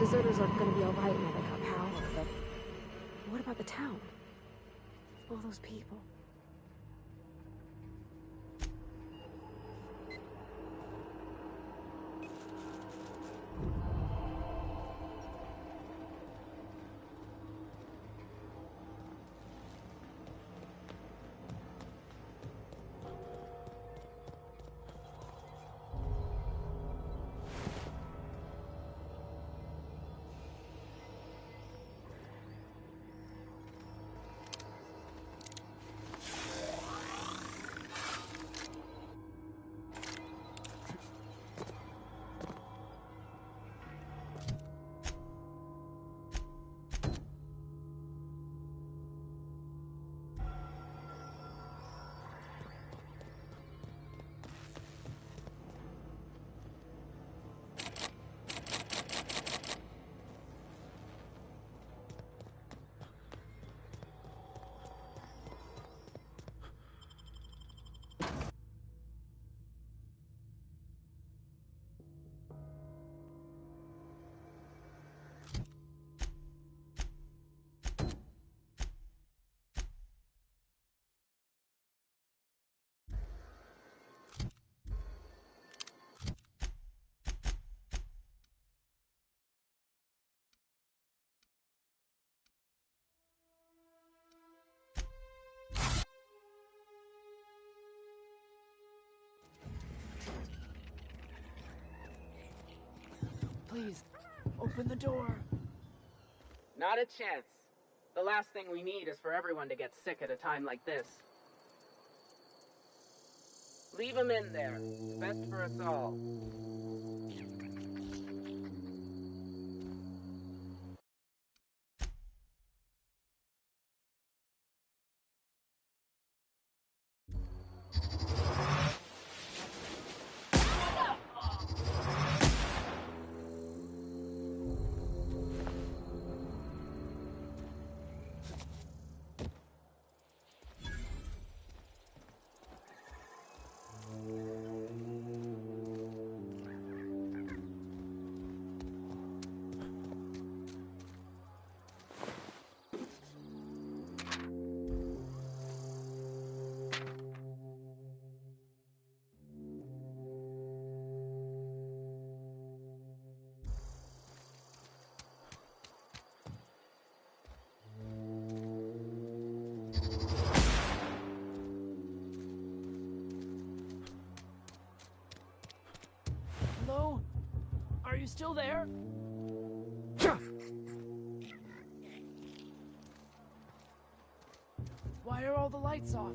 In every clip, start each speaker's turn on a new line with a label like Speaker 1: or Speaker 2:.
Speaker 1: visitors are gonna be alright now they got power, but what about the town? All those people. Please, open the door.
Speaker 2: Not a chance. The last thing we need is for everyone to get sick at a time like this. Leave him in there. It's best for us all.
Speaker 3: Hello? Are you still there? Why are all the lights off?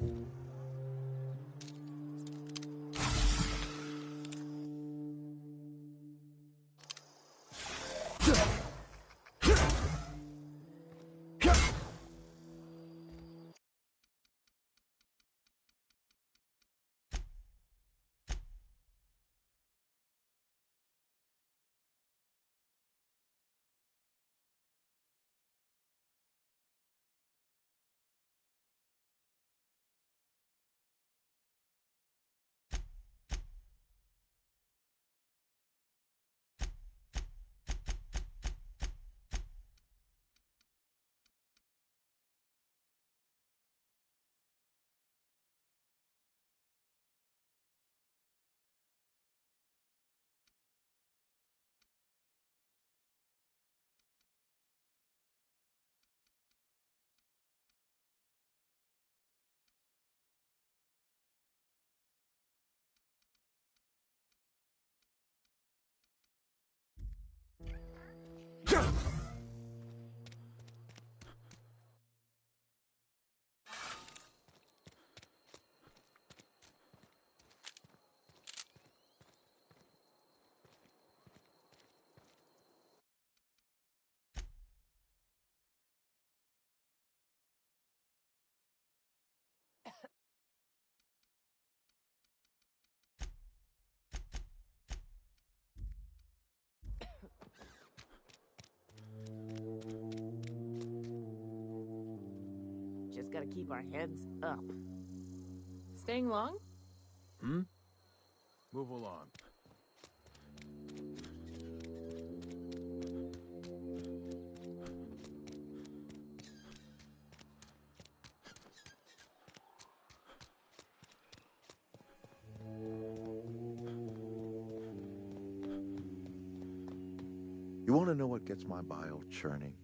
Speaker 1: Just gotta keep our heads up. Staying long?
Speaker 4: Move along. You want to know what gets my bile churning?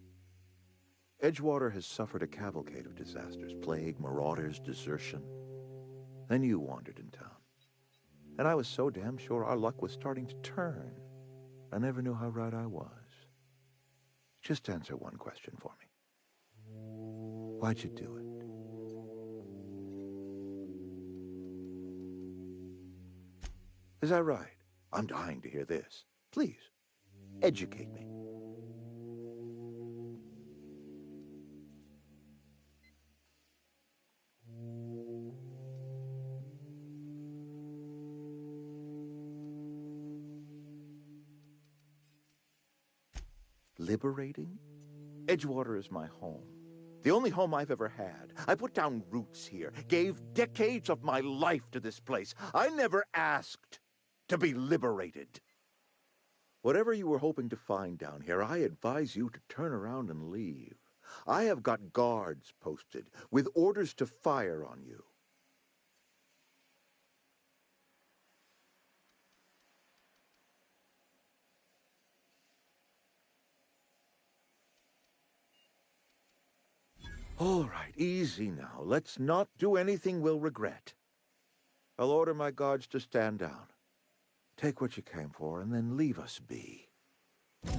Speaker 4: Edgewater has suffered a cavalcade of disasters, plague, marauders, desertion. Then you wandered in town. And I was so damn sure our luck was starting to turn. I never knew how right I was. Just answer one question for me. Why'd you do it? Is that right? I'm dying to hear this. Please, educate me. Liberating? Edgewater is my home. The only home I've ever had. I put down roots here, gave decades of my life to this place. I never asked to be liberated. Whatever you were hoping to find down here, I advise you to turn around and leave. I have got guards posted with orders to fire on you. All right, easy now. Let's not do anything we'll regret. I'll order my guards to stand down. Take what you came for, and then leave us be. You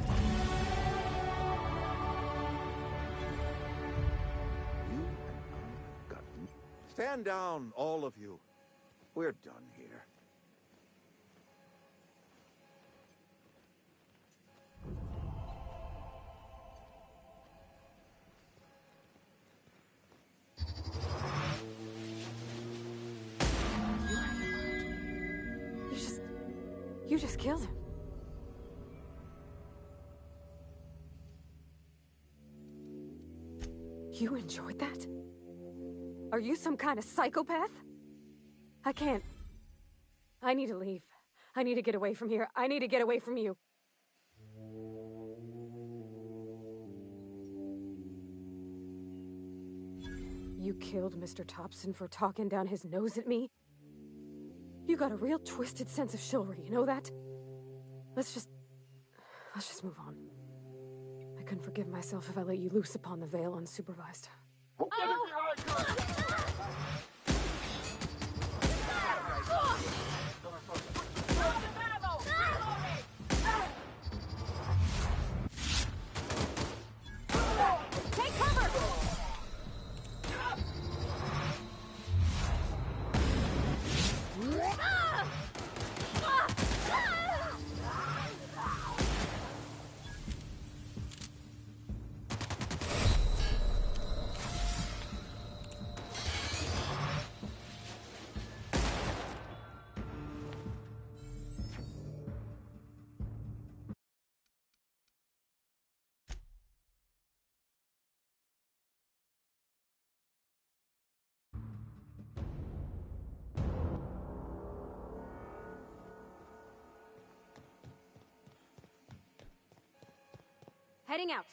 Speaker 4: and I got... Stand down, all of you. We're done here.
Speaker 1: You just killed him. You enjoyed that? Are you some kind of psychopath? I can't. I need to leave. I need to get away from here. I need to get away from you. You killed Mr. Thompson for talking down his nose at me? You got a real twisted sense of chivalry, you know that? Let's just move on. I couldn't forgive myself if I let you loose upon the Vale unsupervised.
Speaker 5: Take cover! Heading out.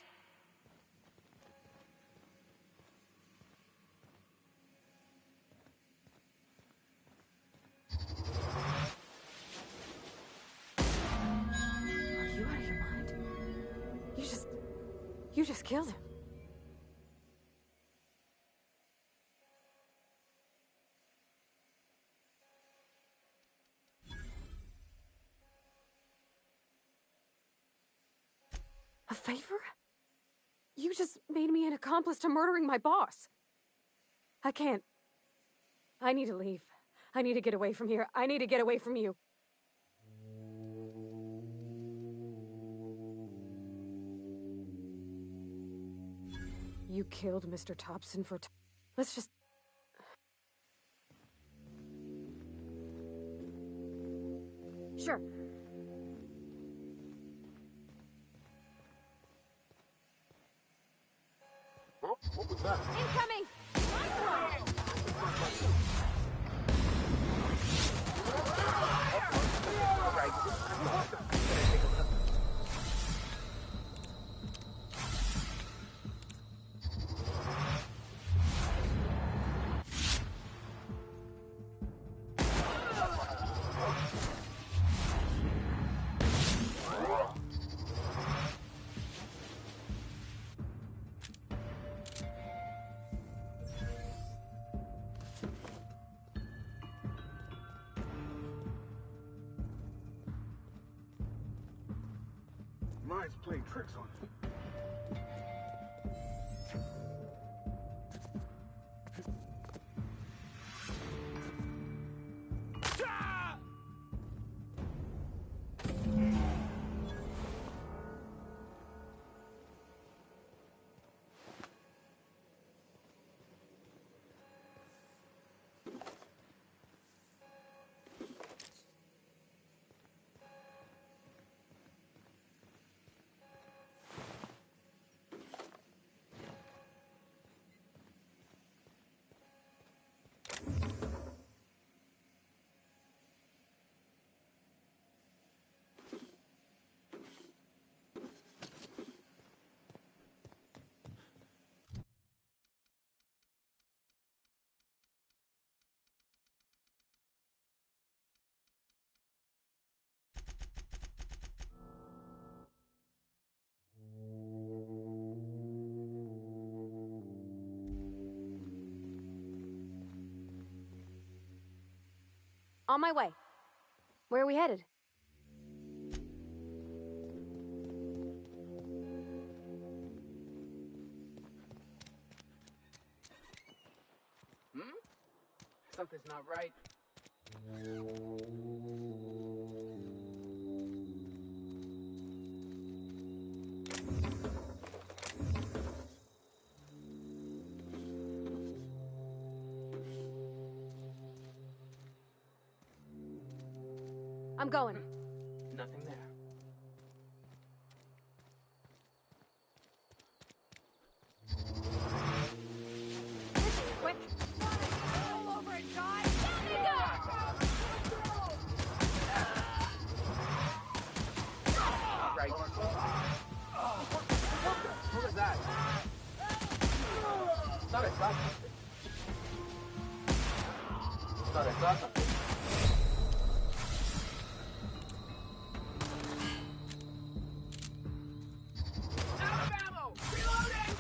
Speaker 1: Are you out of your mind? You just killed him. A favor? You just made me an accomplice to murdering my boss. I can't. I need to leave. I need to get away from here. I need to get away from you. You killed Mr. Thompson for... Let's just...
Speaker 5: Sure.
Speaker 6: What was that?
Speaker 5: Incoming!
Speaker 6: Guy's playing tricks on him.
Speaker 5: On my way. Where are we headed?
Speaker 2: Something's not right.
Speaker 5: I'm going.
Speaker 2: Nothing there.
Speaker 5: Quick.
Speaker 3: All over it, guys!
Speaker 2: Right. What was that? Thought I saw something. Thought I saw something. Out of ammo! Reloading!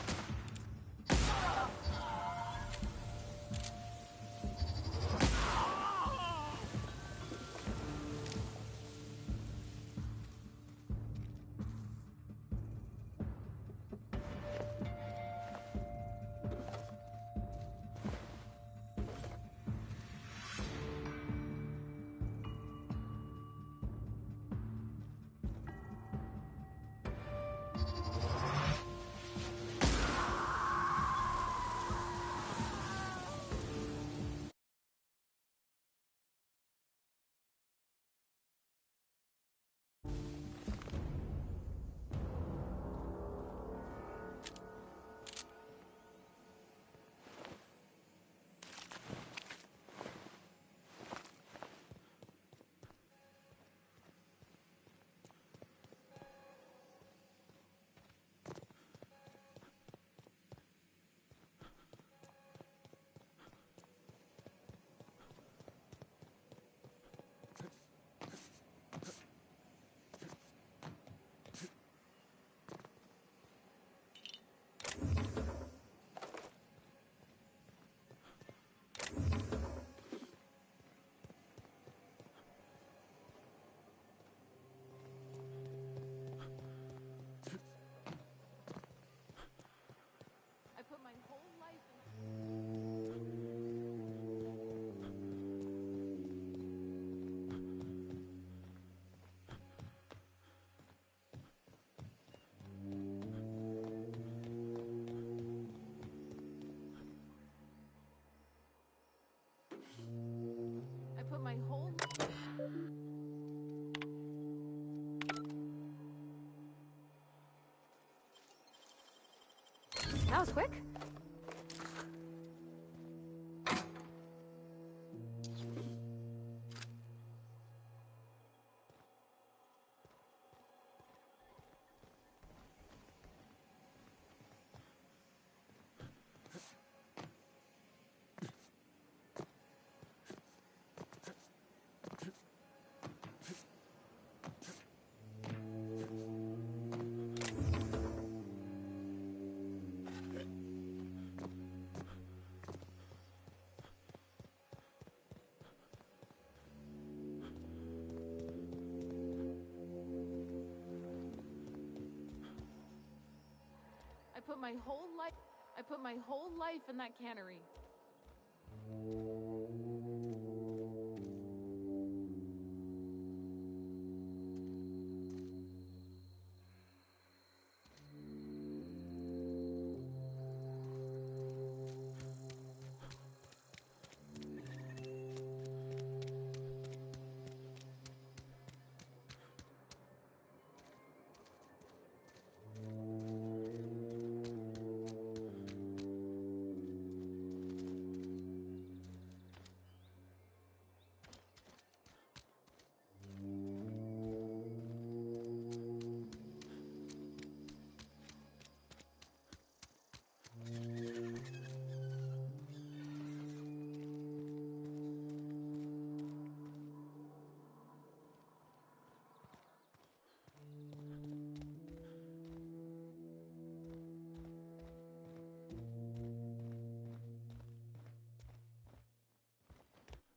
Speaker 3: I put my whole life in... I put my whole...
Speaker 5: That was quick.
Speaker 3: put my whole life in that cannery.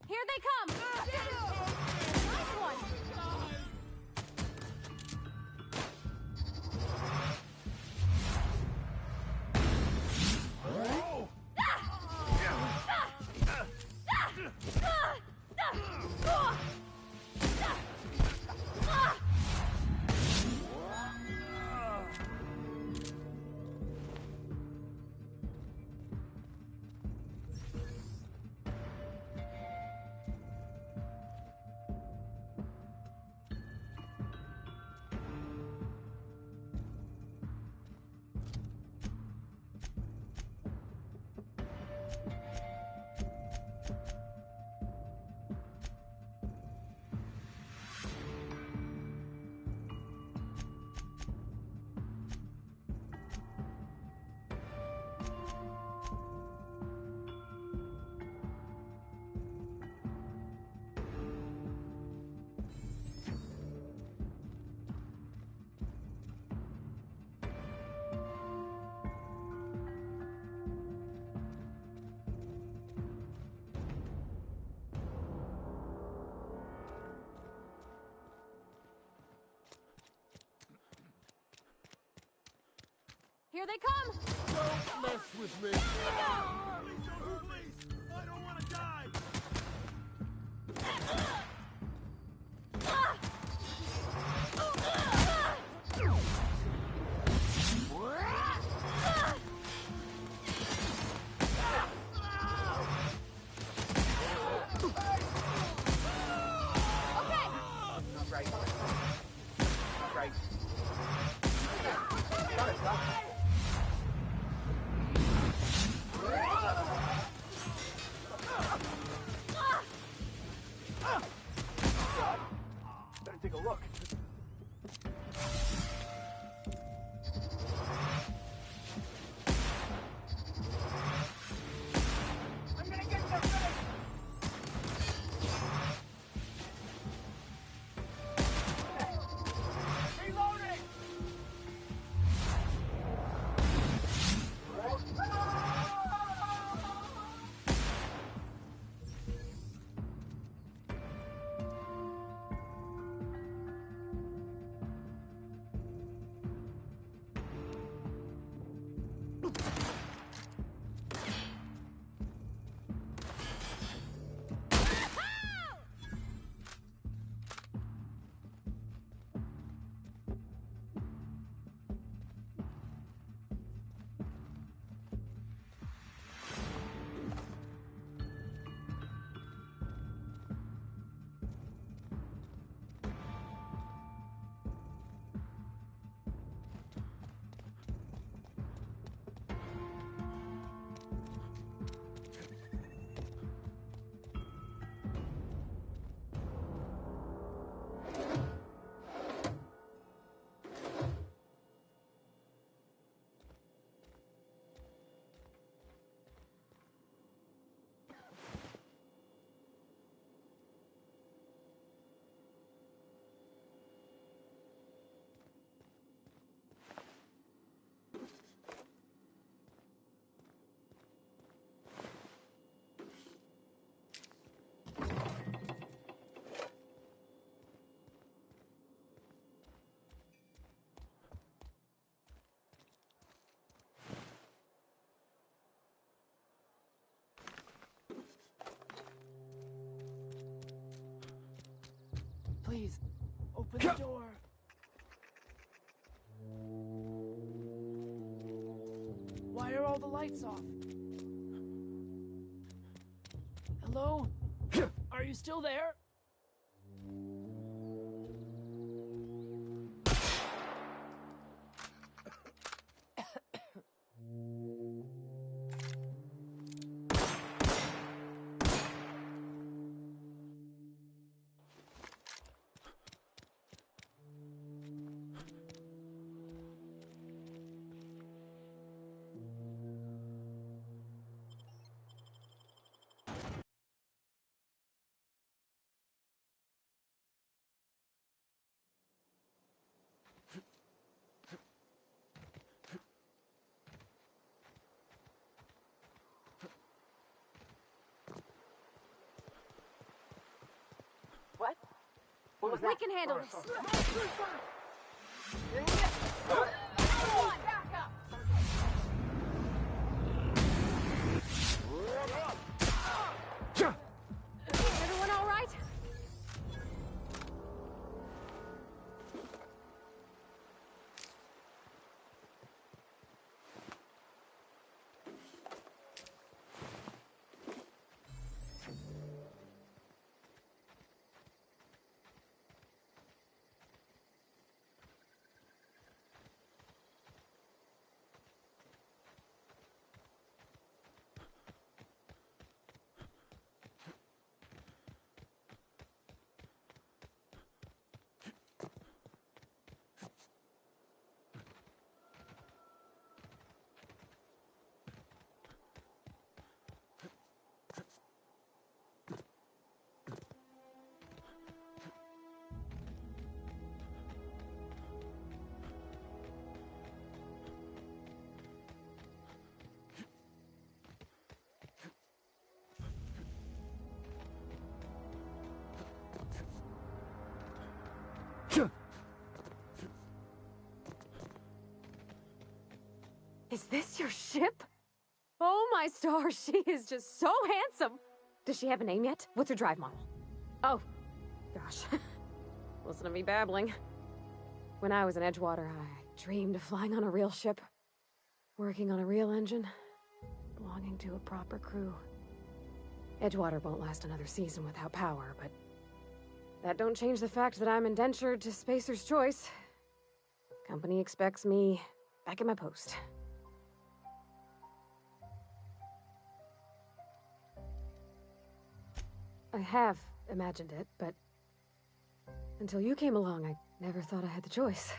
Speaker 5: Here they come! Nice one! Here they come!
Speaker 6: Don't mess with me! Please don't, please! I don't want to die!
Speaker 2: Not right. Not right. Got it, got it.
Speaker 6: Ah!
Speaker 7: Please, open the door. Why are all the lights off? Hello? Are you still there?
Speaker 2: What? What was
Speaker 5: We
Speaker 2: that?
Speaker 5: can handle this. Everyone all right? Is this your ship? Oh my stars, she is just so handsome! Does she have a name yet? What's her drive model? Oh, gosh. Listen to me babbling. When I was in Edgewater, I dreamed of flying on a real ship, working on a real engine, belonging to a proper crew. Edgewater won't last another season without power, but that don't change the fact that I'm indentured to Spacer's Choice. Company expects me back at my post. I have imagined it, but until you came along, I never thought I had the choice.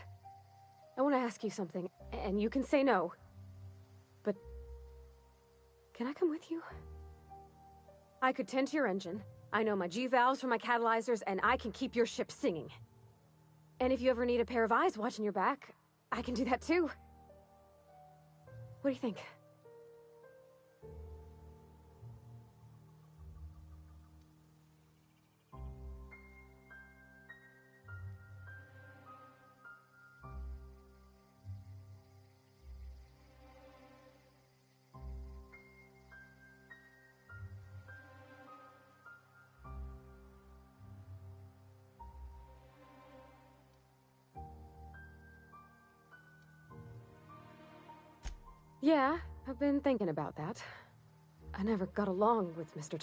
Speaker 5: I want to ask you something, and you can say no. But can I come with you? I could tend to your engine. I know my G-valves from my catalyzers, and I can keep your ship singing. And if you ever need a pair of eyes watching your back, I can do that too. What do you think? Yeah, I've been thinking about that. I never got along with Mr.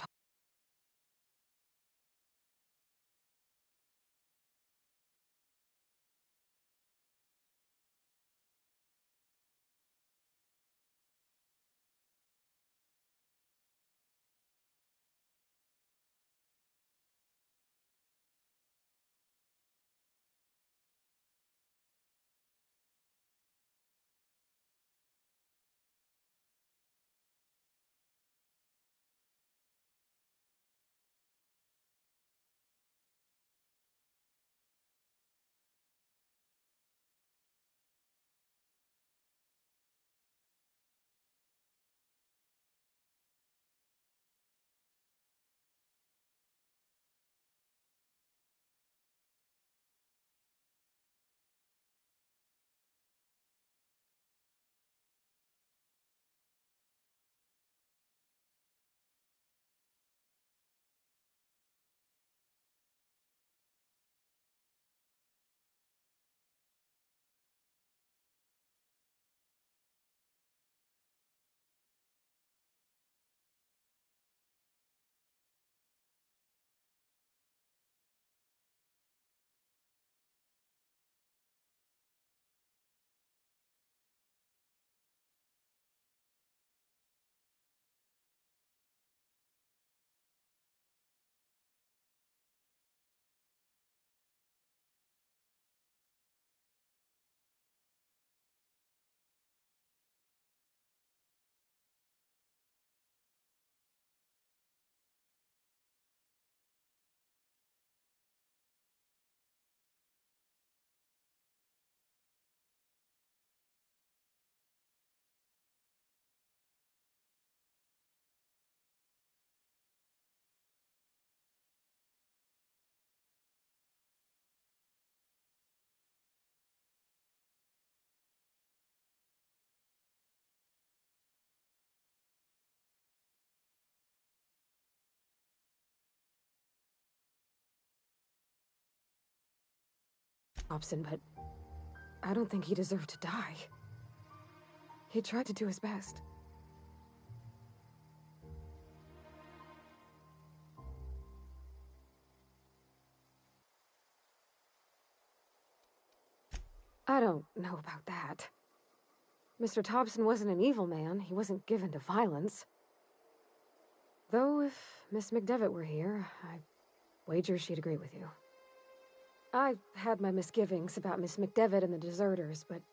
Speaker 1: Hobson, but I don't think he deserved to die. He tried to do his best. I don't know about that. Mr. Thompson wasn't an evil man. He wasn't given to violence. Though if Miss McDevitt were here, I wager she'd agree with you. I had my misgivings about Miss McDevitt and the deserters, but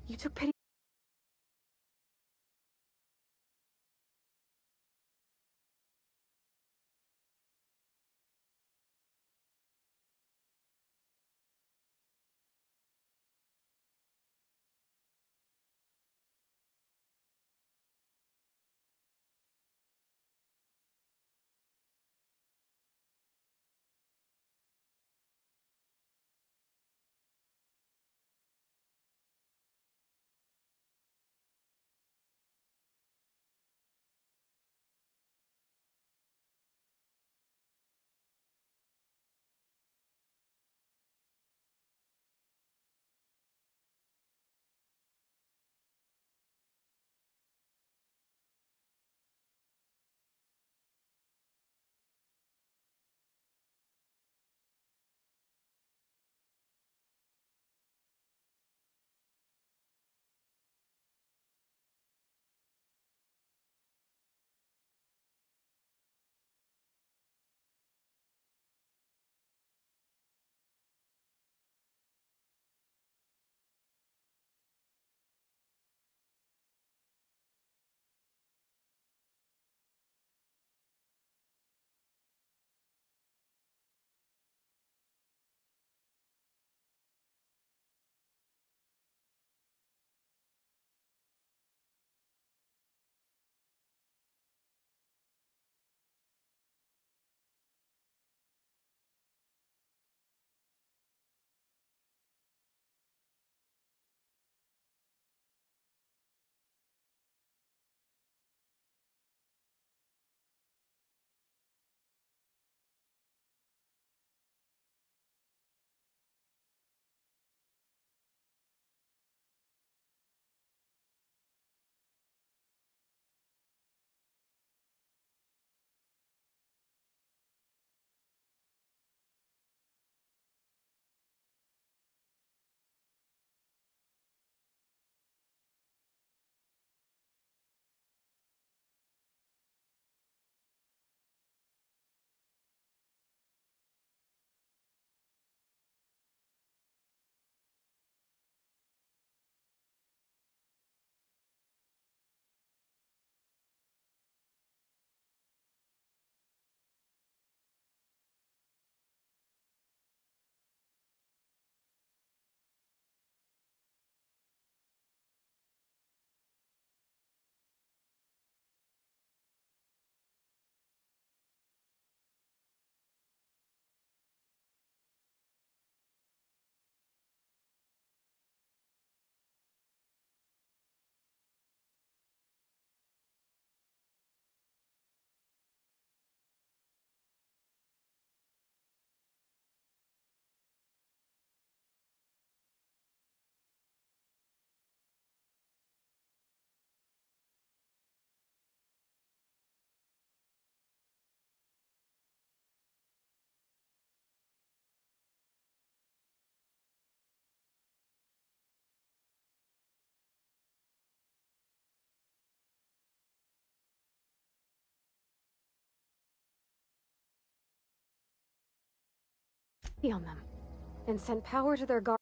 Speaker 1: you took pity. On them and sent power to their guard.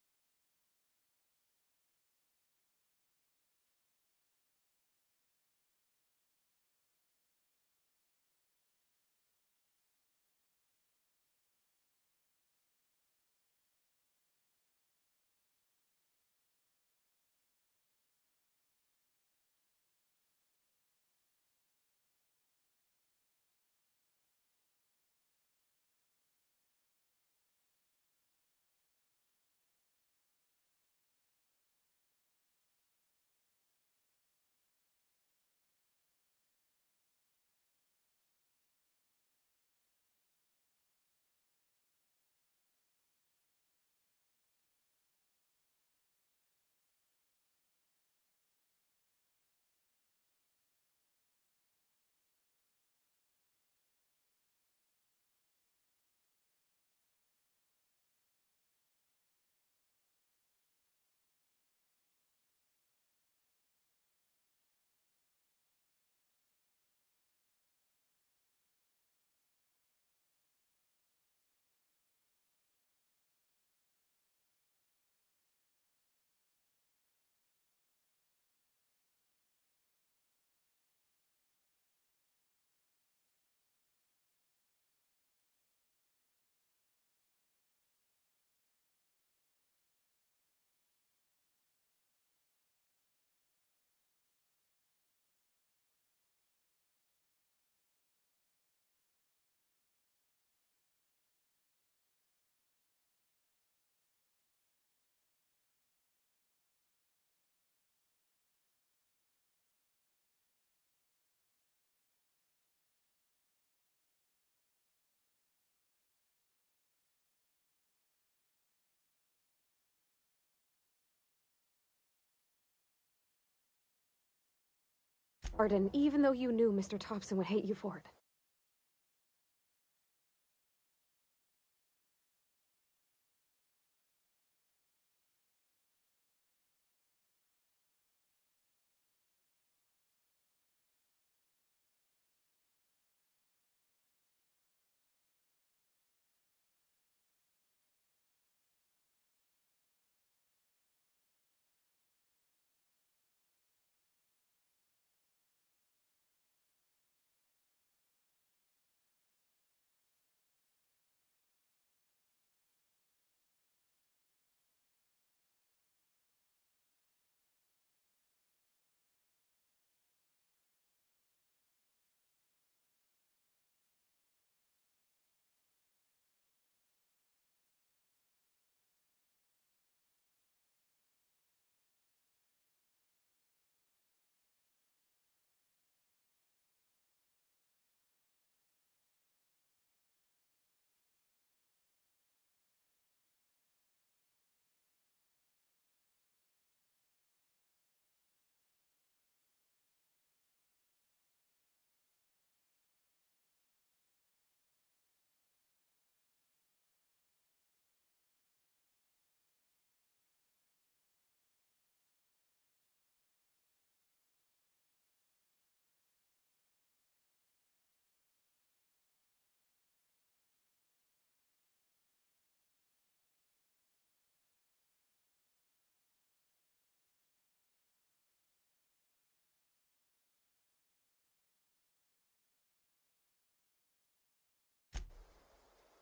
Speaker 1: Arden, even though you knew Mr. Thompson would hate you for it.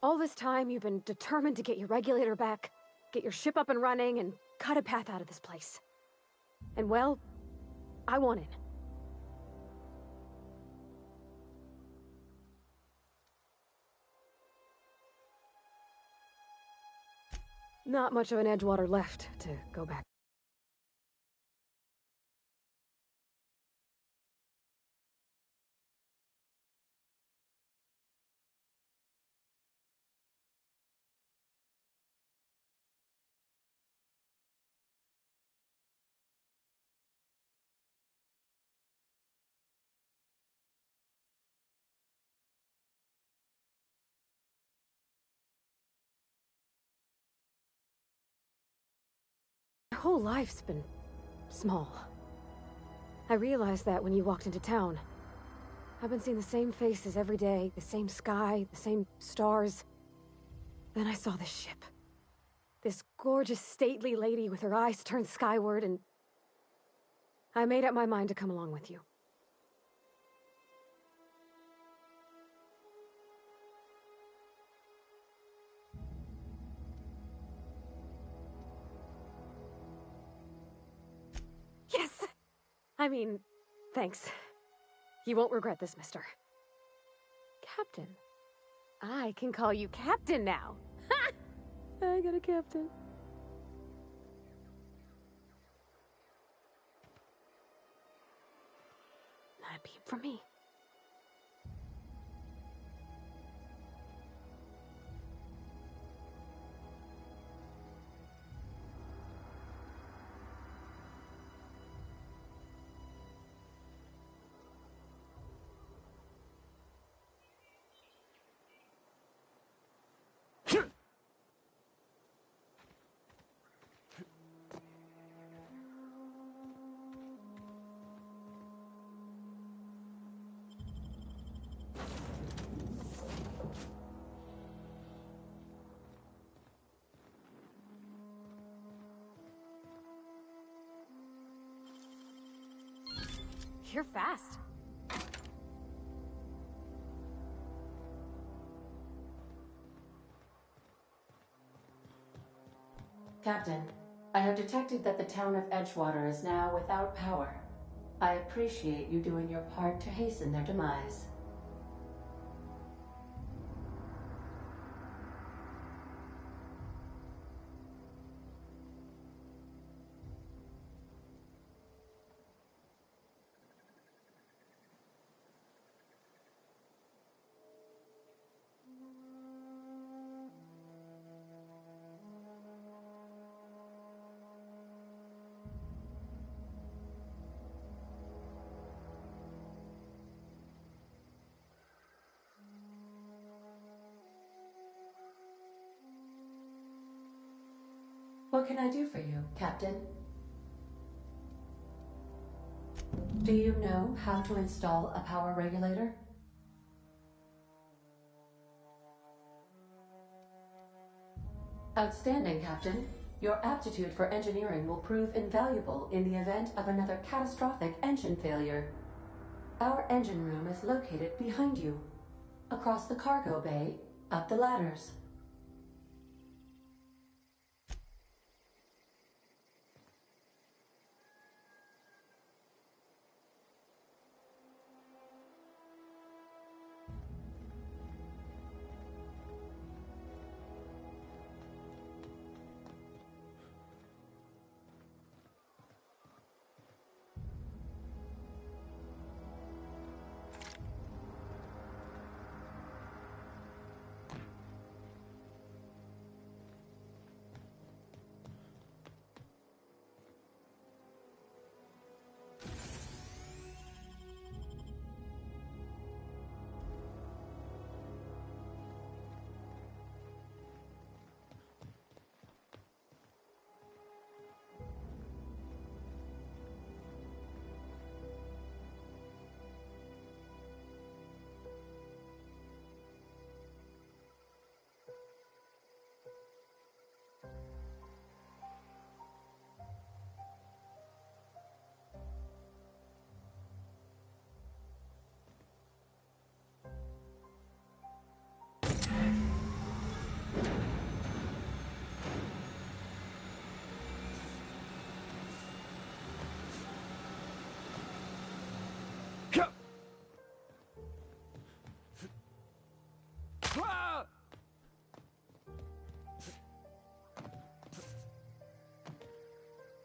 Speaker 1: All this time, you've been determined to get your regulator back, get your ship up and running, and cut a path out of this place. And well, I want in. Not much of an Edgewater left to go back. My whole life's been small. I realized that when you walked into town. I've been seeing the same faces every day, the same sky, the same stars. Then I saw this ship. This gorgeous, stately lady with her eyes turned skyward, and I made up my mind to come along with you. Yes! I mean, thanks. You won't regret this, mister. Captain. I can call you Captain now. Ha! I got a captain. A beam from me. You're fast.
Speaker 8: Captain, I have detected that the town of Edgewater is now without power. I appreciate you doing your part to hasten their demise. What can I do for you, Captain? Do you know how to install a power regulator? Outstanding, Captain. Your aptitude for engineering will prove invaluable in the event of another catastrophic engine failure. Our engine room is located behind you, across the cargo bay, up the ladders.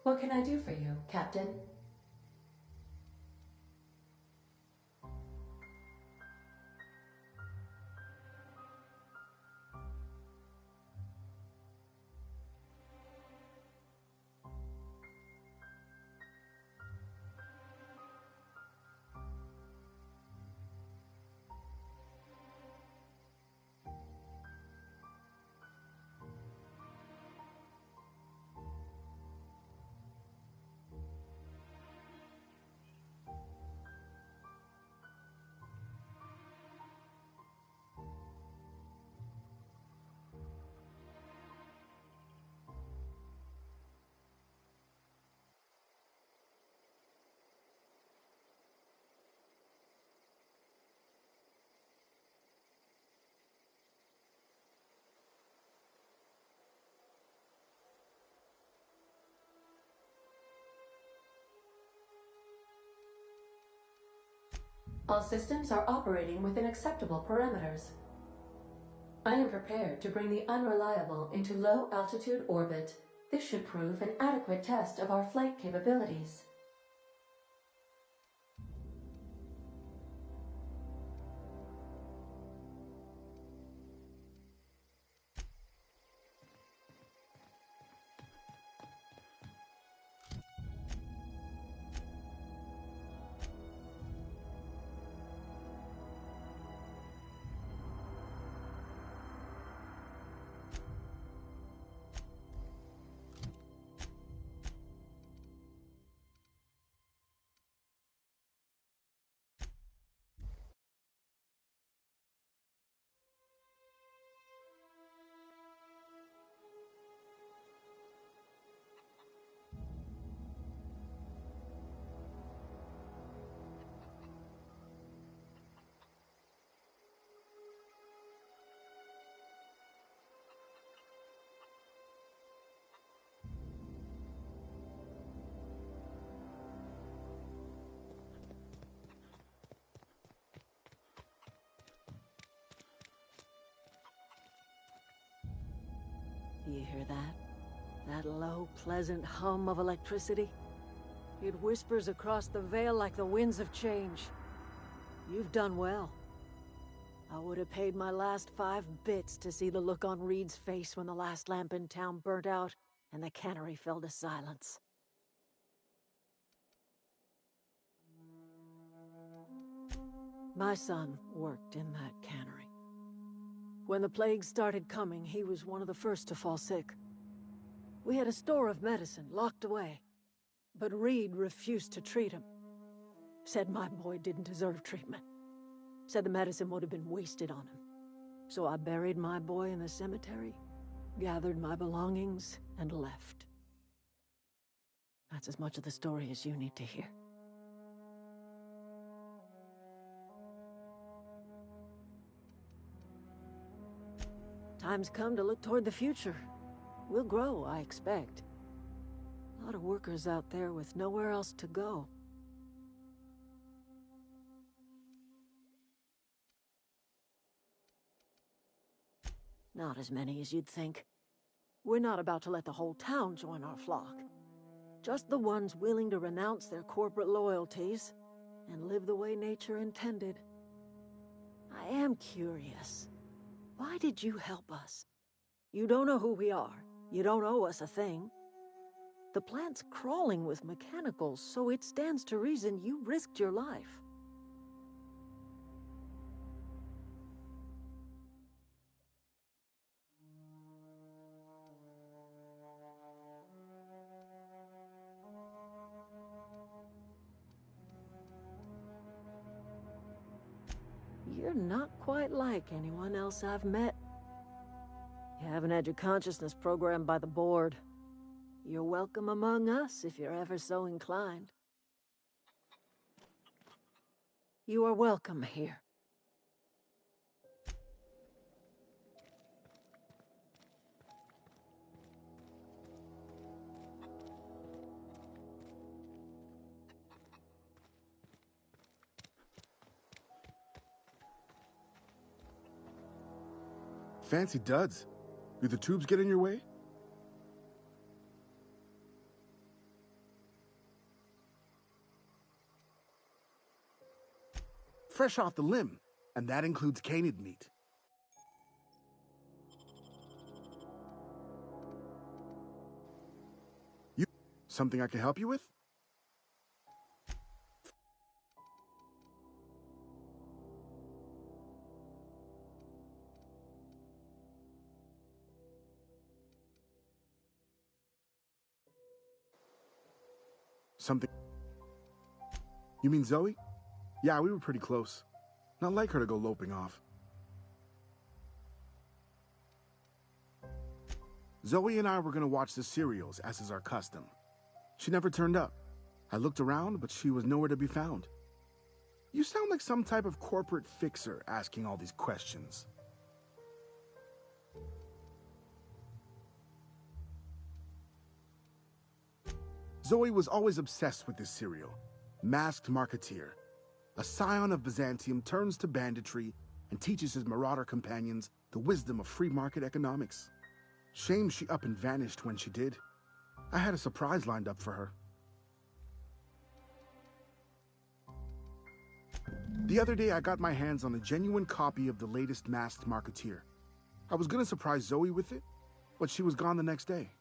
Speaker 8: What can I do for you, Captain? All systems are operating within acceptable parameters. I am prepared to bring the unreliable into low-altitude orbit. This should prove an adequate test of our flight capabilities.
Speaker 9: You hear that? That low, pleasant hum of electricity? It whispers across the veil like the winds of change. You've done well. I would have paid my last 5 bits to see the look on Reed's face when the last lamp in town burnt out and the cannery fell to silence. My son worked in that cannery. When the plague started coming, he was one of the first to fall sick. We had a store of medicine locked away, but Reed refused to treat him. Said my boy didn't deserve treatment. Said the medicine would have been wasted on him. So I buried my boy in the cemetery, gathered my belongings, and left. That's as much of the story as you need to hear. Time's come to look toward the future. We'll grow, I expect. A lot of workers out there with nowhere else to go. Not as many as you'd think. We're not about to let the whole town join our flock. Just the ones willing to renounce their corporate loyalties and live the way nature intended. I am curious. Why did you help us? You don't know who we are. You don't owe us a thing. The plant's crawling with mechanicals, so it stands to reason you risked your life. You're not quite like anyone else I've met. You haven't had your consciousness programmed by the board. You're welcome among us if you're ever so inclined. You are welcome here.
Speaker 6: Fancy duds. Do the tubes get in your way? Fresh off the limb, and that includes canid meat. You... something I can help you with? Something... You mean Zoe? Yeah, we were pretty close. Not like her to go loping off. Zoe and I were gonna watch the serials, as is our custom. She never turned up. I looked around, but she was nowhere to be found. You sound like some type of corporate fixer asking all these questions. Zoe was always obsessed with this serial. Masked Marketeer. A scion of Byzantium turns to banditry and teaches his marauder companions the wisdom of free market economics. Shame she up and vanished when she did. I had a surprise lined up for her. The other day I got my hands on a genuine copy of the latest Masked Marketeer. I was gonna surprise Zoe with it, but she was gone the next day.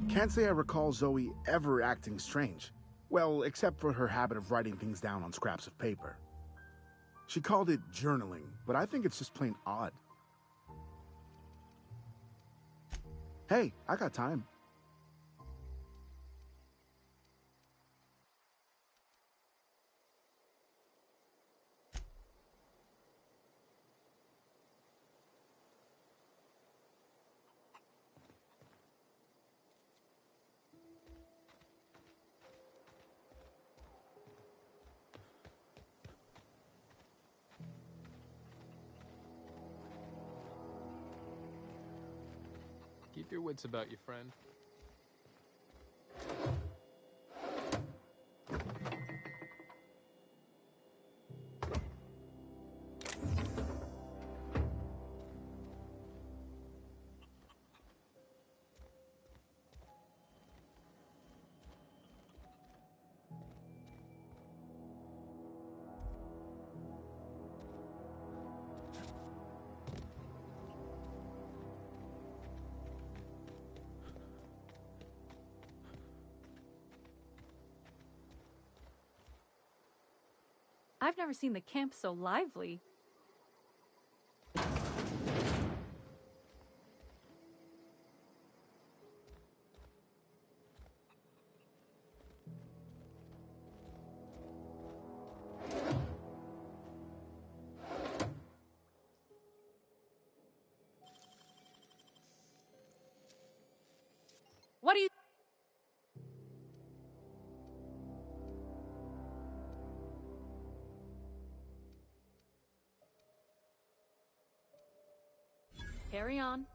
Speaker 6: Can't say I recall Zoe ever acting strange. Well, except for her habit of writing things down on scraps of paper. She called it journaling, but I think it's just plain odd. Hey, I got time.
Speaker 10: Keep your wits about you, friend.
Speaker 11: I've never seen the camp so lively. Carry on.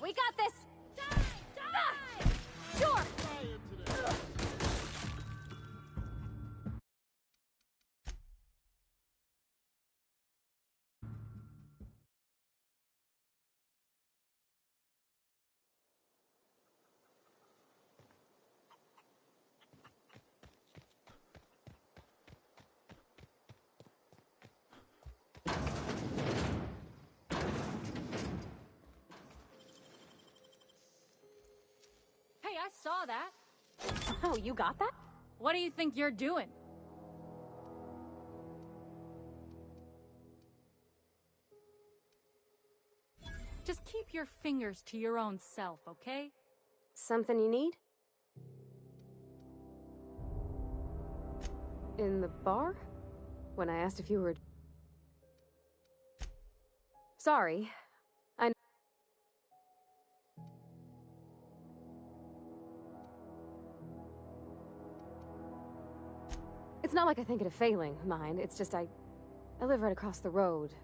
Speaker 5: We got this! Die! Sure!
Speaker 11: Hey, I saw that.
Speaker 5: Oh, you got that?
Speaker 11: What do you think you're doing? Just keep your fingers to your own self, okay?
Speaker 5: Something you need? In the bar? When I asked if you were... Sorry. It's not like I think it a failing, mind. It's just I live right across the road.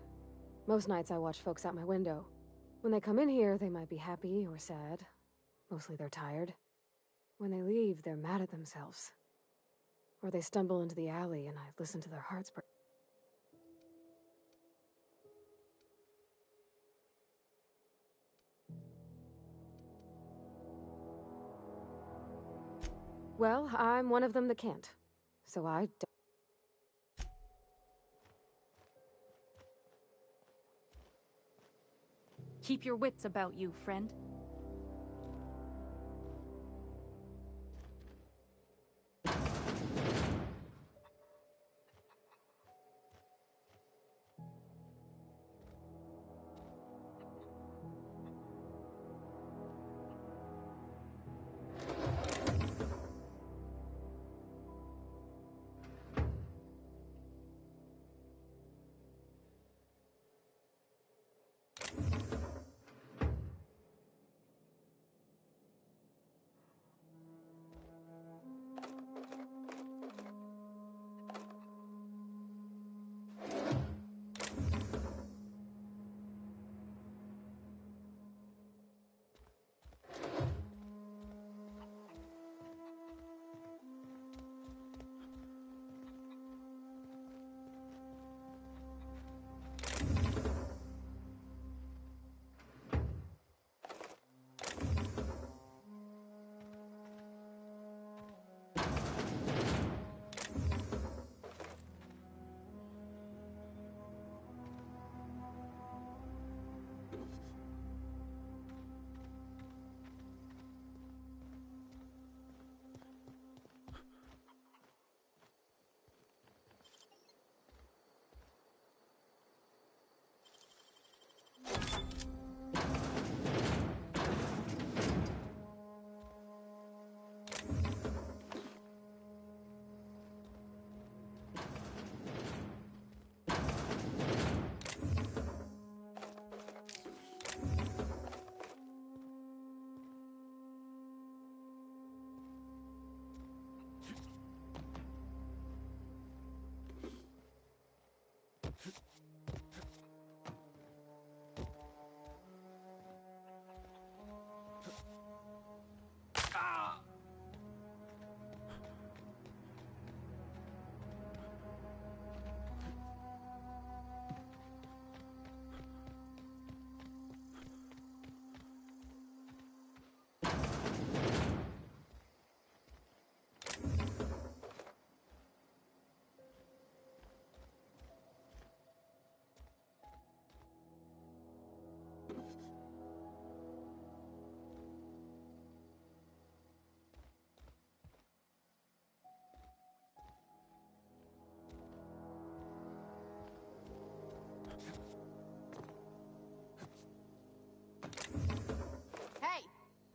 Speaker 5: Most nights I watch folks out my window. When they come in here, they might be happy or sad. Mostly they're tired. When they leave, they're mad at themselves. Or they stumble into the alley and I listen to their hearts break. Well, I'm one of them that can't. So I don't.
Speaker 11: Keep your wits about you, friend.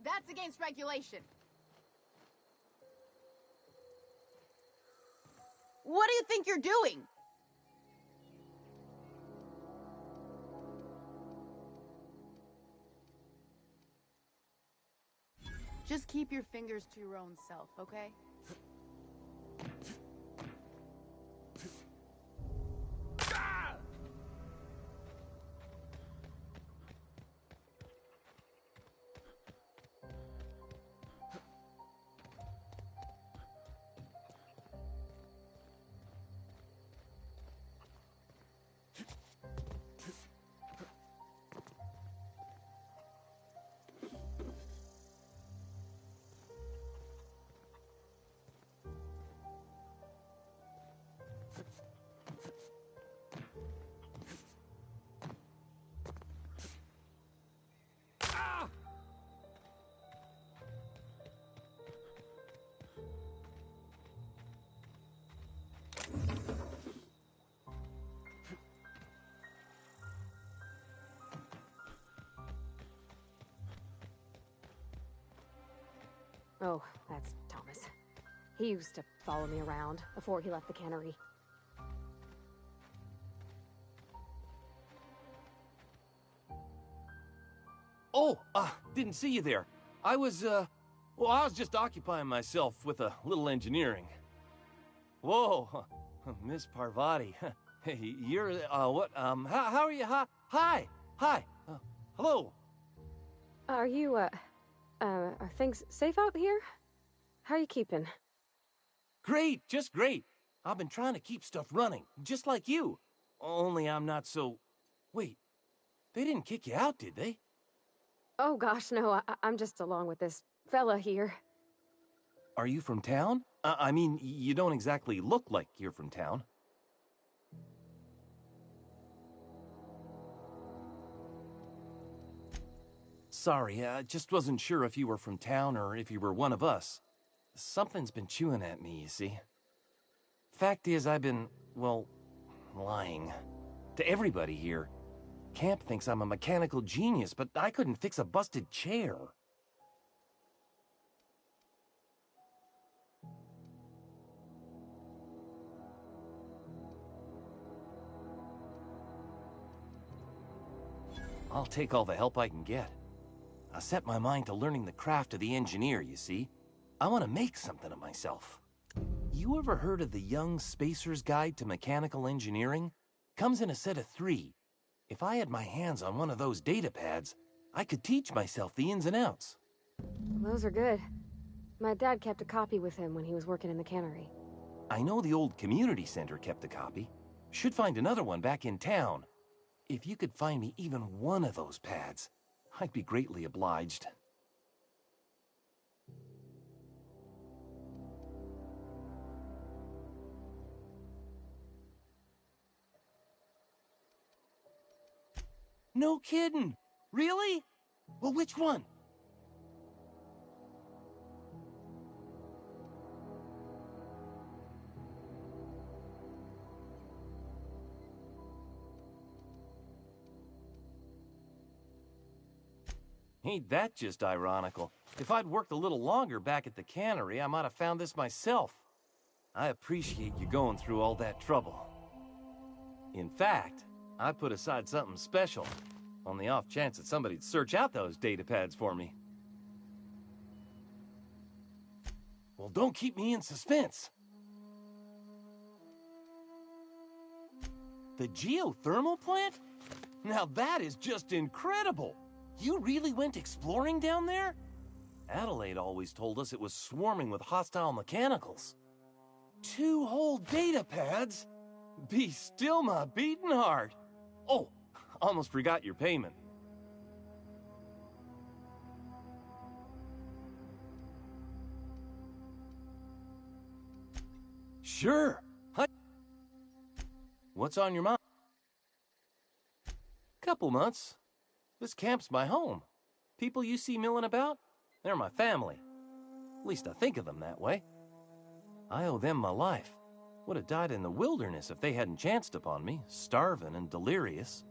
Speaker 3: That's against regulation. What do you think you're doing? Just keep your fingers to your own self, okay?
Speaker 5: Oh, that's Thomas. He used to follow me around before he left the cannery.
Speaker 12: Oh, didn't see you there. I was just occupying myself with a little engineering. Whoa, Miss Parvati. Hey, you're, what, how are you? Hi, hello.
Speaker 5: Are you, are things safe out here? How are you keeping?
Speaker 12: Great, just great. I've been trying to keep stuff running, just like you. Only I'm not so... Wait, they didn't kick you out, did they?
Speaker 5: Oh gosh, no, I'm just along with this fella here.
Speaker 12: Are you from town? I mean, you don't exactly look like you're from town. Sorry, I just wasn't sure if you were from town or if you were one of us. Something's been chewing at me, you see. Fact is, I've been, well, lying. To everybody here. Camp thinks I'm a mechanical genius, but I couldn't fix a busted chair. I'll take all the help I can get. I set my mind to learning the craft of the engineer, you see. I want to make something of myself. You ever heard of the Young Spacer's Guide to Mechanical Engineering? Comes in a set of 3. If I had my hands on one of those data pads, I could teach myself the ins and outs.
Speaker 5: Those are good. My dad kept a copy with him when he was working in the cannery.
Speaker 12: I know the old community center kept a copy. Should find another one back in town. If you could find me even one of those pads, I'd be greatly obliged. No kidding! Really? Well, which one? Ain't that just ironical? If I'd worked a little longer back at the cannery, I might have found this myself. I appreciate you going through all that trouble. In fact, I put aside something special, on the off chance that somebody'd search out those data pads for me. Well, don't keep me in suspense. The geothermal plant? Now that is just incredible! You really went exploring down there? Adelaide always told us it was swarming with hostile mechanicals. 2 whole data pads? Be still my beating heart. Oh, almost forgot your payment. Sure. What's on your mind? Couple months. This camp's my home. People you see milling about, they're my family. At least I think of them that way. I owe them my life. Would have died in the wilderness if they hadn't chanced upon me, starving and delirious.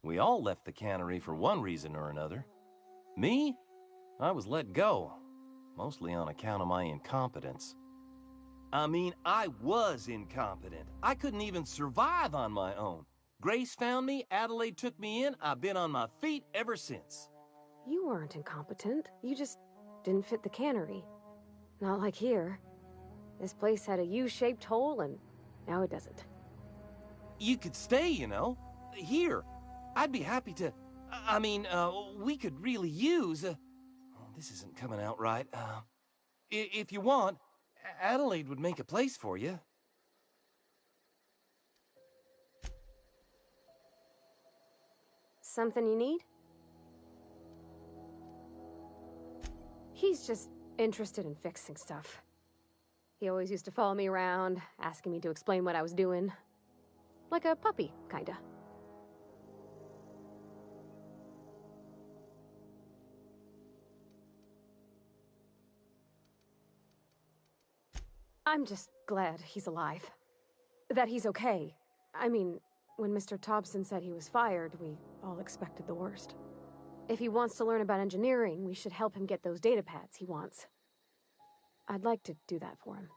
Speaker 12: We all left the cannery for one reason or another. Me? I was let go, mostly on account of my incompetence. I mean, I was incompetent. I couldn't even survive on my own. Grace found me, Adelaide took me in, I've been on my feet ever since.
Speaker 5: You weren't incompetent. You just didn't fit the cannery. Not like here. This place had a U-shaped hole, and now it doesn't.
Speaker 12: You could stay, you know. Here. I'd be happy to... I mean, we could really use... oh, this isn't coming out right. If you want, Adelaide would make a place for you.
Speaker 5: Something you need? He's just interested in fixing stuff. He always used to follow me around, asking me to explain what I was doing. Like a puppy, kinda. I'm just glad he's alive. That he's okay. I mean, when Mr. Thompson said he was fired, we all expected the worst. If he wants to learn about engineering, we should help him get those data pads he wants. I'd like to do that for him.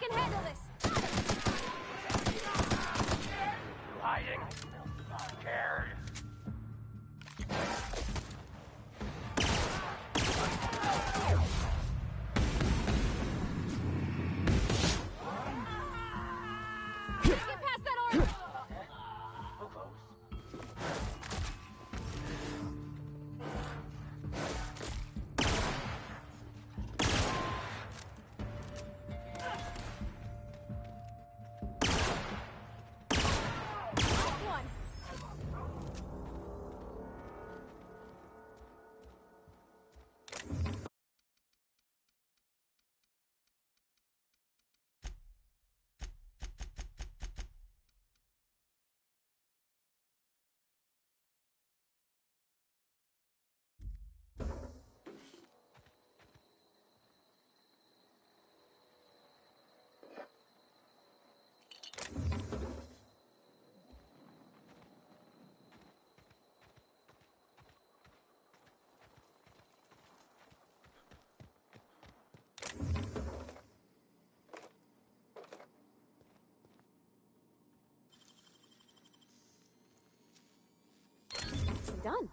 Speaker 5: can handle this!
Speaker 13: Lying. Scared.
Speaker 5: Get past that armor!
Speaker 13: So close.
Speaker 5: Last one! Done.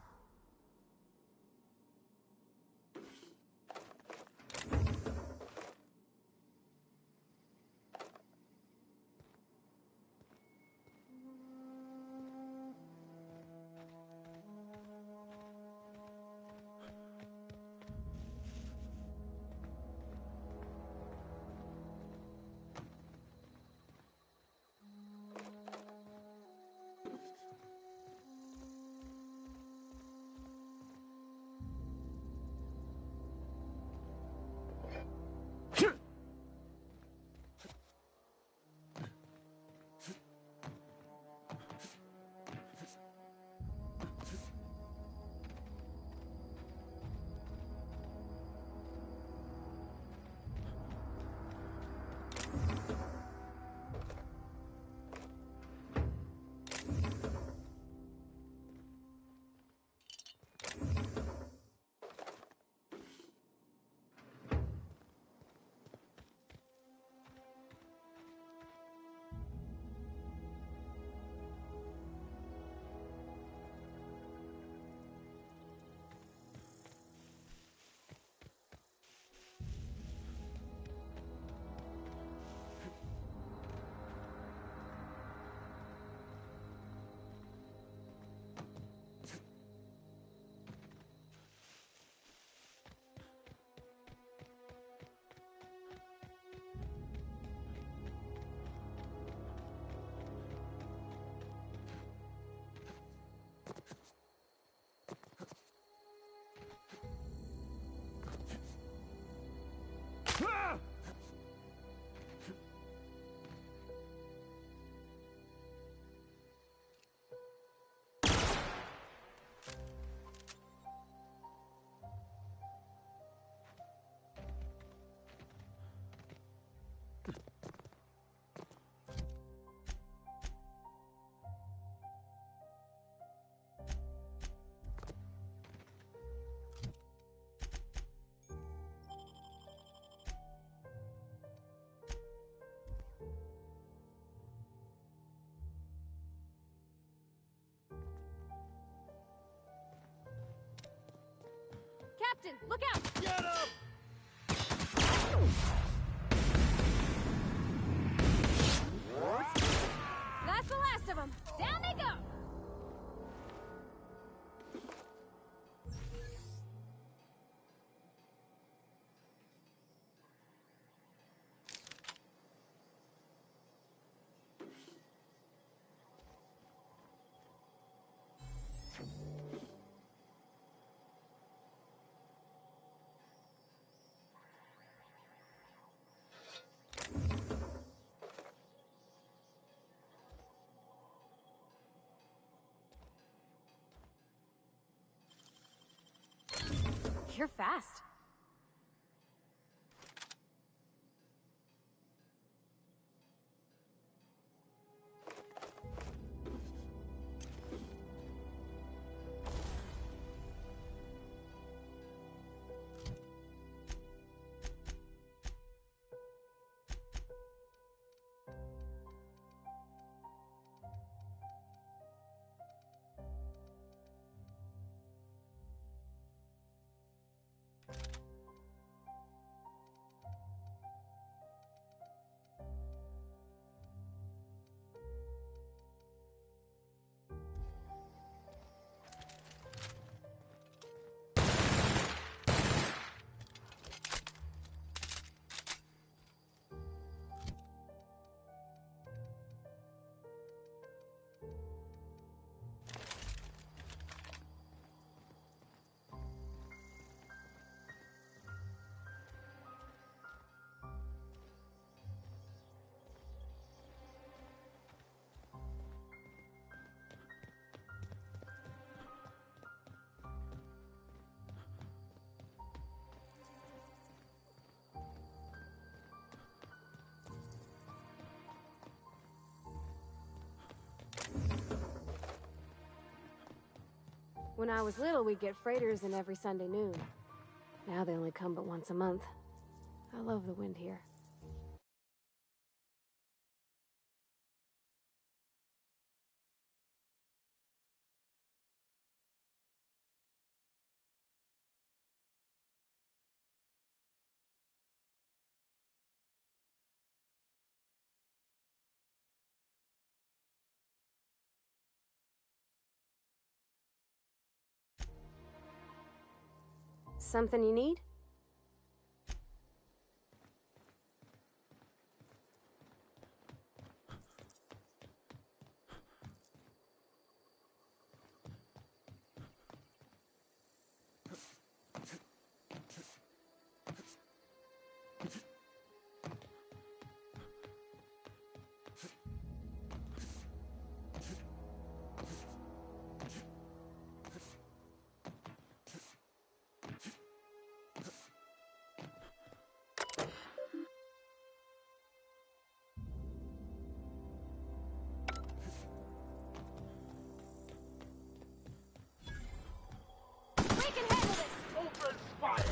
Speaker 5: Captain, look out!
Speaker 4: Get him!
Speaker 5: That's the last of them. Down they go! You're fast. When I was little, we'd get freighters in every Sunday noon. Now they only come but once a month. I love the wind here. Something you need?
Speaker 13: Open fire!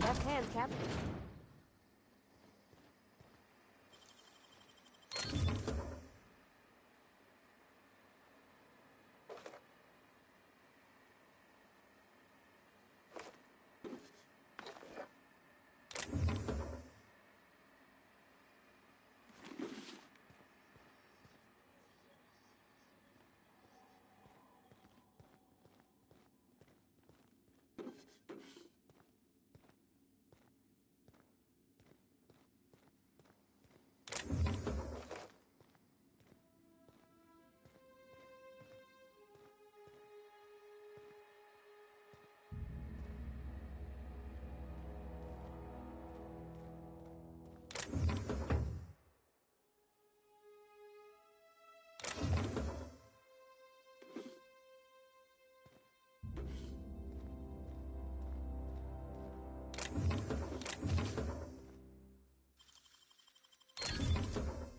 Speaker 5: Left hands, Captain.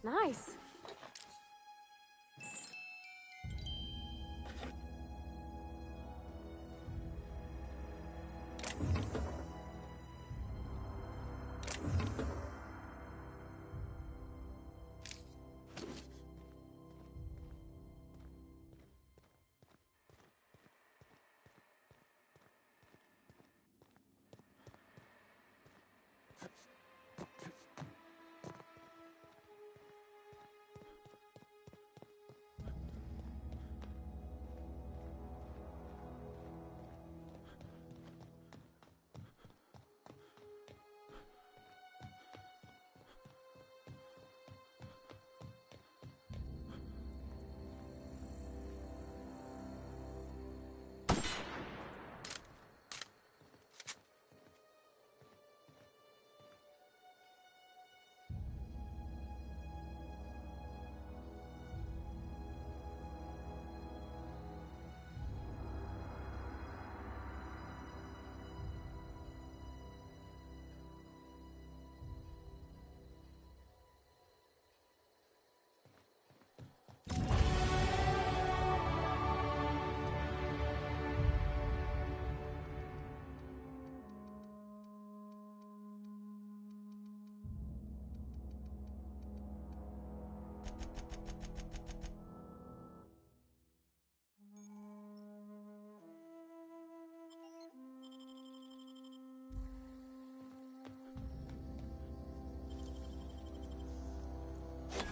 Speaker 5: Nice.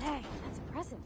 Speaker 5: Hey, that's impressive.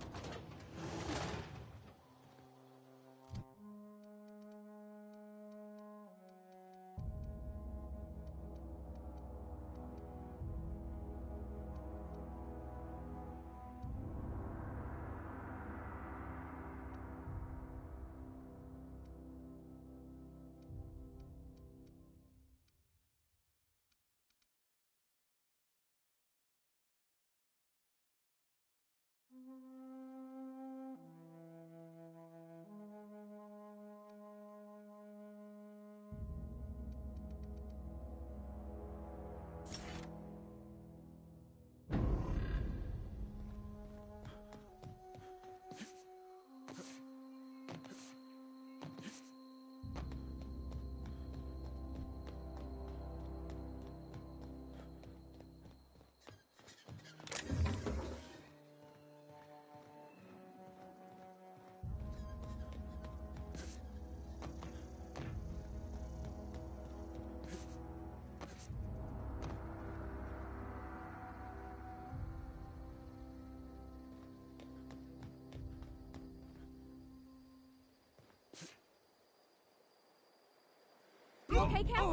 Speaker 5: You okay, Cap?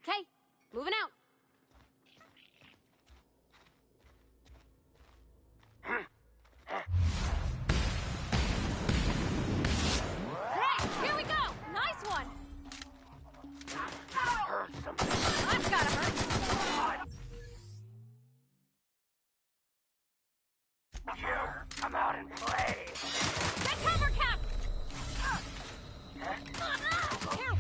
Speaker 5: Okay, moving out. Hey, here we go! Nice one! That's gotta hurt.
Speaker 13: You come out and play.
Speaker 5: Take cover, Cap! Here.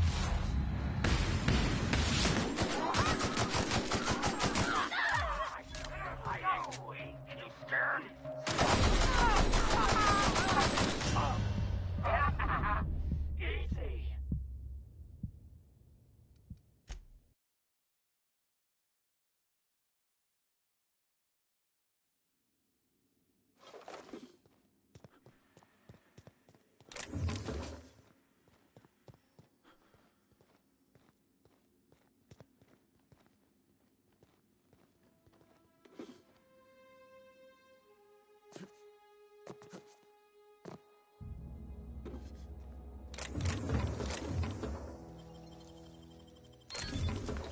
Speaker 13: Eastern. Easy.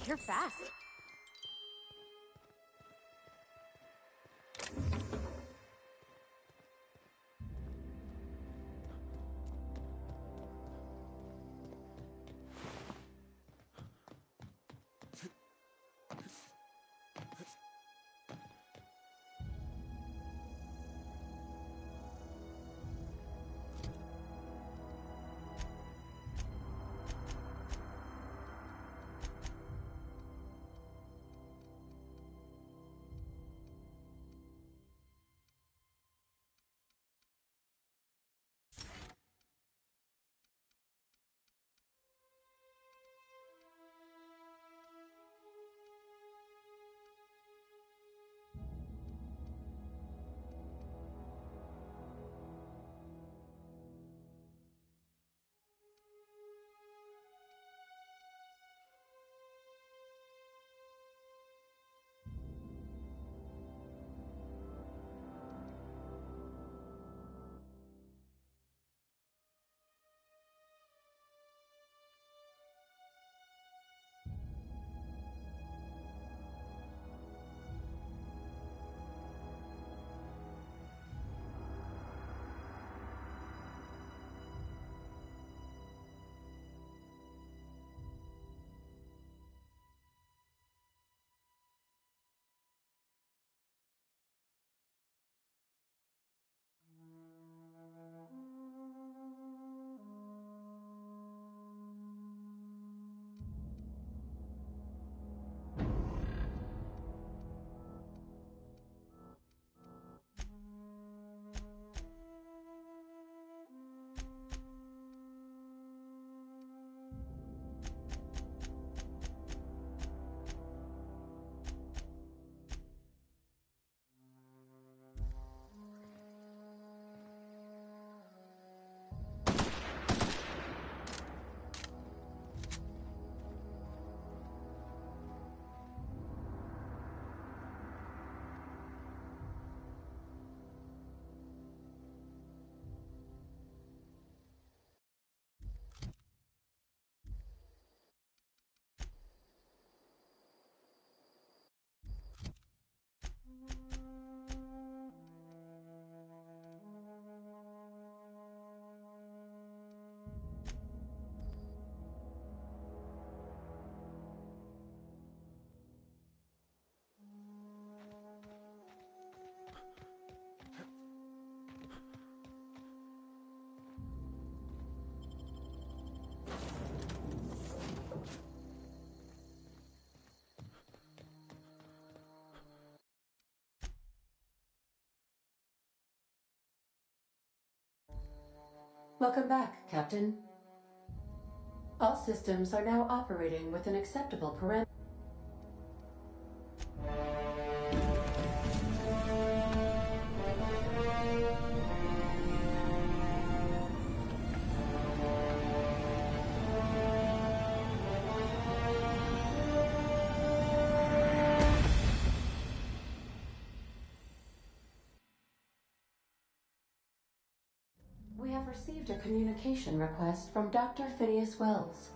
Speaker 5: You're fast.
Speaker 8: Welcome back, Captain. All systems are now operating with an acceptable parameter. We have received a communication request from Dr. Phineas Wells.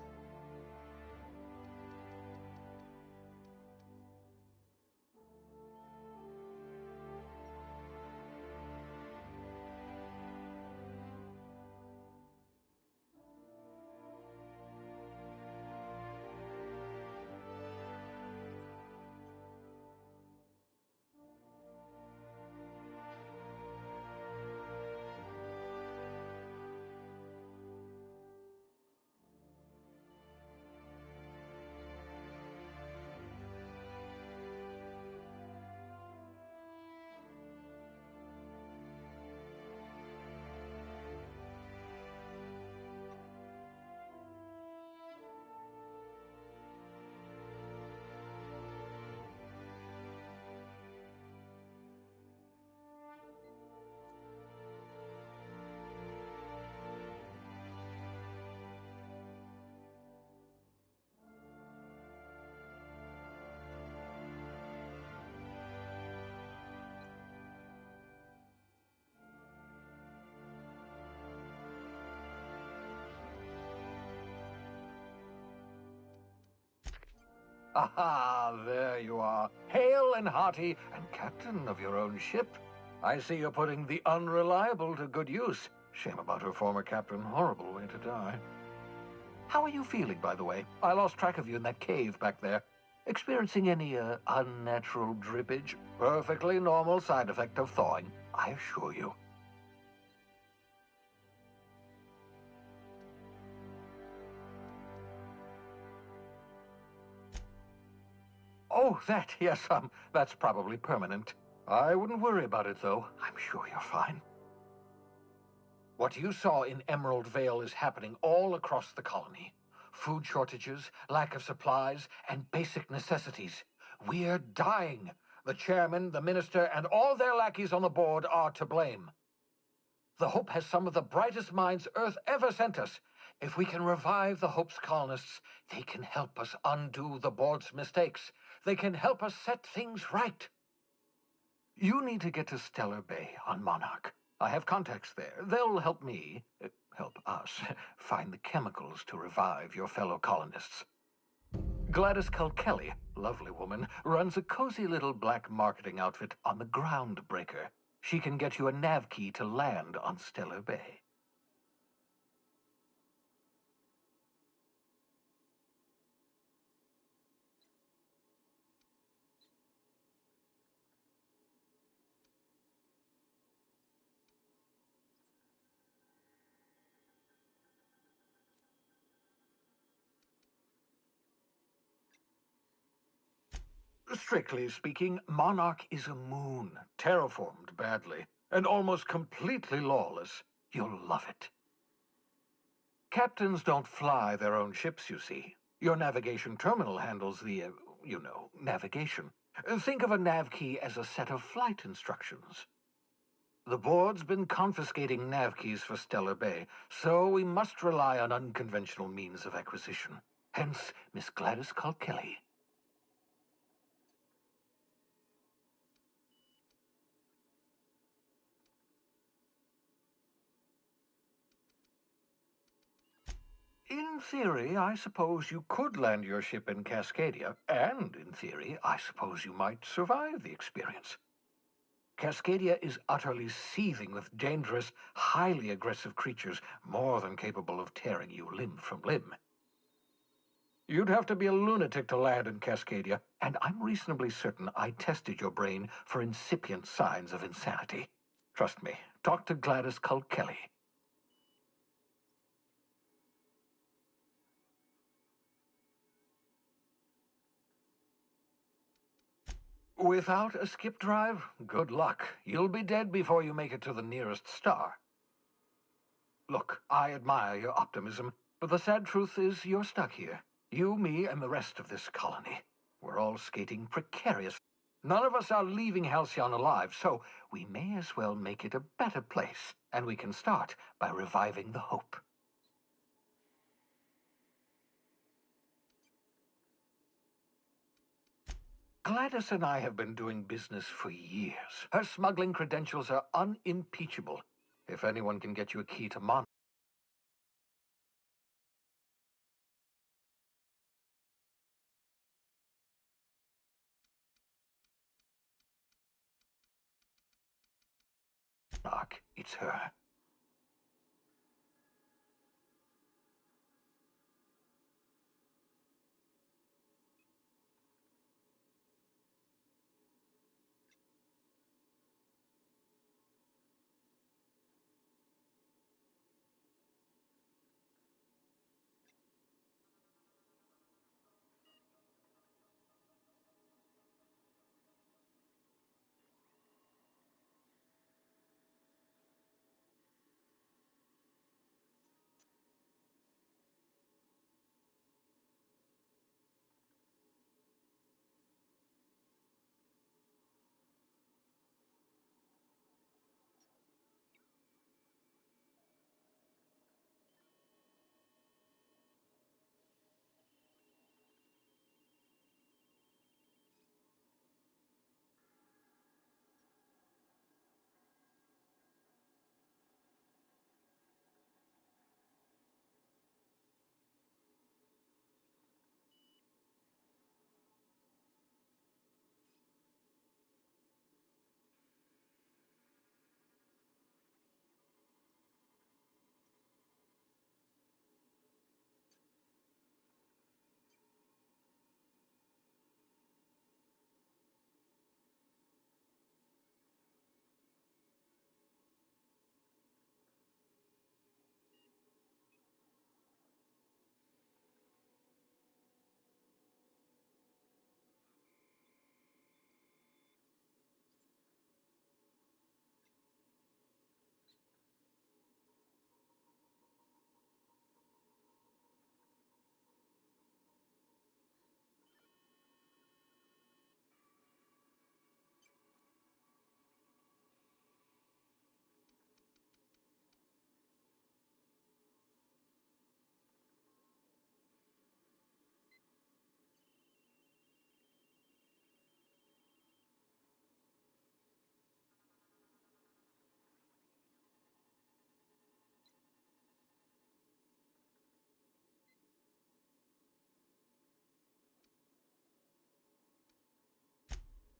Speaker 14: Aha, there you are, hale and hearty, and captain of your own ship. I see you're putting the unreliable to good use. Shame about her former captain. Horrible way to die. How are you feeling, by the way? I lost track of you in that cave back there. Experiencing any, unnatural drippage? Perfectly normal side effect of thawing, I assure you. Oh, that, yes, that's probably permanent. I wouldn't worry about it, though. I'm sure you're fine. What you saw in Emerald Vale is happening all across the colony. Food shortages, lack of supplies, and basic necessities. We're dying. The chairman, the minister, and all their lackeys on the board are to blame. The Hope has some of the brightest minds Earth ever sent us. If we can revive the Hope's colonists, they can help us undo the board's mistakes. They can help us set things right. You need to get to Stellar Bay on Monarch. I have contacts there. They'll help me, help us, find the chemicals to revive your fellow colonists. Gladys Kelly, lovely woman, runs a cozy little black marketing outfit on the Groundbreaker. She can get you a nav key to land on Stellar Bay. Strictly speaking, Monarch is a moon, terraformed badly, and almost completely lawless. You'll love it. Captains don't fly their own ships, you see. Your navigation terminal handles the, navigation. Think of a nav key as a set of flight instructions. The board's been confiscating nav keys for Stellar Bay, so we must rely on unconventional means of acquisition. Hence, Miss Gladys Kelly. In theory, I suppose you could land your ship in Cascadia, and in theory, I suppose you might survive the experience. Cascadia is utterly seething with dangerous, highly aggressive creatures, more than capable of tearing you limb from limb. You'd have to be a lunatic to land in Cascadia, and I'm reasonably certain I tested your brain for incipient signs of insanity. Trust me, talk to Gladys Kelly. Without a skip drive, good luck. You'll be dead before you make it to the nearest star. Look, I admire your optimism, but the sad truth is you're stuck here. You, me, and the rest of this colony. We're all skating precarious. None of us are leaving Halcyon alive, so we may as well make it a better place. And we can start by reviving the hope. Gladys and I have been doing business for years. Her smuggling credentials are unimpeachable. If anyone can get you a key to Monarch, it's her.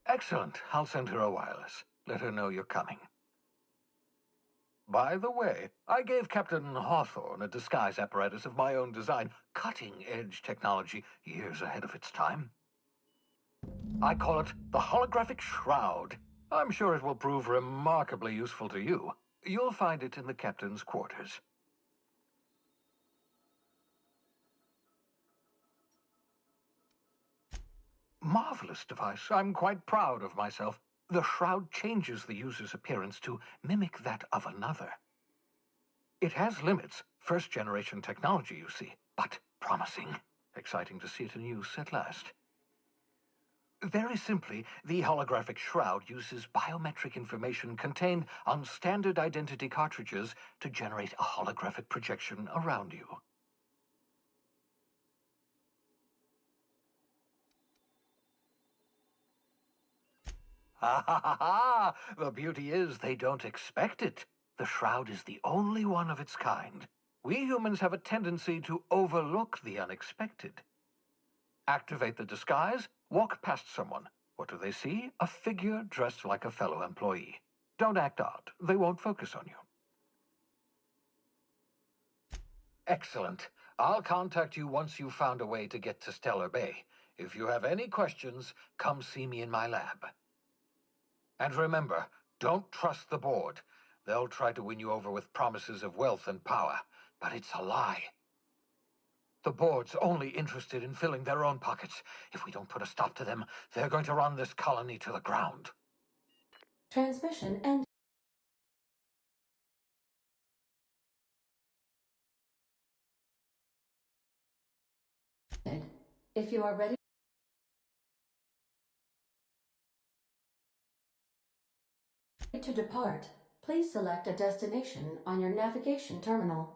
Speaker 14: Excellent. I'll send her a wireless. Let her know you're coming. By the way, I gave Captain Hawthorne a disguise apparatus of my own design, cutting-edge technology years ahead of its time. I call it the Holographic Shroud. I'm sure it will prove remarkably useful to you. You'll find it in the captain's quarters. Marvelous device. I'm quite proud of myself. The shroud changes the user's appearance to mimic that of another. It has limits. First-generation technology, you see, but promising. Exciting to see it in use at last. Very simply, the holographic shroud uses biometric information contained on standard identity cartridges to generate a holographic projection around you. Ha ha ha ha! The beauty is they don't expect it. The shroud is the only one of its kind. We humans have a tendency to overlook the unexpected. Activate the disguise, walk past someone. What do they see? A figure dressed like a fellow employee. Don't act odd. They won't focus on you. Excellent. I'll contact you once you've found a way to get to Stellar Bay. If you have any questions, come see me in my lab. And remember, don't trust the board. They'll try to win you over with promises of wealth and power, but it's a lie. The board's only interested in filling their own pockets. If we don't put a stop to them, they're going to run this colony to the ground.
Speaker 8: Transmission ended. If you are ready to depart, please select a destination on your navigation terminal.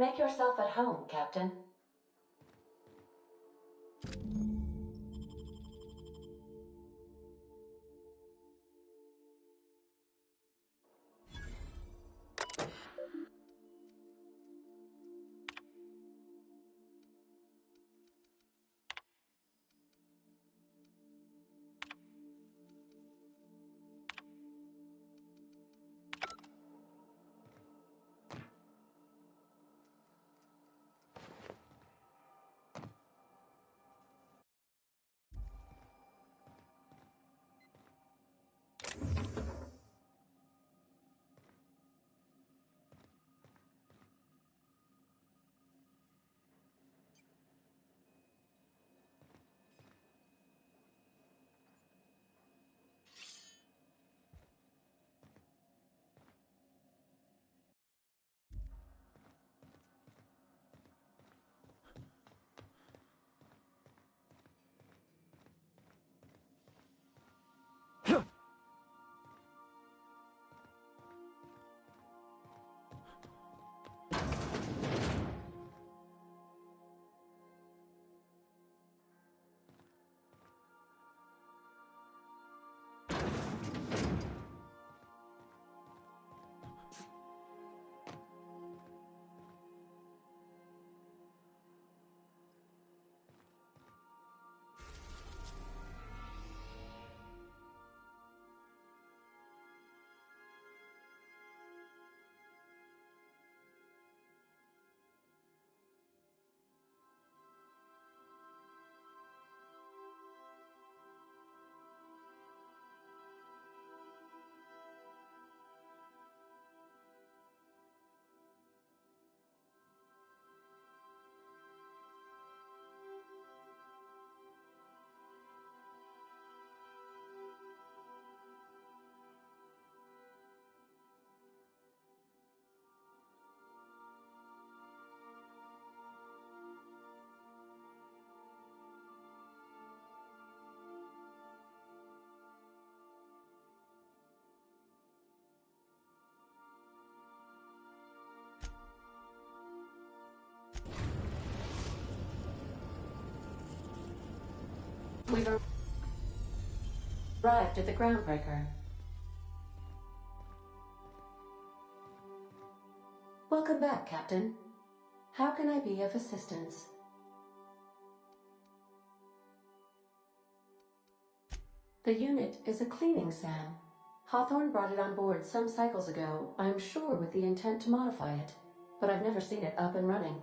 Speaker 8: Make yourself at home, Captain. We've arrived at the groundbreaker. Welcome back, Captain. How can I be of assistance? The unit is a cleaning SAM. Hawthorne brought it on board some cycles ago, I'm sure with the intent to modify it, but I've never seen it up and running.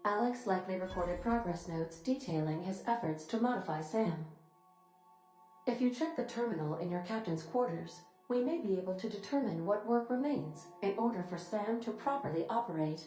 Speaker 8: Alex likely recorded progress notes detailing his efforts to modify SAM. If you check the terminal in your captain's quarters, we may be able to determine what work remains in order for SAM to properly operate.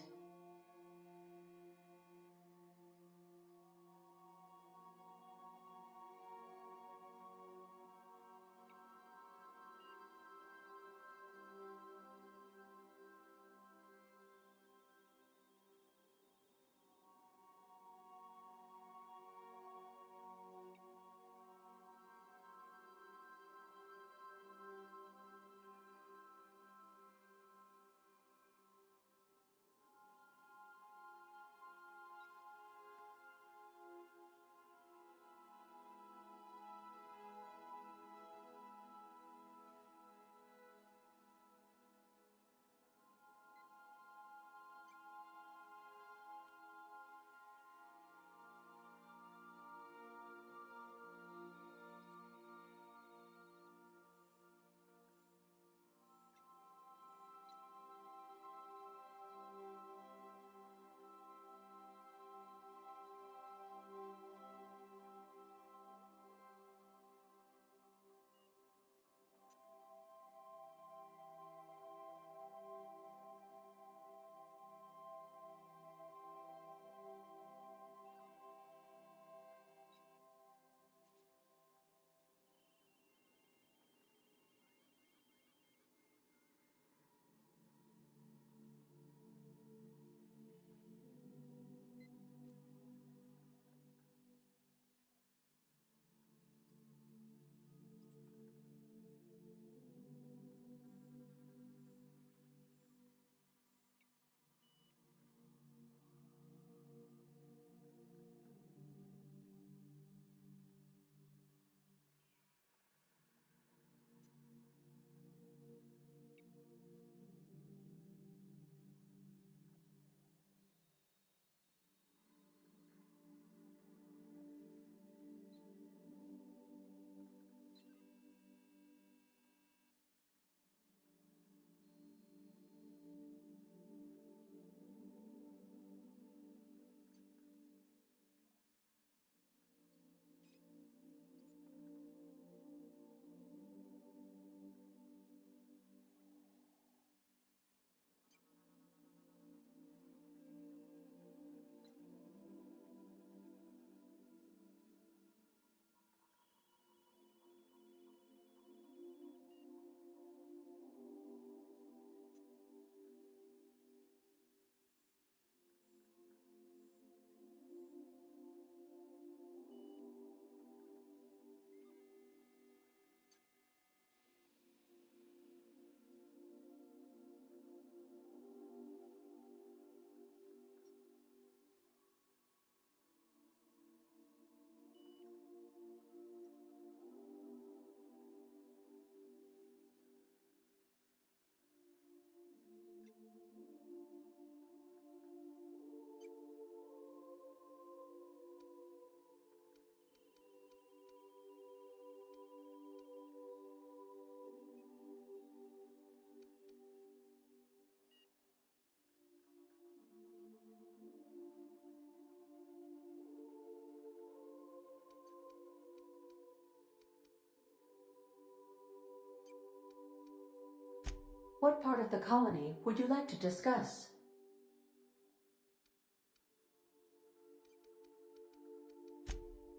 Speaker 8: What part of the colony would you like to discuss?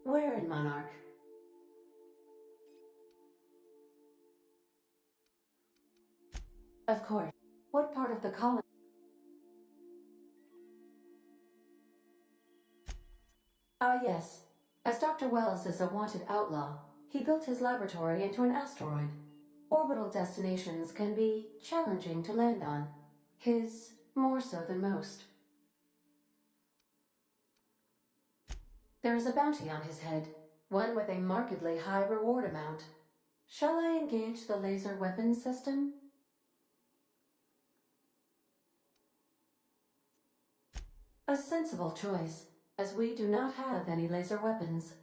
Speaker 8: Where in Monarch? Of course. What part of the colony? Ah, yes. As Dr. Wells is a wanted outlaw, he built his laboratory into an asteroid. Orbital destinations can be challenging to land on. His more so than most. There is a bounty on his head, one with a markedly high reward amount. Shall I engage the laser weapons system? A sensible choice, as we do not have any laser weapons.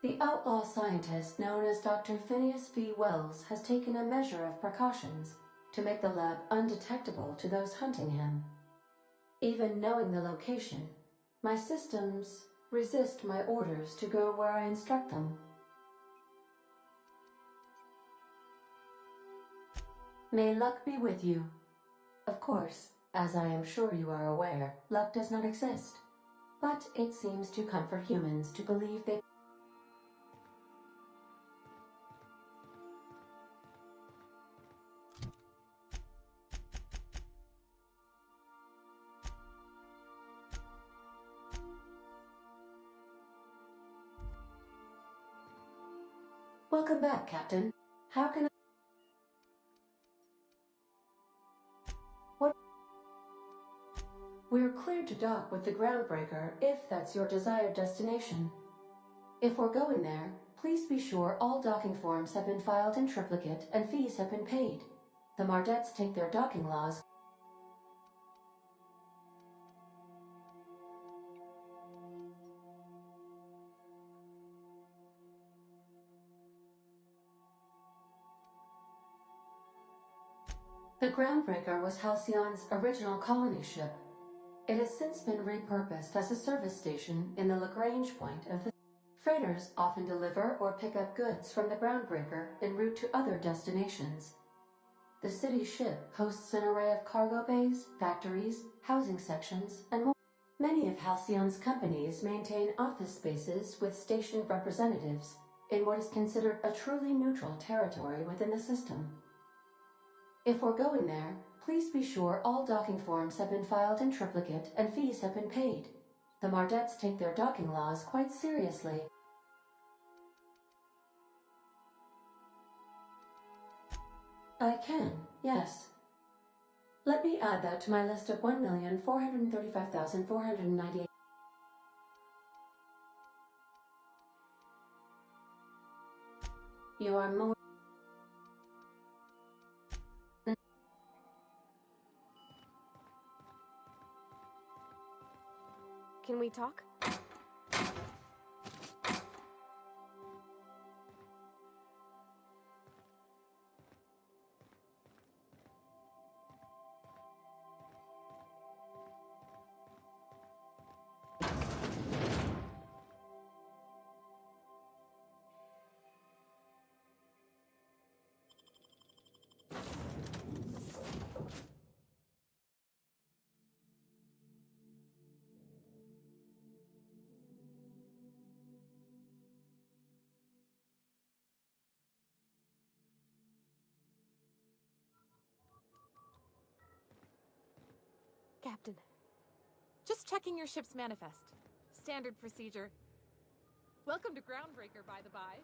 Speaker 8: The outlaw scientist known as Dr. Phineas V. Wells has taken a measure of precautions to make the lab undetectable to those hunting him. Even knowing the location, my systems resist my orders to go where I instruct them. May luck be with you. Of course, as I am sure you are aware, luck does not exist. But it seems to comfort humans to believe they Welcome back, Captain. How can I... What? We're cleared to dock with the Groundbreaker if that's your desired destination. If we're going there, please be sure all docking forms have been filed in triplicate and fees have been paid. The Mardettes take their docking laws. The Groundbreaker was Halcyon's original colony ship. It has since been repurposed as a service station in the Lagrange point of the... Freighters often deliver or pick up goods from the Groundbreaker en route to other destinations. The city ship hosts an array of cargo bays, factories, housing sections, and more. Many of Halcyon's companies maintain office spaces with stationed representatives in what is considered a truly neutral territory within the system. If we're going there, please be sure all docking forms have been filed in triplicate and fees have been paid. The Mardettes take their docking laws quite seriously. I can, yes. Let me add that to my list of 1,435,498. You are more...
Speaker 1: Can we talk?
Speaker 3: Just checking your ship's manifest. Standard procedure. Welcome to Groundbreaker, by the by.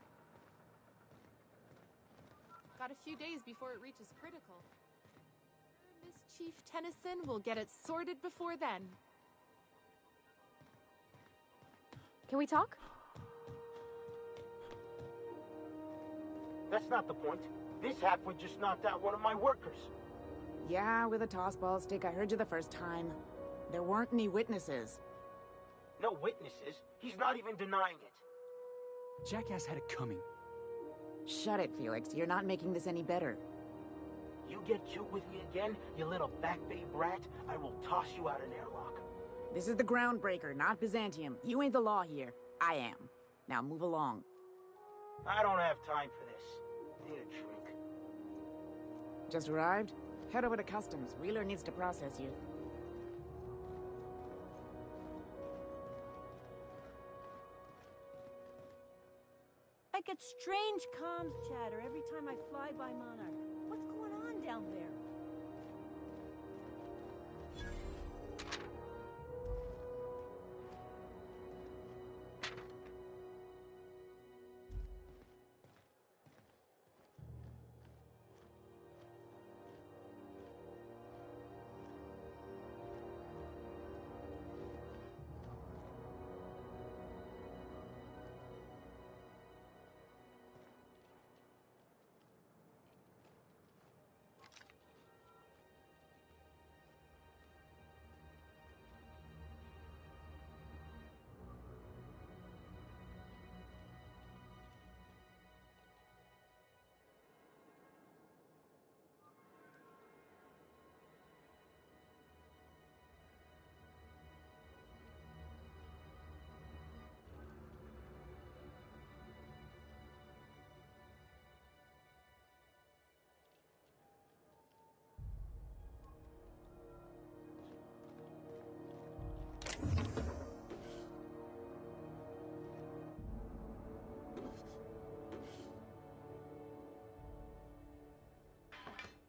Speaker 3: Got a few days before it reaches critical. Miss Chief Tennyson will get it sorted before then.
Speaker 5: Can we talk?
Speaker 15: That's not the point. This halfwit just knocked out one of my workers.
Speaker 16: Yeah, with a tossball stick. I heard you the first time. There weren't any witnesses.
Speaker 15: No witnesses. He's not even denying it.
Speaker 17: Jackass had it coming.
Speaker 16: Shut it, Felix. You're not making this any better.
Speaker 15: You get cute with me again, you little back bay brat, I will toss you out an airlock.
Speaker 16: This is the Groundbreaker, not Byzantium. You ain't the law here. I am. Now move along.
Speaker 15: I don't have time for this. Need a drink.
Speaker 16: Just arrived? Head over to customs. Wheeler needs to process you.
Speaker 9: I get strange comms chatter every time I fly by Monarch. What's going on down there?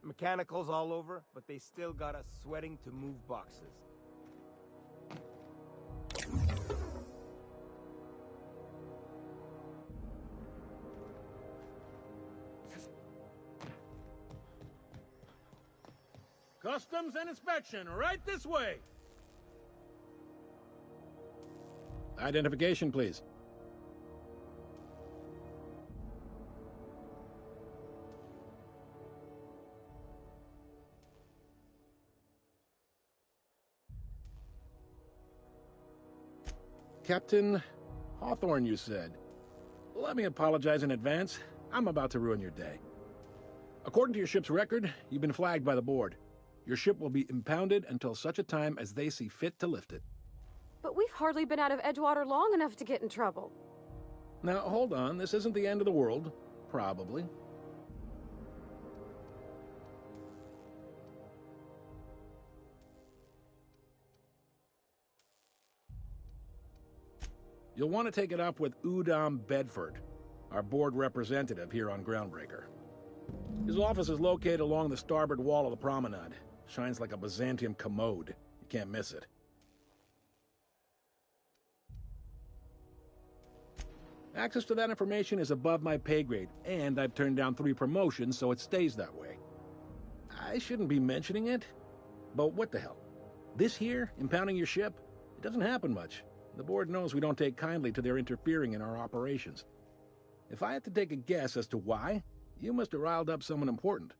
Speaker 18: Mechanicals all over, but they still got us sweating to move boxes.
Speaker 19: Customs and inspection, right this way. Identification, please. Captain Hawthorne, you said. Let me apologize in advance. I'm about to ruin your day. According to your ship's record, you've been flagged by the board. Your ship will be impounded until such a time as they see fit to lift it.
Speaker 5: But we've hardly been out of Edgewater long enough to get in trouble.
Speaker 19: Now, hold on. This isn't the end of the world. Probably. You'll want to take it up with Udom Bedford, our board representative here on Groundbreaker. His office is located along the starboard wall of the promenade. Shines like a Byzantium commode. You can't miss it. Access to that information is above my pay grade, and I've turned down 3 promotions, so it stays that way. I shouldn't be mentioning it, but what the hell? This here, impounding your ship, it doesn't happen much. The board knows we don't take kindly to their interfering in our operations. If I had to take a guess as to why, you must have riled up someone important.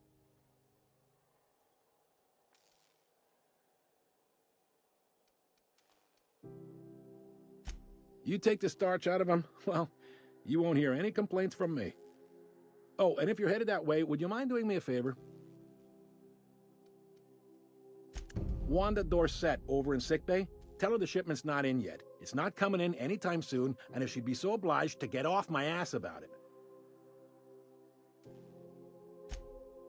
Speaker 19: You take the starch out of them, well, you won't hear any complaints from me. Oh, and if you're headed that way, would you mind doing me a favor? Wanda Dorset over in sickbay, tell her the shipment's not in yet. It's not coming in anytime soon, and if she'd be so obliged to get off my ass about it.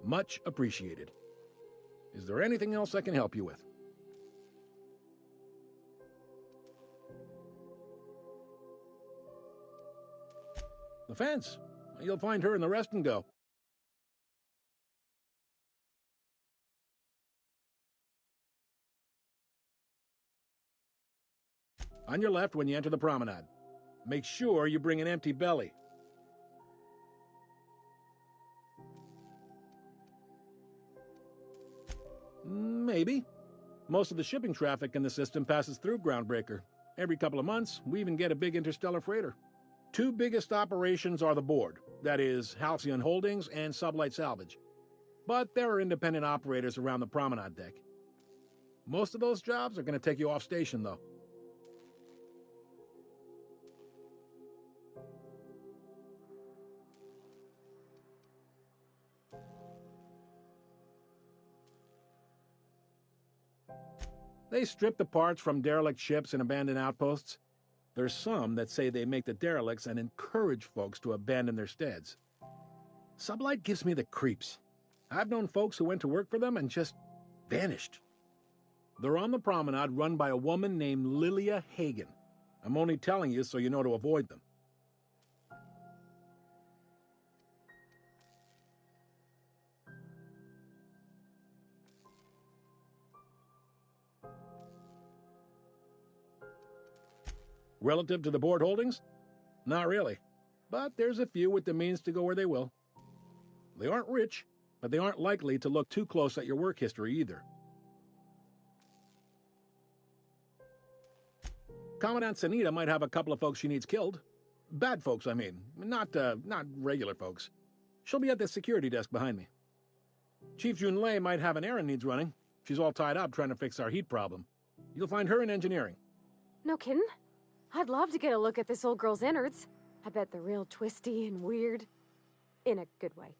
Speaker 19: Much appreciated. Is there anything else I can help you with? The fence. You'll find her in the rest and go. On your left when you enter the promenade. Make sure you bring an empty belly. Maybe. Most of the shipping traffic in the system passes through Groundbreaker. Every couple of months, we even get a big interstellar freighter. Two biggest operations are the board, that is, Halcyon Holdings and Sublight Salvage. But there are independent operators around the promenade deck. Most of those jobs are going to take you off station, though. They strip the parts from derelict ships and abandoned outposts. There's some that say they make the derelicts and encourage folks to abandon their steads. Sublight gives me the creeps. I've known folks who went to work for them and just vanished. They're on the promenade run by a woman named Lilia Hagen. I'm only telling you so you know to avoid them. Relative to the board holdings? Not really. But there's a few with the means to go where they will. They aren't rich, but they aren't likely to look too close at your work history either. Commandant Sanita might have a couple of folks she needs killed. Bad folks, I mean. Not regular folks. She'll be at the security desk behind me. Chief Junlei might have an errand needs running. She's all tied up trying to fix our heat problem. You'll find her in engineering.
Speaker 5: No kidding? I'd love to get a look at this old girl's innards. I bet they're real twisty and weird. In a good way.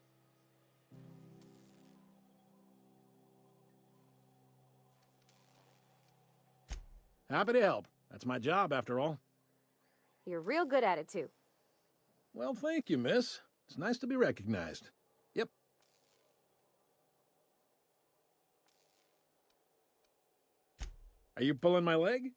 Speaker 19: Happy to help. That's my job, after all.
Speaker 5: You're real good at it, too.
Speaker 19: Well, thank you, miss. It's nice to be recognized. Yep. Are you pulling my leg?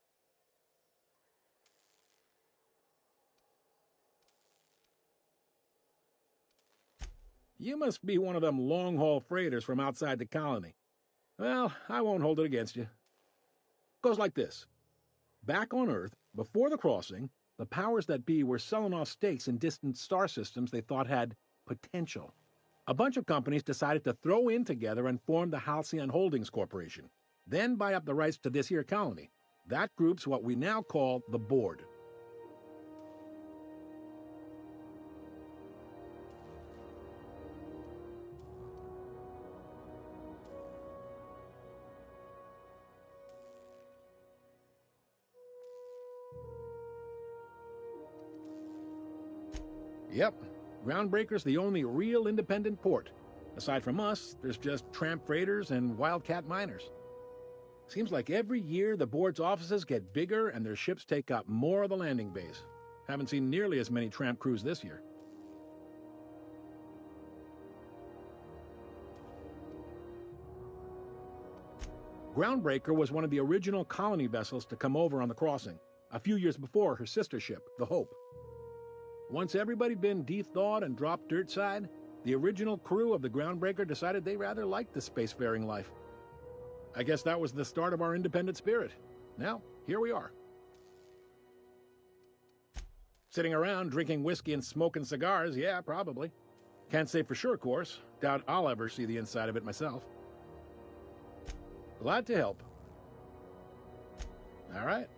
Speaker 19: You must be one of them long-haul freighters from outside the colony. Well, I won't hold it against you. Goes like this. Back on Earth, before the crossing, the powers that be were selling off stakes in distant star systems they thought had potential. A bunch of companies decided to throw in together and form the Halcyon Holdings Corporation, then buy up the rights to this here colony. That group's what we now call the Board. Yep, Groundbreaker's the only real independent port. Aside from us, there's just tramp freighters and wildcat miners. Seems like every year the board's offices get bigger and their ships take up more of the landing base. Haven't seen nearly as many tramp crews this year. Groundbreaker was one of the original colony vessels to come over on the crossing, a few years before her sister ship, the Hope. Once everybody been de-thawed and dropped dirt side, the original crew of the Groundbreaker decided they rather liked the spacefaring life. I guess that was the start of our independent spirit. Now, here we are. Sitting around drinking whiskey and smoking cigars, yeah, probably. Can't say for sure, of course. Doubt I'll ever see the inside of it myself. Glad to help. All right.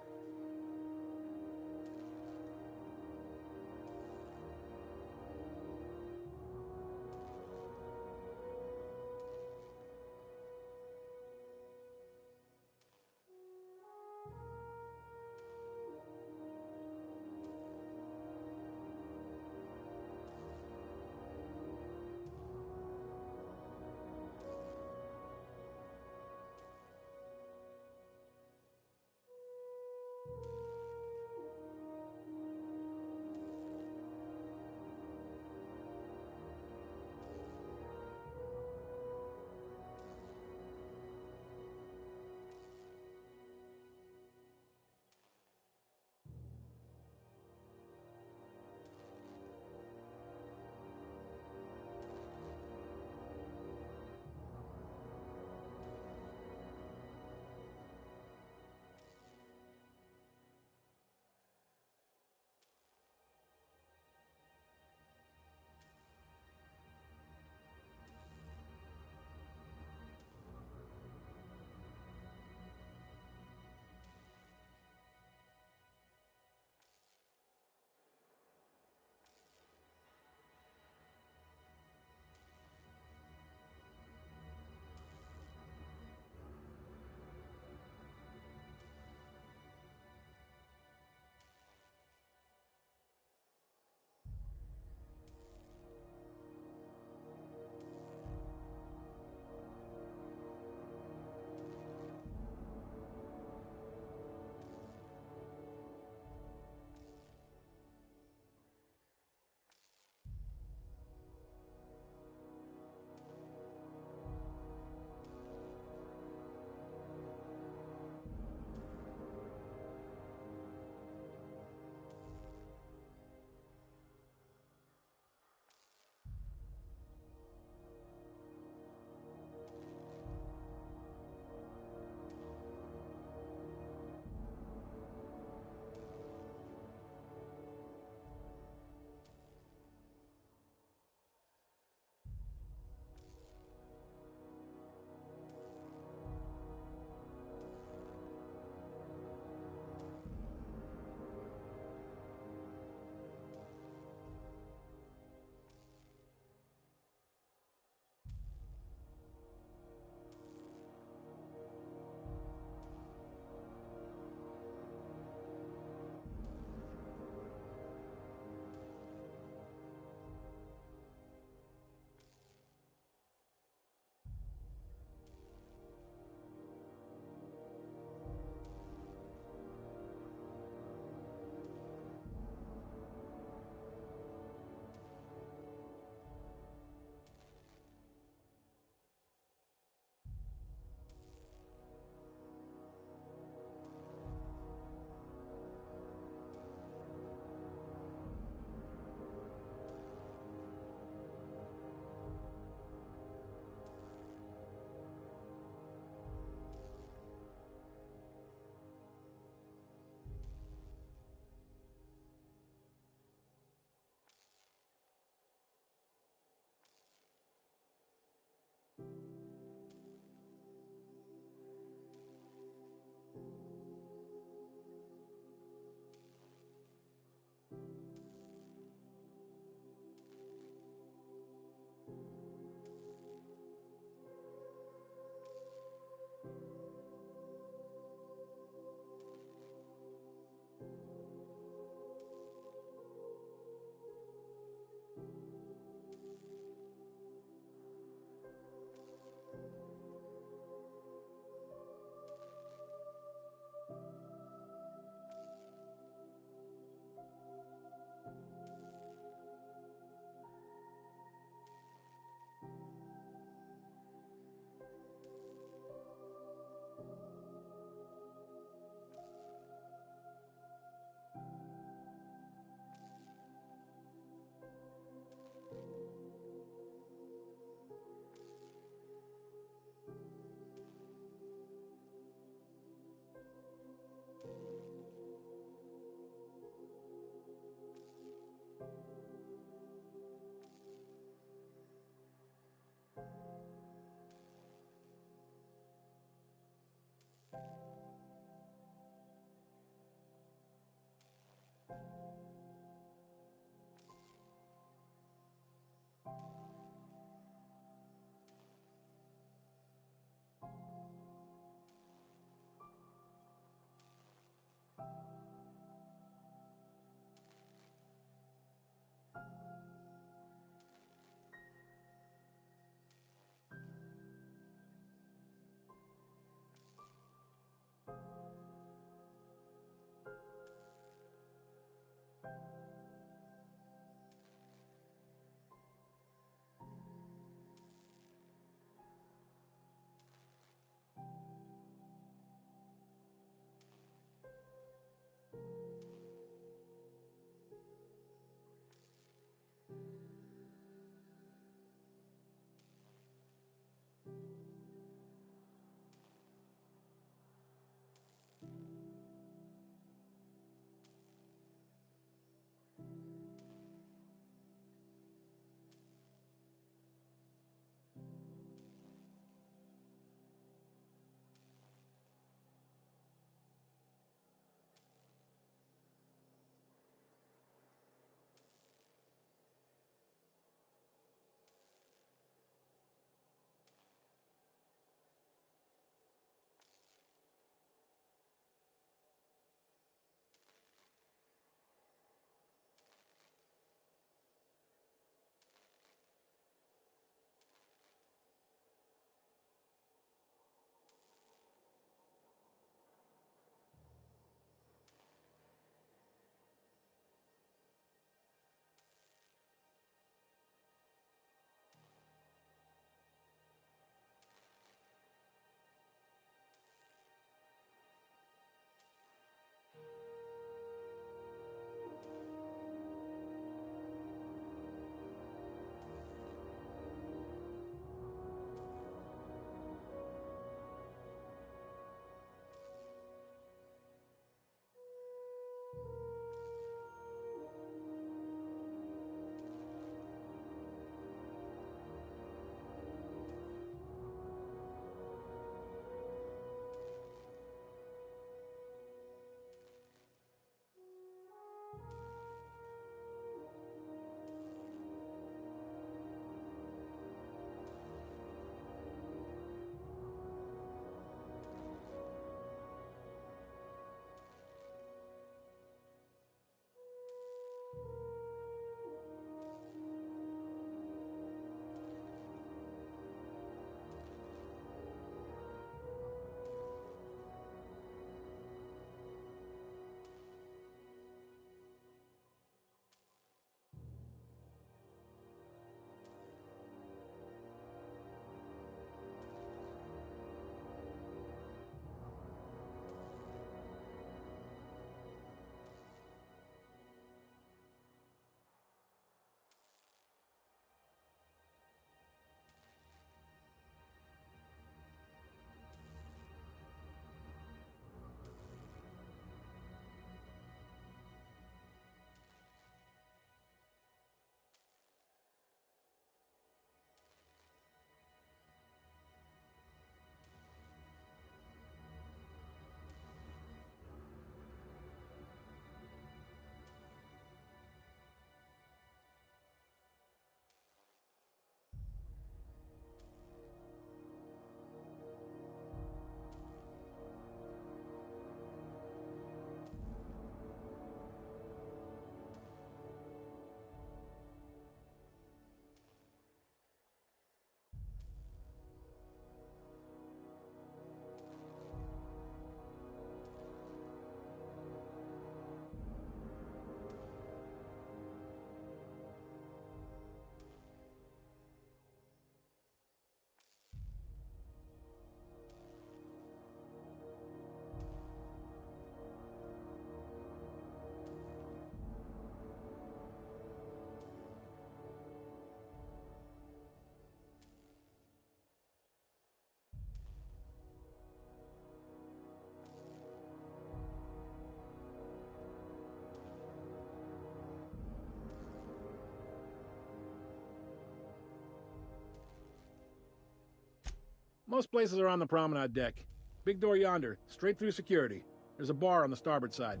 Speaker 19: Most places are on the promenade deck. Big door yonder, straight through security. There's a bar on the starboard side.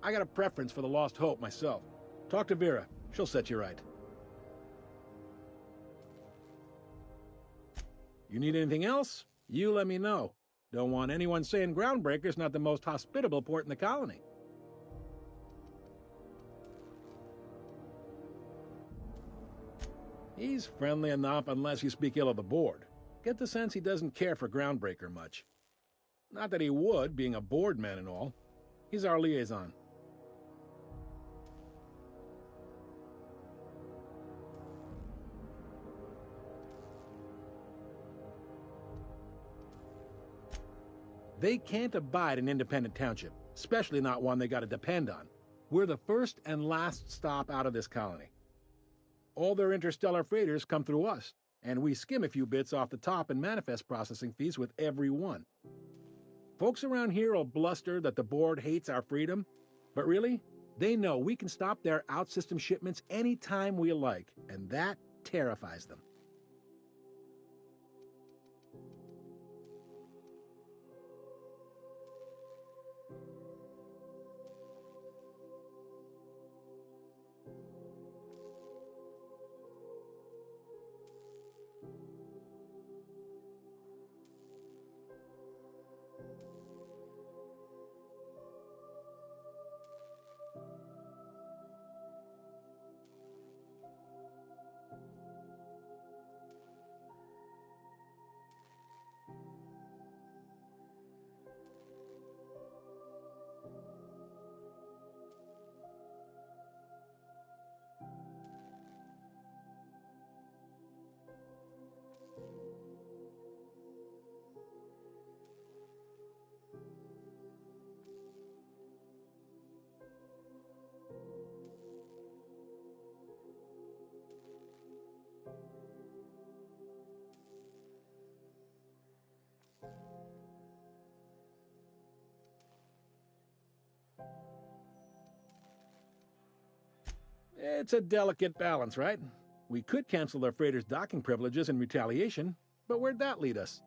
Speaker 19: I got a preference for the Lost Hope myself. Talk to Vera. She'll set you right. You need anything else? You let me know. Don't want anyone saying Groundbreaker's not the most hospitable port in the colony. He's friendly enough unless you speak ill of the board. Get the sense he doesn't care for Groundbreaker much. Not that he would, being a board man and all. He's our liaison. They can't abide an independent township, especially not one they gotta depend on. We're the first and last stop out of this colony. All their interstellar freighters come through us, and we skim a few bits off the top in manifest processing fees with every one. Folks around here will bluster that the board hates our freedom, but really, they know we can stop their out-system shipments anytime we like, and that terrifies them. It's a delicate balance, right? We could cancel their freighters' docking privileges in retaliation, but where'd that lead us?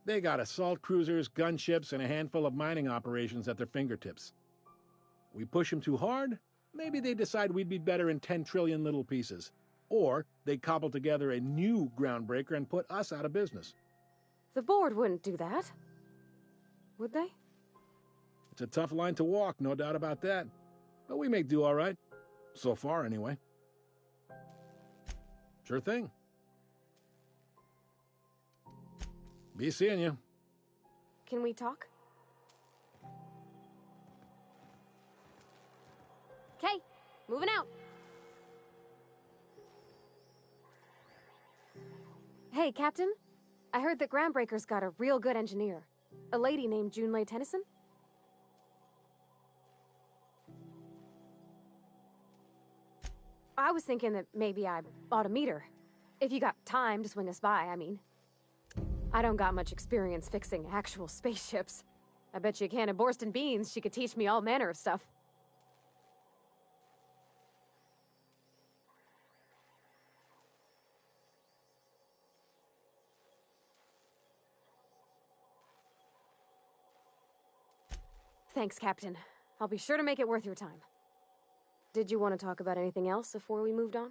Speaker 19: They got assault cruisers, gunships, and a handful of mining operations at their fingertips. We push them too hard, maybe they decide we'd be better in 10 trillion little pieces. Or they cobble together a new Groundbreaker and put us out of business.
Speaker 5: The board wouldn't do that. Would they?
Speaker 19: It's a tough line to walk, no doubt about that. But we make do all right. So far, anyway. Sure thing. Be seeing you.
Speaker 5: Can we talk? Okay, moving out. Hey, Captain. I heard that Groundbreaker's got a real good engineer. A lady named Junlei Tennyson? I was thinking that maybe I ought to meet her. If you got time to swing us by, I mean. I don't got much experience fixing actual spaceships. I bet you a can of Borston beans she could teach me all manner of stuff. Thanks, Captain. I'll be sure to make it worth your time. Did you want to talk about anything else before we moved on?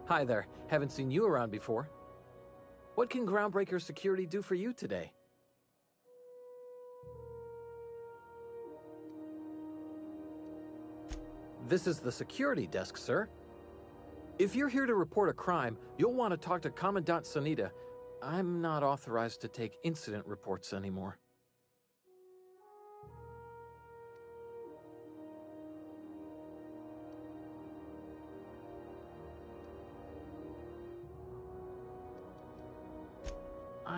Speaker 17: Hi there. Haven't seen you around before. What can Groundbreaker Security do for you today? This is the security desk, sir. If you're here to report a crime, you'll want to talk to Commandant Sunita. I'm not authorized to take incident reports anymore.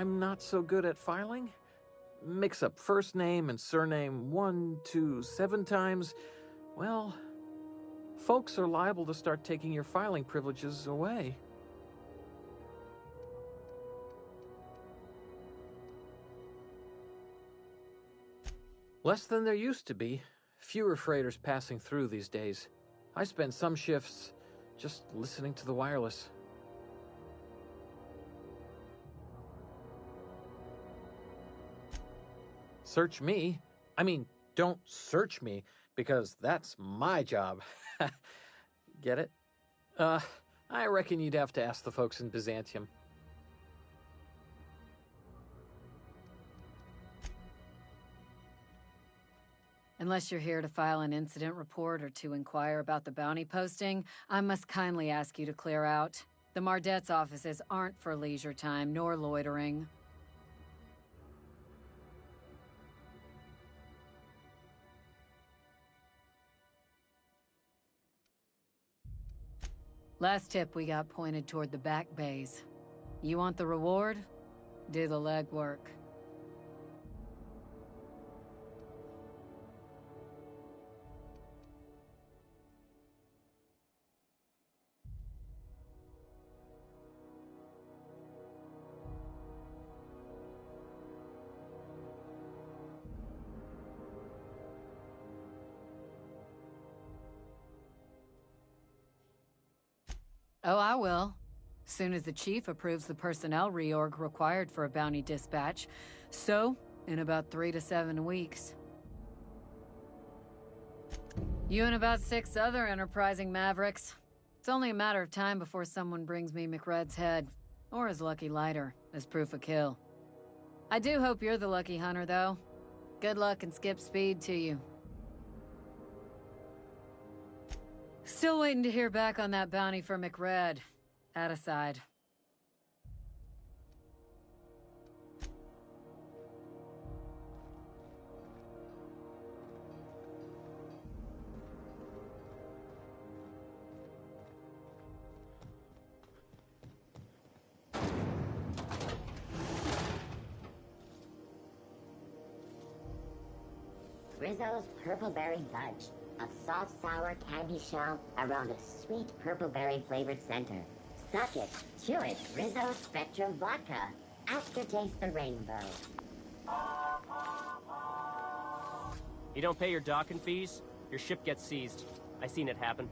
Speaker 17: I'm not so good at filing. Mix up first name and surname 1, 2, 7 times. Well, folks are liable to start taking your filing privileges away. Less than there used to be. Fewer freighters passing through these days. I spend some shifts just listening to the wireless. Search me? I mean, don't search me, because that's my job. Get it? I reckon you'd have to ask the folks in Byzantium.
Speaker 20: Unless you're here to file an incident report or to inquire about the bounty posting, I must kindly ask you to clear out. The Mardet's offices aren't for leisure time nor loitering. Last tip we got pointed toward the back bays. You want the reward? Do the legwork. Oh, I will. Soon as the chief approves the personnel reorg required for a bounty dispatch. So, in about 3 to 7 weeks. You and about 6 other enterprising mavericks. It's only a matter of time before someone brings me McRed's head, or his lucky lighter, as proof of kill. I do hope you're the lucky hunter, though. Good luck and skip speed to you. Still waiting to hear back on that bounty for McRed. That aside.
Speaker 21: Rizzo's Purple Berry Fudge. A soft, sour candy shell around a sweet purple berry flavored center. Suck it, chew it, Rizzo Spectrum Vodka. Aftertaste the rainbow.
Speaker 22: You don't pay your docking fees, your ship gets seized. I seen it happen.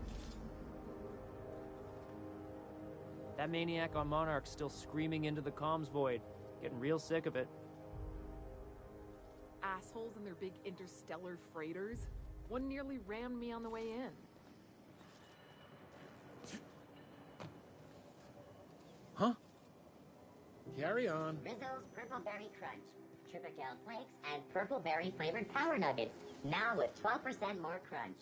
Speaker 22: That maniac on Monarch's still screaming into the comms void. Getting real sick of it.
Speaker 3: Assholes and their big interstellar freighters. One nearly rammed me on the way in.
Speaker 19: Huh? Carry on.
Speaker 21: Rizzo's Purple Berry Crunch. Tripical Flakes and Purple Berry flavored Power Nuggets. Now with 12% more crunch.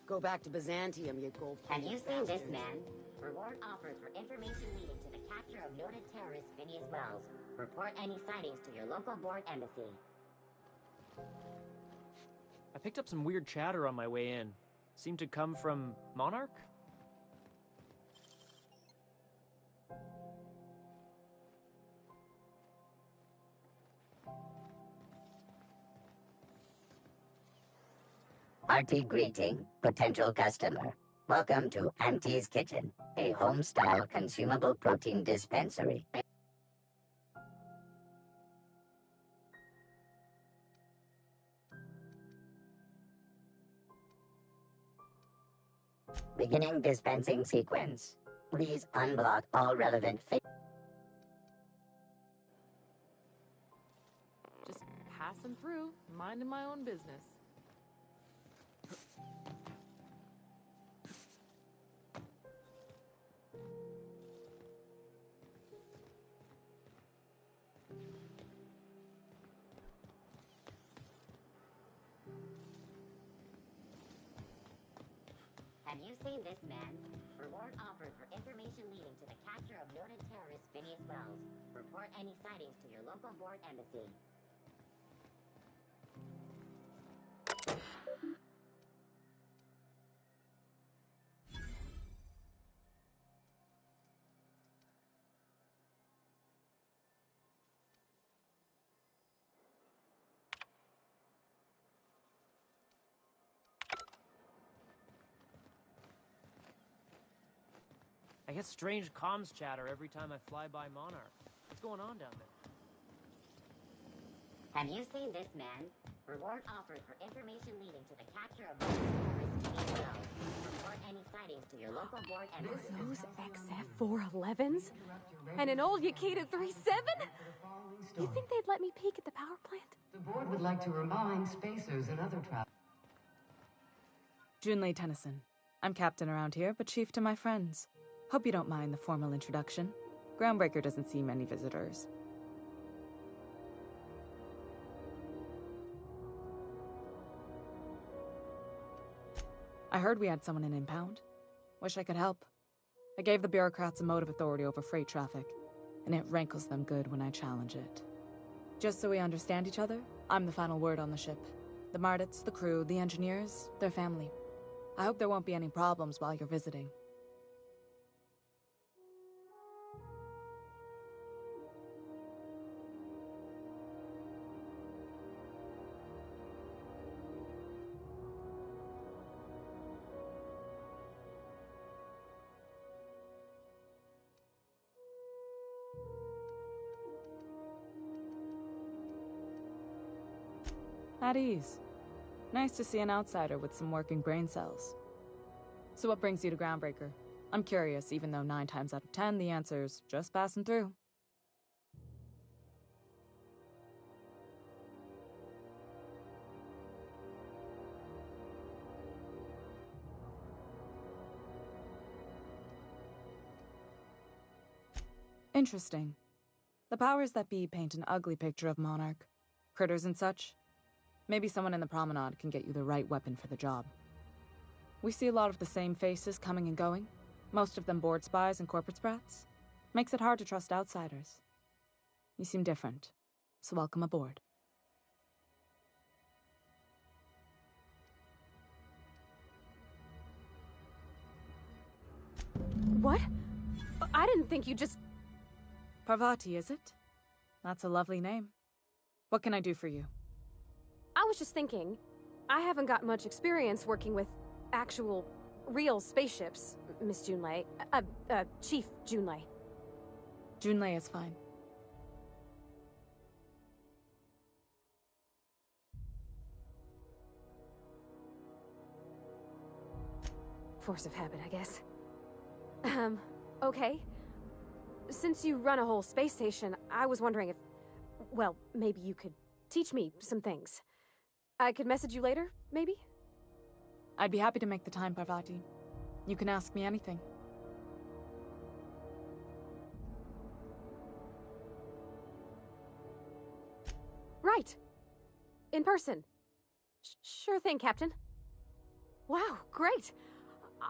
Speaker 23: Go back to Byzantium, you gold.
Speaker 21: Have you seen this man? Reward offers for information leading to the capture of noted terrorist Phineas Wells. Report any sightings to your local board embassy.
Speaker 22: I picked up some weird chatter on my way in. Seemed to come from Monarch?
Speaker 21: Hearty greeting, potential customer. Welcome to Auntie's Kitchen, a home-style consumable protein dispensary. Beginning dispensing sequence. Please unblock all relevant
Speaker 3: Just passing through, minding my own business.
Speaker 21: Have you seen this man? Reward offered for information leading to the capture of noted terrorist Phineas Wells. Report any sightings to your local board embassy.
Speaker 22: I get strange comms chatter every time I fly by Monarch. What's going on down there?
Speaker 21: Have you seen this man? Reward offered for information leading to the capture of noted terrorist Phineas Wells. Report any sightings to your local board embassy.
Speaker 1: Those XF411s? And an old Yakita 37? You think they'd let me peek at the power plant?
Speaker 8: The board would like to remind spacers and other travelers.
Speaker 2: Junlei Tennyson. I'm captain around here, but chief to my friends. Hope you don't mind the formal introduction. Groundbreaker doesn't see many visitors. I heard we had someone in impound. Wish I could help. I gave the bureaucrats a motive authority over freight traffic, and it rankles them good when I challenge it. Just so we understand each other, I'm the final word on the ship. The Mardits, the crew, the engineers, their family. I hope there won't be any problems while you're visiting. At ease. Nice to see an outsider with some working brain cells. So what brings you to Groundbreaker? I'm curious, even though 9 times out of 10 the answer's just passing through. Interesting. The powers that be paint an ugly picture of Monarch. Critters and such. Maybe someone in the promenade can get you the right weapon for the job. We see a lot of the same faces coming and going, most of them board spies and corporate sprats. Makes it hard to trust outsiders. You seem different, so welcome aboard.
Speaker 1: What? I didn't think you just...
Speaker 2: Parvati, is it? That's a lovely name. What can I do for you?
Speaker 1: I was just thinking, I haven't got much experience working with actual, real spaceships, Miss Junlei. Chief Junlei.
Speaker 2: Junlei is fine.
Speaker 1: Force of habit, I guess. Okay. Since you run a whole space station, I was wondering if... Well, maybe you could teach me some things. I could message you later, maybe?
Speaker 2: I'd be happy to make the time, Parvati. You can ask me anything.
Speaker 1: Right. In person. Sure thing, Captain. Wow, great.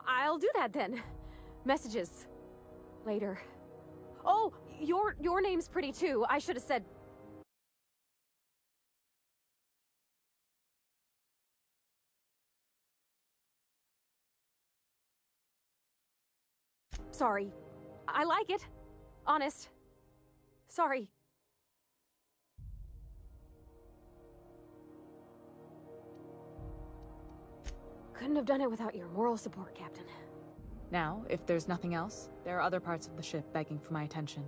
Speaker 1: I'll do that then. Messages. Later. Oh, your name's pretty too. I should have said... Sorry. I like it. Honest. Sorry. Couldn't have done it without your moral support, Captain.
Speaker 2: Now, if there's nothing else, there are other parts of the ship begging for my attention.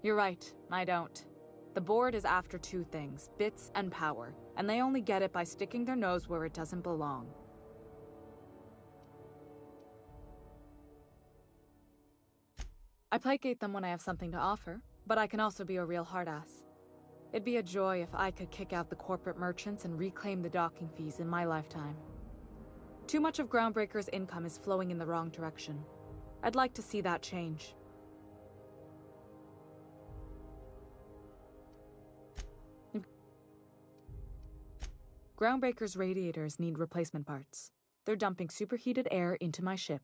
Speaker 2: You're right, I don't. The board is after two things, bits and power, and they only get it by sticking their nose where it doesn't belong. I placate them when I have something to offer, but I can also be a real hard-ass. It'd be a joy if I could kick out the corporate merchants and reclaim the docking fees in my lifetime. Too much of Groundbreaker's income is flowing in the wrong direction. I'd like to see that change. Groundbreaker's radiators need replacement parts. They're dumping superheated air into my ship.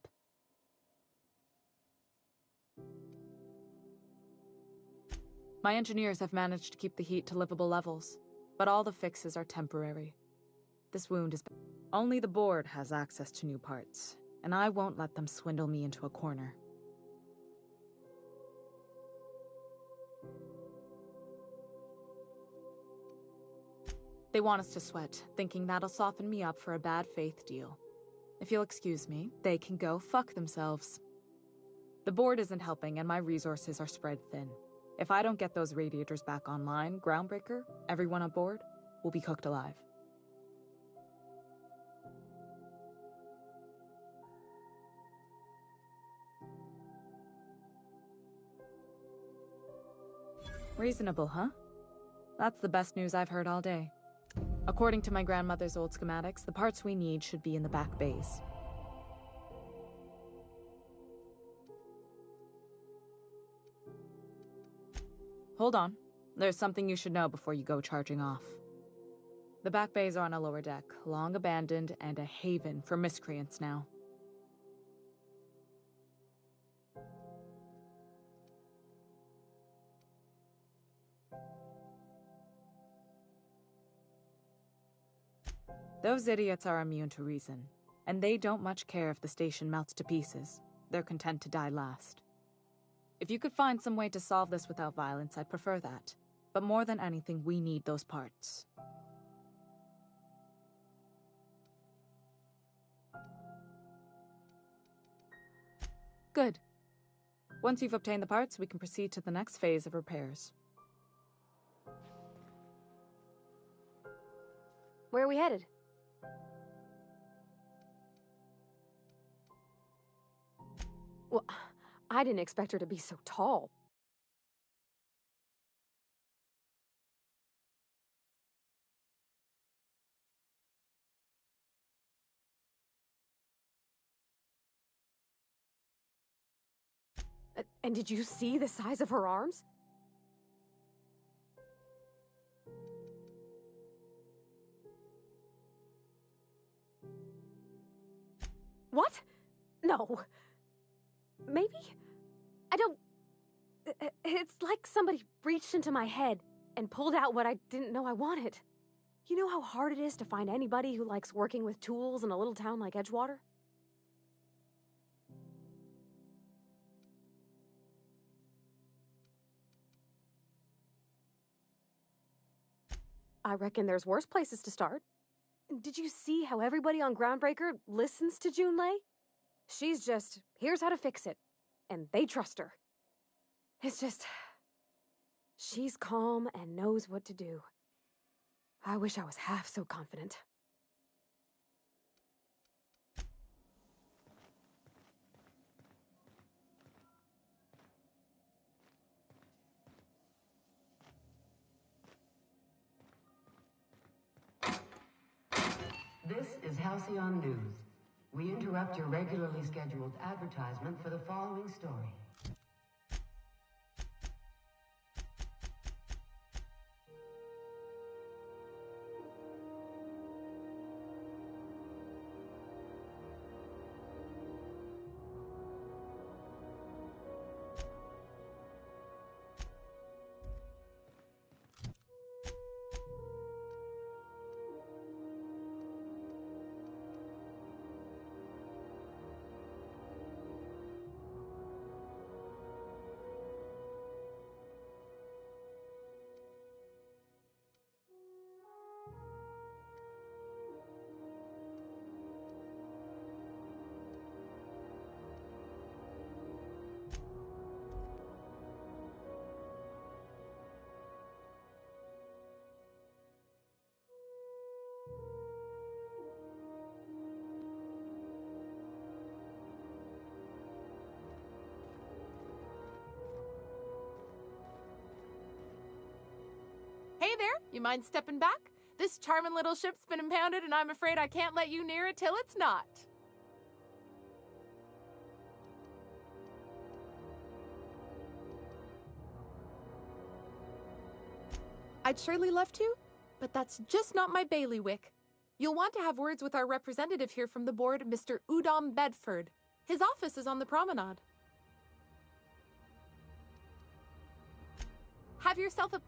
Speaker 2: My engineers have managed to keep the heat to livable levels, but all the fixes are temporary. This wound is... Only the board has access to new parts, and I won't let them swindle me into a corner. They want us to sweat, thinking that'll soften me up for a bad faith deal. If you'll excuse me, they can go fuck themselves. The board isn't helping, and my resources are spread thin. If I don't get those radiators back online, Groundbreaker, everyone aboard, will be cooked alive. Reasonable, huh? That's the best news I've heard all day. According to my grandmother's old schematics, the parts we need should be in the back bays. Hold on. There's something you should know before you go charging off. The back bays are on a lower deck, long abandoned and a haven for miscreants now. Those idiots are immune to reason, and they don't much care if the station melts to pieces. They're content to die last. If you could find some way to solve this without violence, I'd prefer that. But more than anything, we need those parts. Good. Once you've obtained the parts, we can proceed to the next phase of repairs.
Speaker 5: Where are we headed? Well, I didn't expect her to be so tall. And did you see the size of her arms? What? No. Maybe? I don't... It's like somebody reached into my head and pulled out what I didn't know I wanted. You know how hard it is to find anybody who likes working with tools in a little town like Edgewater? I reckon there's worse places to start. Did you see how everybody on Groundbreaker listens to Junlei? She's just, here's how to fix it. And they trust her. It's just... she's calm and knows what to do. I wish I was half so confident.
Speaker 8: This is Halcyon News. We interrupt your regularly scheduled advertisement for the following story.
Speaker 3: You mind stepping back? This charming little ship's been impounded, and I'm afraid I can't let you near it till it's not. I'd surely love to, but that's just not my bailiwick. You'll want to have words with our representative here from the board, Mr. Udom Bedford. His office is on the promenade. Have yourself a...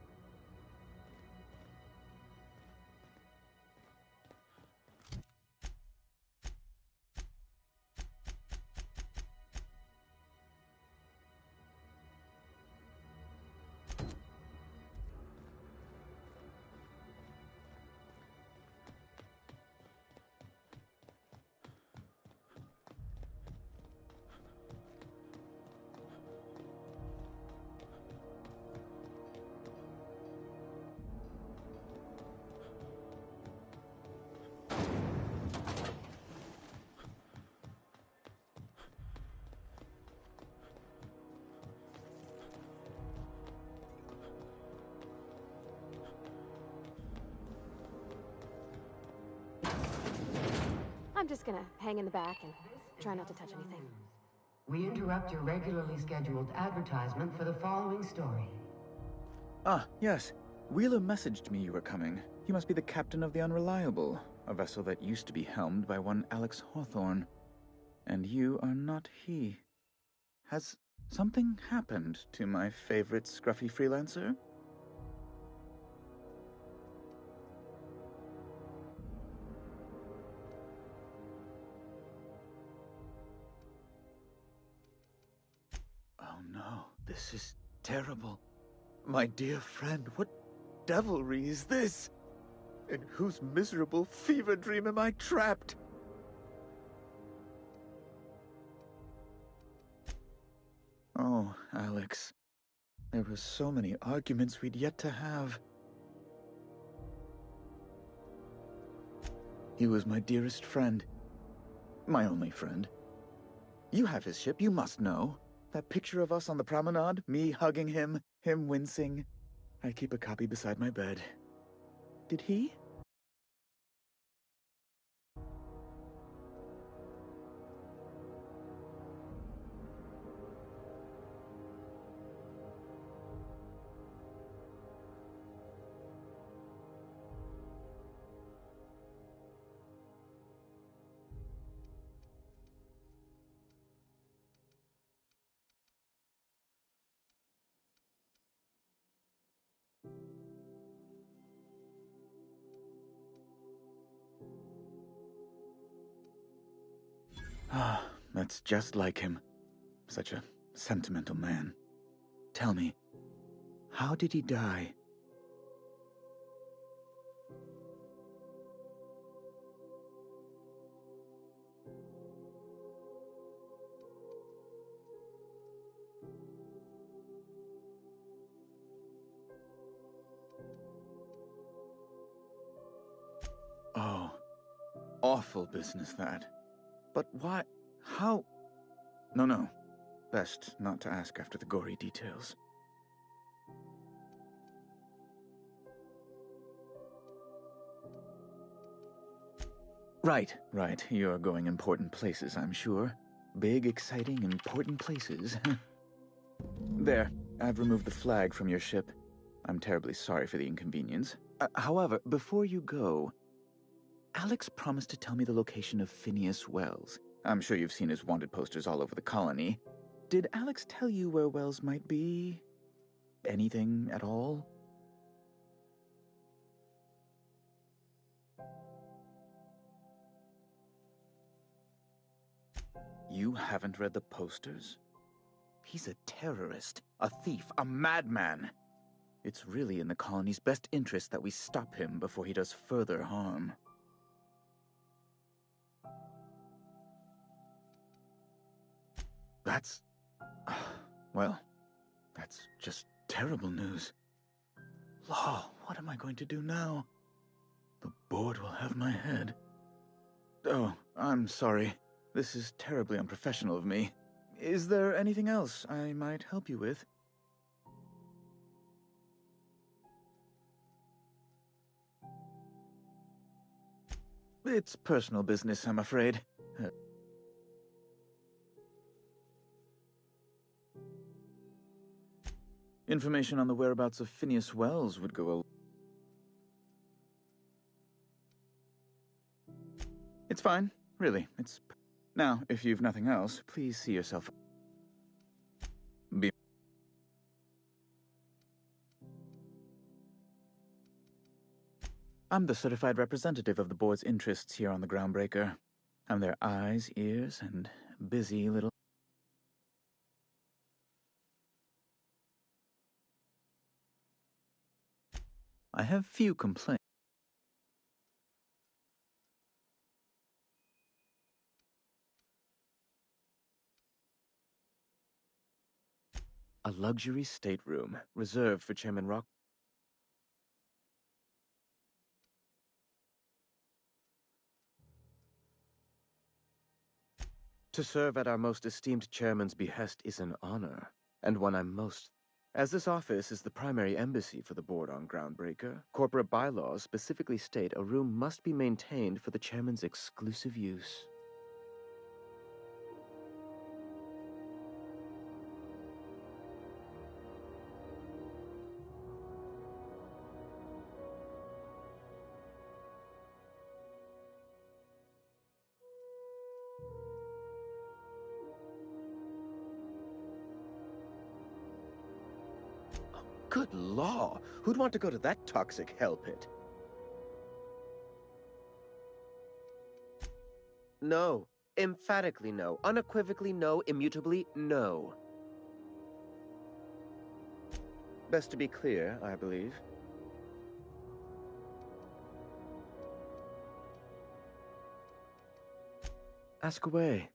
Speaker 5: I'm just gonna hang in the back and try not to touch anything.
Speaker 6: We interrupt your regularly scheduled advertisement for the following story.
Speaker 7: Ah, yes. Wheeler messaged me you were coming. He must be the captain of the Unreliable, a vessel that used to be helmed by one Alex Hawthorne. And you are not he. Has something happened to my favorite scruffy freelancer? Oh no, this is terrible. My dear friend, what devilry is this? In whose miserable fever dream am I trapped? Oh, Alex. There were so many arguments we'd yet to have. He was my dearest friend. My only friend. You have his ship, you must know. That picture of us on the promenade, me hugging him, him wincing. I keep a copy beside my bed. Did he? Ah, that's just like him. Such a sentimental man. Tell me, how did he die? Oh, awful business that. But why? How? No. Best not to ask after the gory details. Right. You're going important places, I'm sure. Big, exciting, important places. There, I've removed the flag from your ship. I'm terribly sorry for the inconvenience. However, before you go, Alex promised to tell me the location of Phineas Wells. I'm sure you've seen his wanted posters all over the colony. Did Alex tell you where Wells might be? Anything at all? You haven't read the posters? He's a terrorist, a thief, a madman. It's really in the colony's best interest that we stop him before he does further harm. That's... well, that's just terrible news. Law, what am I going to do now? The board will have my head. Oh, I'm sorry. This is terribly unprofessional of me. Is there anything else I might help you with? It's personal business, I'm afraid. Information on the whereabouts of Phineas Wells would go a... It's fine, really. It's... Now, if you've nothing else, please see yourself... Be... I'm the certified representative of the board's interests here on the Groundbreaker. I'm their eyes, ears, and busy little... I have few complaints. A luxury stateroom, reserved for Chairman Rock. To serve at our most esteemed chairman's behest is an honor, and one I'm most... As this office is the primary embassy for the board on Groundbreaker, corporate bylaws specifically state a room must be maintained for the chairman's exclusive use.
Speaker 10: Good law! Who'd want to go to that toxic hell pit? No. Emphatically no. Unequivocally no. Immutably no. Best to be clear, I believe.
Speaker 7: Ask away.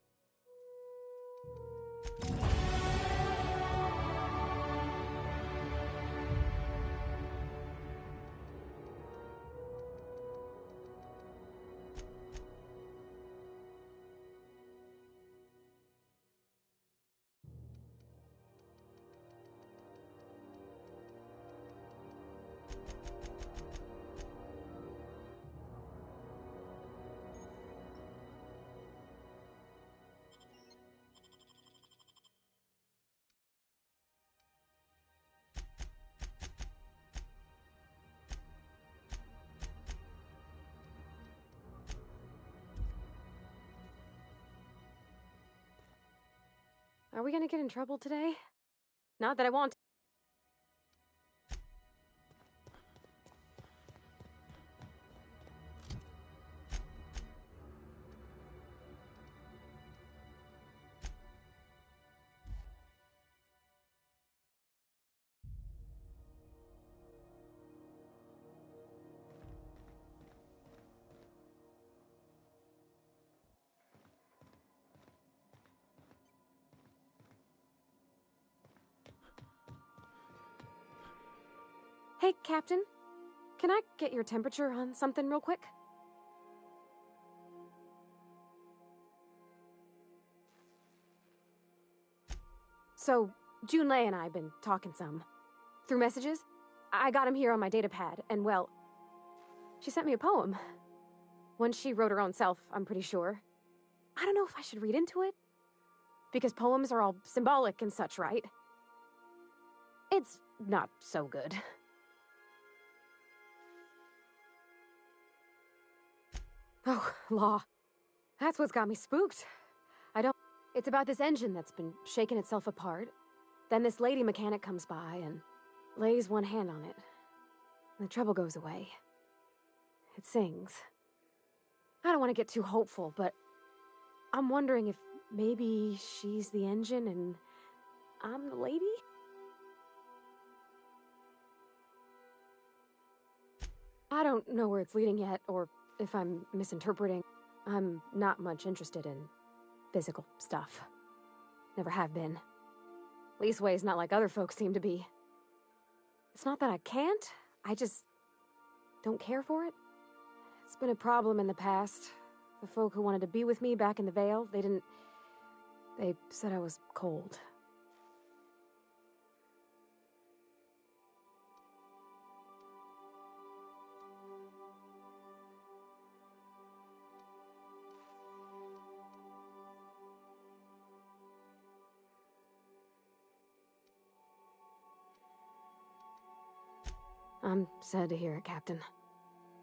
Speaker 5: Are we gonna get in trouble today? Not that I want to. Hey, Captain. Can I get your temperature on something real quick? So, Junlei and I have been talking some. Through messages. I got him here on my datapad, and well... She sent me a poem. One she wrote her own self, I'm pretty sure. I don't know if I should read into it. Because poems are all symbolic and such, right? It's not so good. Oh, law. That's what's got me spooked. It's about this engine that's been shaking itself apart. Then this lady mechanic comes by and lays one hand on it. The trouble goes away. It sings. I don't want to get too hopeful, but I'm wondering if maybe she's the engine and I'm the lady? I don't know where it's leading yet, or if I'm misinterpreting. I'm not much interested in physical stuff. Never have been. Leastways not like other folks seem to be. It's not that I can't, I just don't care for it. It's been a problem in the past. The folk who wanted to be with me back in the Vale, they said I was cold. I'm sad to hear it, Captain.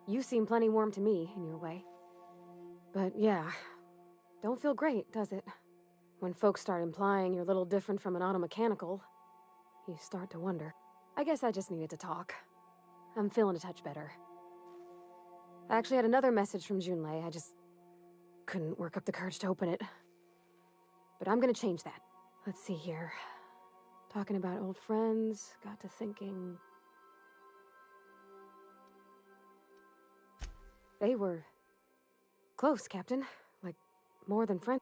Speaker 5: You seem plenty warm to me, in your way. But yeah, don't feel great, does it? When folks start implying you're a little different from an automechanical, you start to wonder. I guess I just needed to talk. I'm feeling a touch better. I actually had another message from Junlei. I just couldn't work up the courage to open it. But I'm gonna change that. Let's see here. Talking about old friends, got to thinking... They were... close, Captain. Like, more than friends.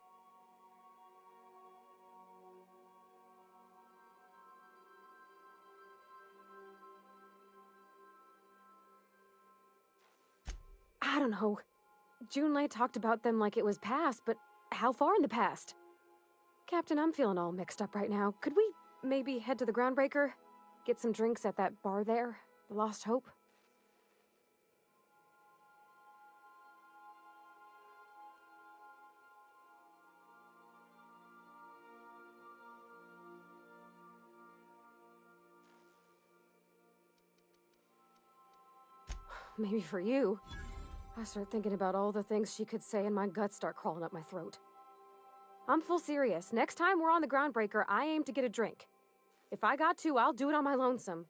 Speaker 5: I don't know. Junlei talked about them like it was past, but how far in the past? Captain, I'm feeling all mixed up right now. Could we maybe head to the Groundbreaker? Get some drinks at that bar there? The Lost Hope? Maybe for you. I start thinking about all the things she could say and my guts start crawling up my throat. I'm full serious. Next time we're on the Groundbreaker, I aim to get a drink. If I got to, I'll do it on my lonesome.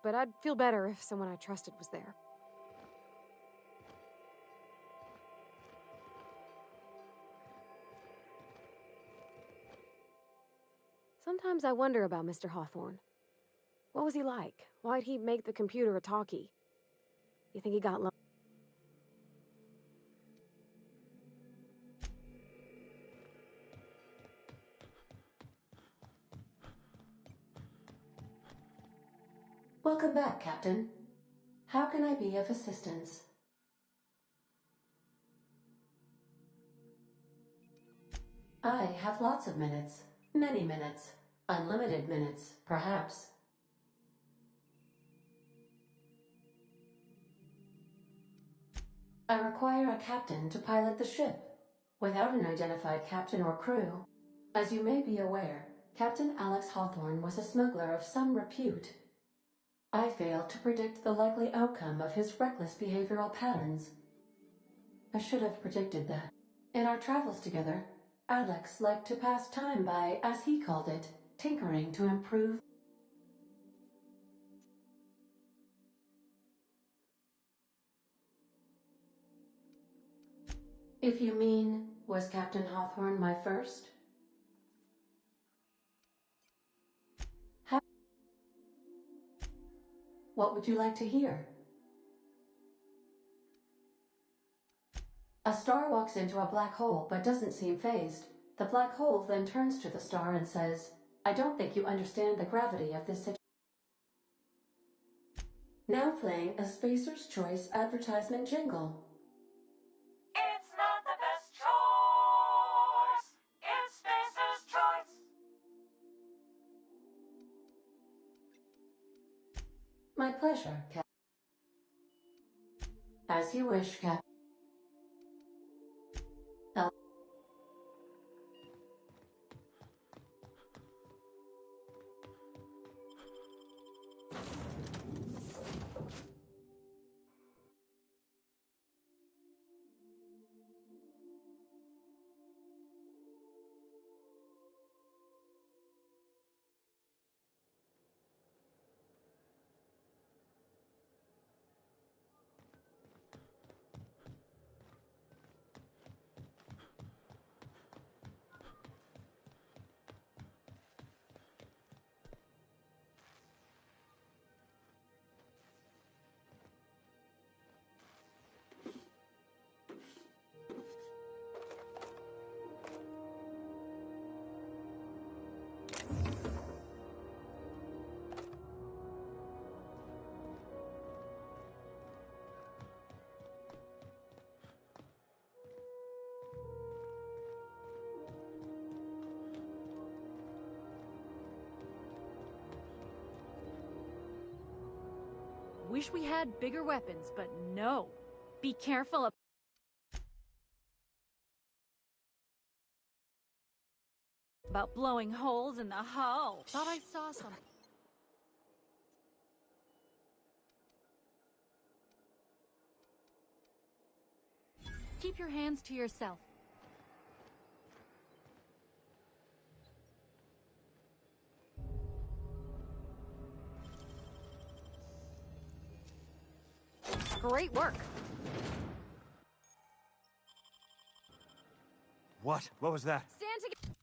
Speaker 5: But I'd feel better if someone I trusted was there. Sometimes I wonder about Mr. Hawthorne. What was he like? Why'd he make the computer a talkie? You think he got lonely?
Speaker 8: Welcome back, Captain. How can I be of assistance? I have lots of minutes. Many minutes. Unlimited minutes, perhaps. I require a captain to pilot the ship. Without an identified captain or crew, as you may be aware, Captain Alex Hawthorne was a smuggler of some repute. I failed to predict the likely outcome of his reckless behavioral patterns. I should have predicted that. In our travels together, Alex liked to pass time by, as he called it, tinkering to improve. If you mean, was Captain Hawthorne my first? What would you like to hear? A star walks into a black hole but doesn't seem phased. The black hole then turns to the star and says, I don't think you understand the gravity of this situation. Now playing a Spacer's Choice advertisement jingle.
Speaker 13: It's not the best choice. It's Spacer's choice.
Speaker 8: My pleasure, Cap. As you wish, Cap.
Speaker 4: Wish we had bigger weapons, but no. Be careful about blowing holes in the hull. Thought I saw some. Keep your hands to yourself.
Speaker 5: Great work.
Speaker 18: What? What was that?
Speaker 5: Stand together.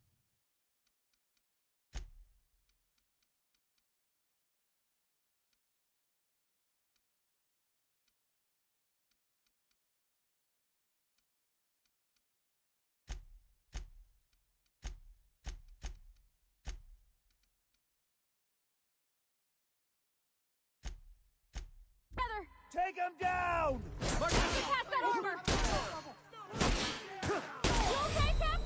Speaker 18: Take him down!
Speaker 5: Pass that armor! You okay, Cap?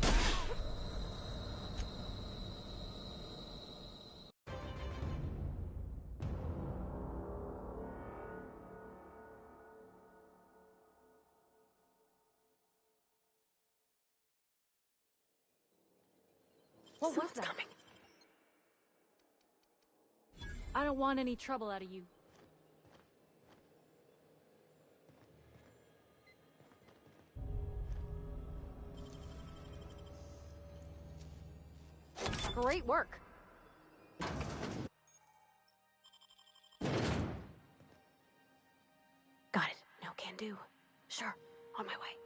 Speaker 4: What was that? Coming. I don't want any trouble out of you.
Speaker 5: Great work. Got it. No can do. Sure. On my way.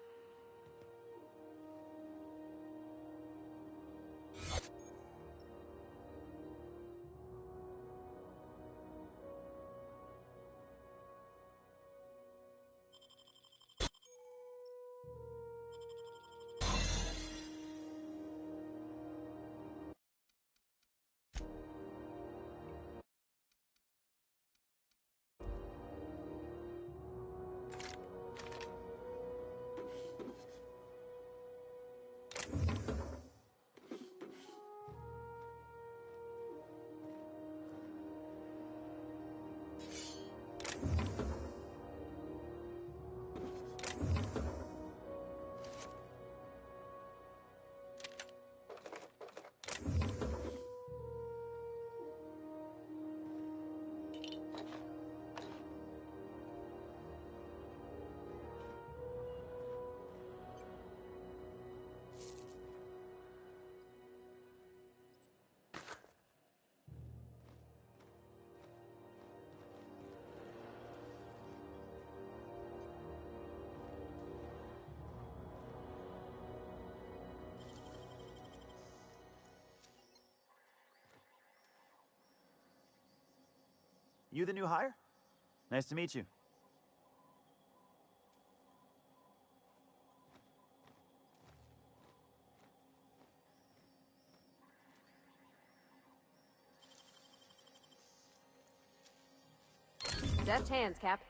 Speaker 11: You the new hire? Nice to meet you.
Speaker 5: Deft hands, Cap.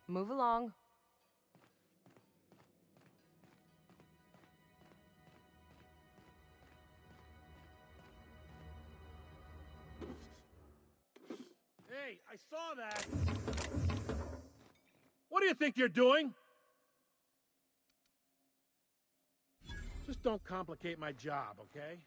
Speaker 5: Move along.
Speaker 19: Hey, I saw that! What do you think you're doing? Just don't complicate my job, okay?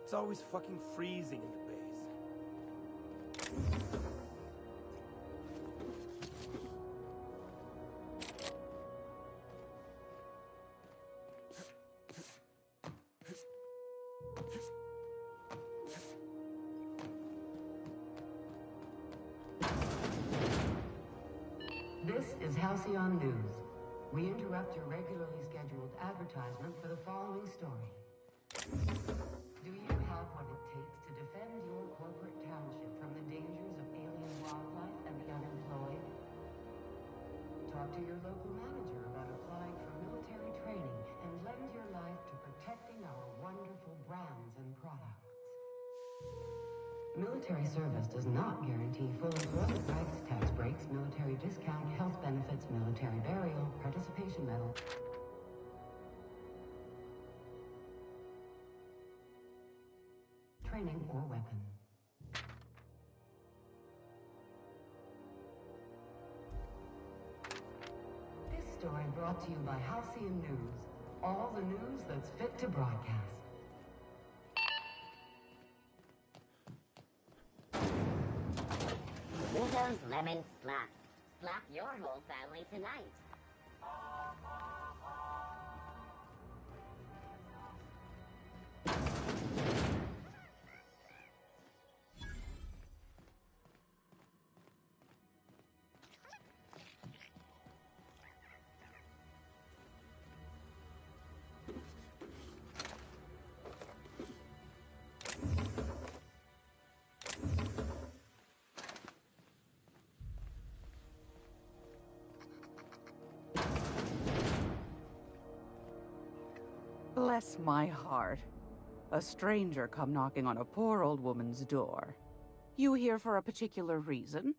Speaker 18: It's always fucking freezing in the base.
Speaker 6: This is Halcyon News. We interrupt your regularly scheduled advertisement for the following story. Do you have what it takes to defend your corporate township from the dangers of alien wildlife and the unemployed? Talk to your local manager about applying for military training and lend your life to protecting our wonderful brands and products. Military service does not guarantee full employment rights, tax breaks, military discount, health benefits, military burial, participation medal. Training or weapon. This story brought to you by Halcyon News. All the news that's fit to broadcast.
Speaker 21: Rizzo's Lemon Slap. Slap your whole family tonight.
Speaker 12: Bless my heart. A stranger come knocking on a poor old woman's door. You here for a particular reason?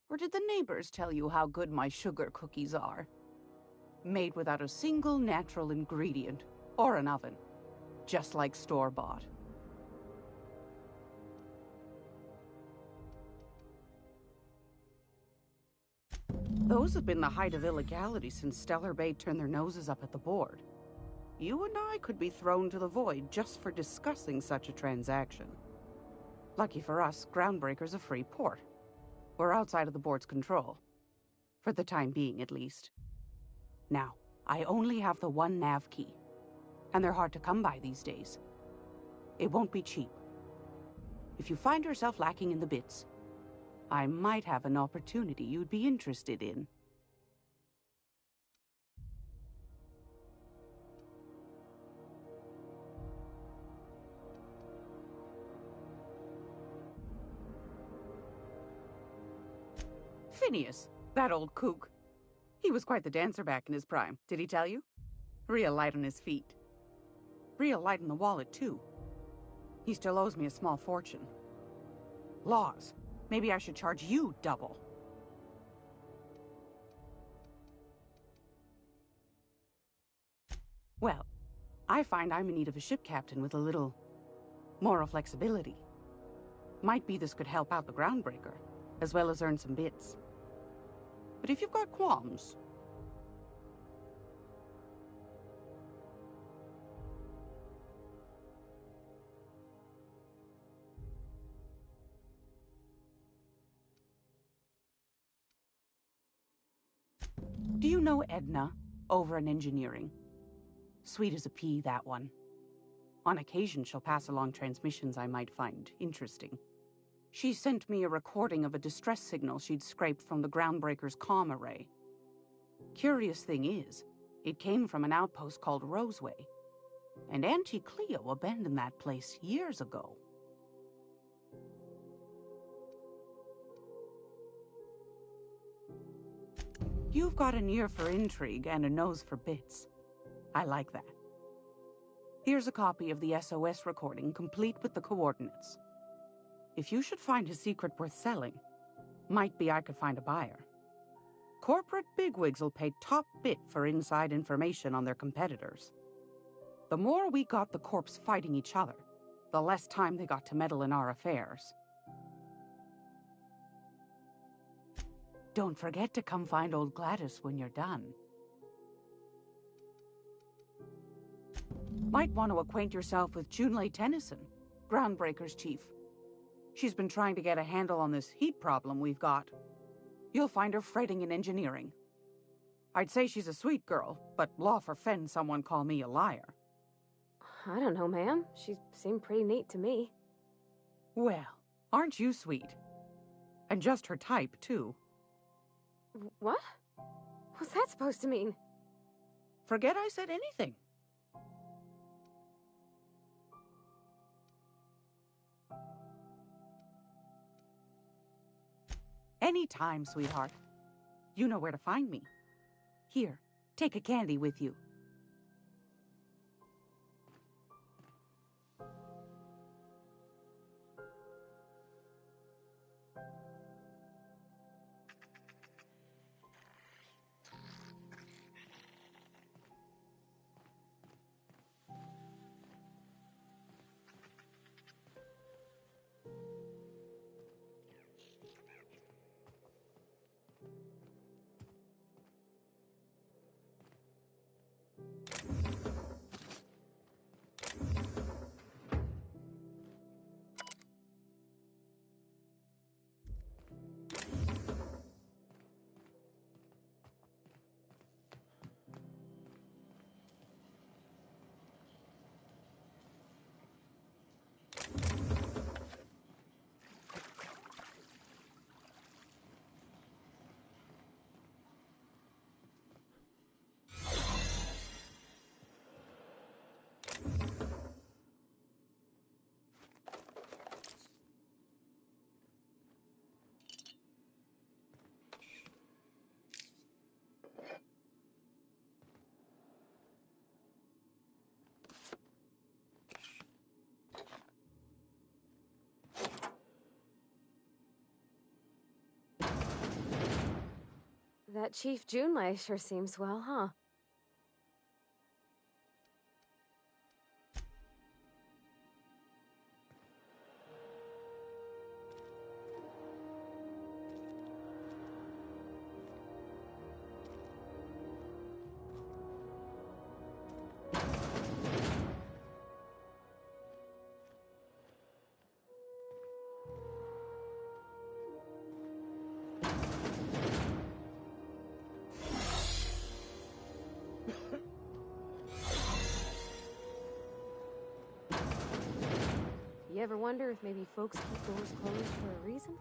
Speaker 12: Or did the neighbors tell you how good my sugar cookies are? Made without a single natural ingredient, or an oven. Just like store-bought. Those have been the height of illegality since Stellar Bay turned their noses up at the board. You and I could be thrown to the void just for discussing such a transaction. Lucky for us, Groundbreaker's a free port. We're outside of the board's control. For the time being, at least. Now, I only have the one nav key. And they're hard to come by these days. It won't be cheap. If you find yourself lacking in the bits, I might have an opportunity you'd be interested in. Phineas, that old kook. He was quite the dancer back in his prime, did he tell you? Real light on his feet. Real light on the wallet, too. He still owes me a small fortune. Laws. Maybe I should charge you double. Well, I find I'm in need of a ship captain with a little moral flexibility. Might be this could help out the Groundbreaker, as well as earn some bits. But if you've got qualms... Do you know Edna, over in engineering? Sweet as a pea, that one. On occasion, she'll pass along transmissions I might find interesting. She sent me a recording of a distress signal she'd scraped from the Groundbreaker's comm array. Curious thing is, it came from an outpost called Roseway. And Auntie Cleo abandoned that place years ago. You've got an ear for intrigue and a nose for bits. I like that. Here's a copy of the SOS recording, complete with the coordinates. If you should find a secret worth selling, might be I could find a buyer. Corporate bigwigs will pay top bit for inside information on their competitors. The more we got the corps fighting each other, the less time they got to meddle in our affairs. Don't forget to come find old Gladys when you're done. Might want to acquaint yourself with Junlei Tennyson, Groundbreaker's chief. She's been trying to get a handle on this heat problem we've got. You'll find her fretting in engineering. I'd say she's a sweet girl, but law forfend someone call me a liar.
Speaker 5: I don't know, ma'am. She seemed pretty neat to me.
Speaker 12: Well, aren't you sweet? And just her type, too.
Speaker 5: What? What's that supposed to mean?
Speaker 12: Forget I said anything. Anytime, sweetheart. You know where to find me. Here, take a candy with you.
Speaker 5: That Chief Junlei sure seems well, huh? You ever wonder if maybe folks keep doors closed for a reason?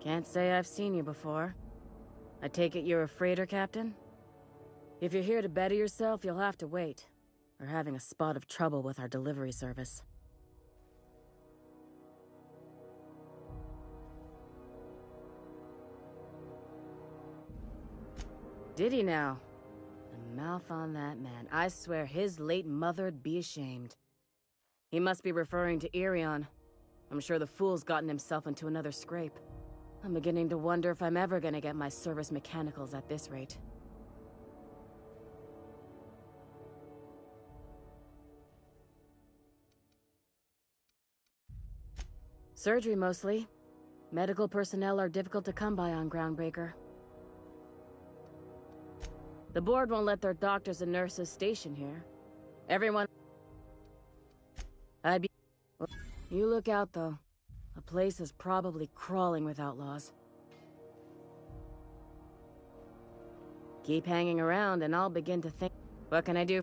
Speaker 20: Can't say I've seen you before. I take it you're a freighter captain? If you're here to better yourself, you'll have to wait. We're having a spot of trouble with our delivery service. Did he now? The mouth on that man. I swear his late mother'd be ashamed. He must be referring to Irion. I'm sure the fool's gotten himself into another scrape. I'm beginning to wonder if I'm ever gonna get my service mechanicals at this rate. Surgery, mostly. Medical personnel are difficult to come by on Groundbreaker. The board won't let their doctors and nurses station here. Everyone... I'd be... You look out, though. The place is probably crawling with outlaws. Keep hanging around and I'll begin to think... What can I do?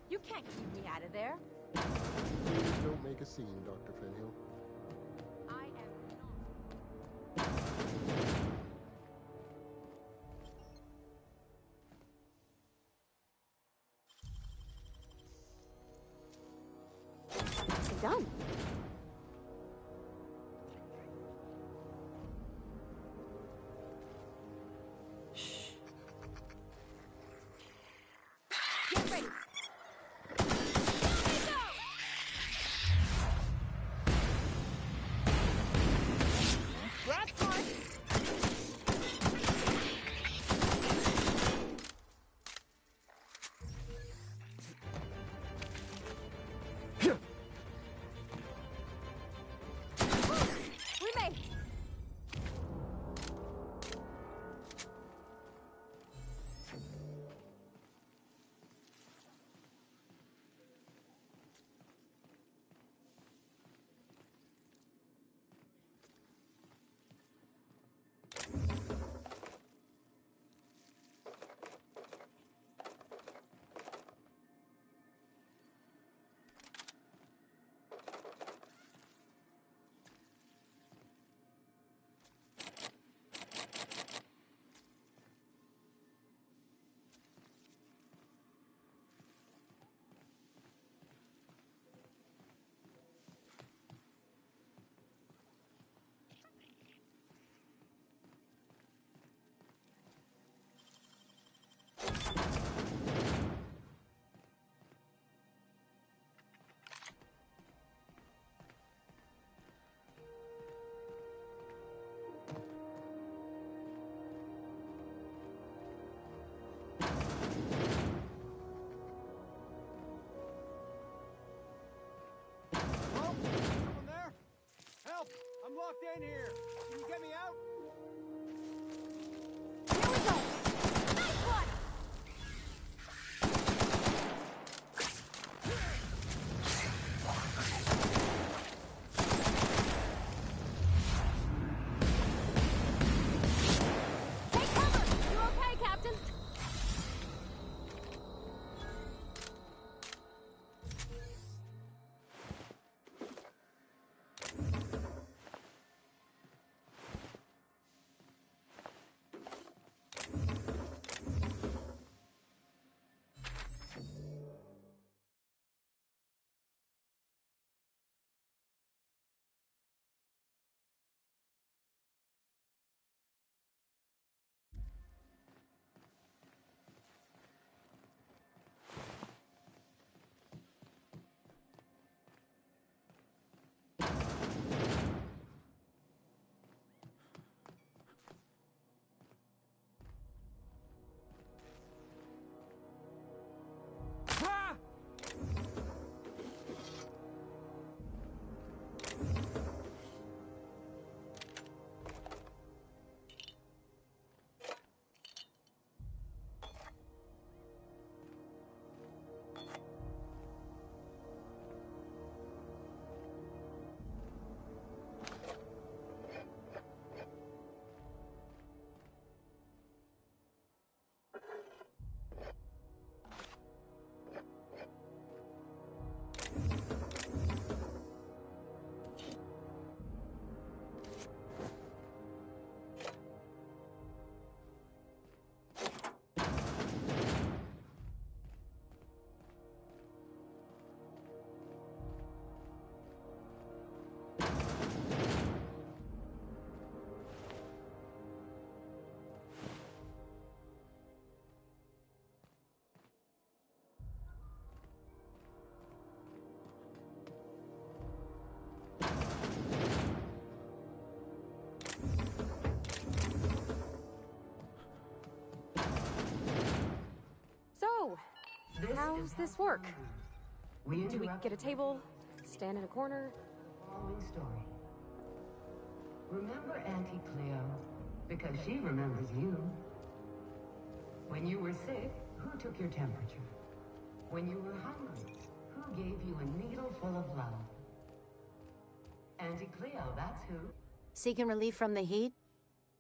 Speaker 14: You can't keep me out of there.
Speaker 15: Please don't make a scene, Dr. Fenhill.
Speaker 14: I am
Speaker 5: Nicely done.
Speaker 14: Get ready. That's fine. We made it.
Speaker 18: Hello? Someone there? Help! I'm locked in here. Can you get me out?
Speaker 14: Here we go. Nice one.
Speaker 5: Take cover! You okay, Captain?
Speaker 1: How's this work?
Speaker 6: We
Speaker 1: Do we
Speaker 6: interrupt
Speaker 1: get a table? Stand in a corner?
Speaker 6: the following story. Remember Auntie Cleo? Because she remembers you. When you were sick, who took your temperature? When you were hungry, who gave you a needle full of love? Auntie Cleo, that's who.
Speaker 9: Seeking relief from the heat?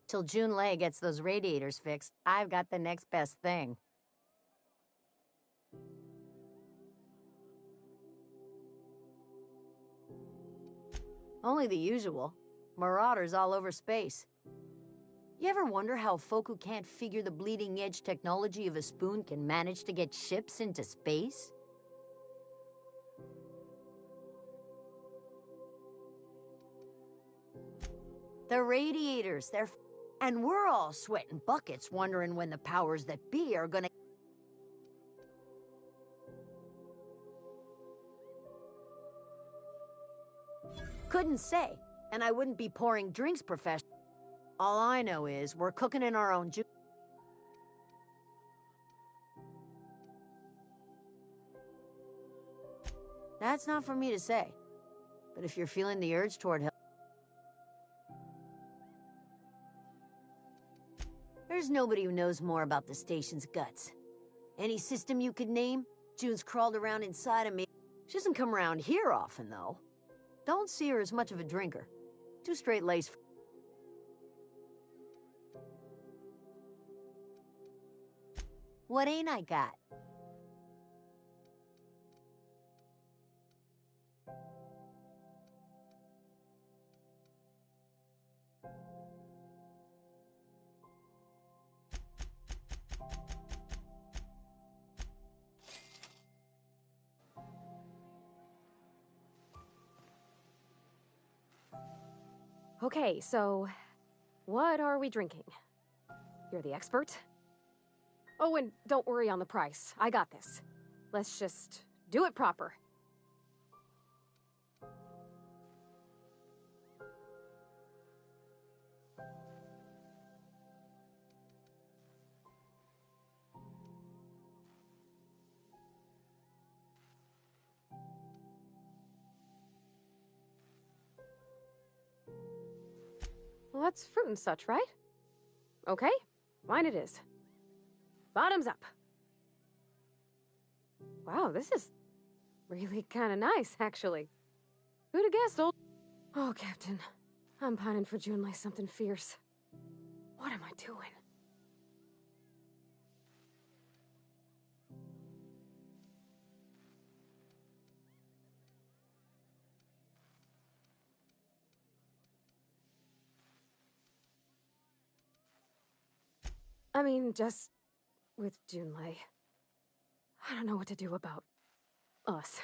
Speaker 9: Till June Lay gets those radiators fixed, I've got the next best thing. Only the usual. Marauders all over space. You ever wonder how folk who can't figure the bleeding-edge technology of a spoon can manage to get ships into space? The radiators, and we're all sweating buckets wondering when the powers that be are gonna... Couldn't say, and I wouldn't be pouring drinks professionally. All I know is we're cooking in our own juice. That's not for me to say, but if you're feeling the urge toward help, there's nobody who knows more about the station's guts. Any system you could name, June's crawled around inside of me. She doesn't come around here often, though. Don't see her as much of a drinker. Too straight-laced. What ain't I got?
Speaker 1: Okay, so what are we drinking? You're the expert? Oh, and don't worry on the price. I got this. Let's just do it proper. Well, that's fruit and such, right? Okay, wine it is. Bottoms up. Wow, this is really kind of nice, actually. Who'd have guessed, old... Oh, Captain. I'm pining for June like something fierce. What am I doing? I mean, just with Junlei. I don't know what to do about us.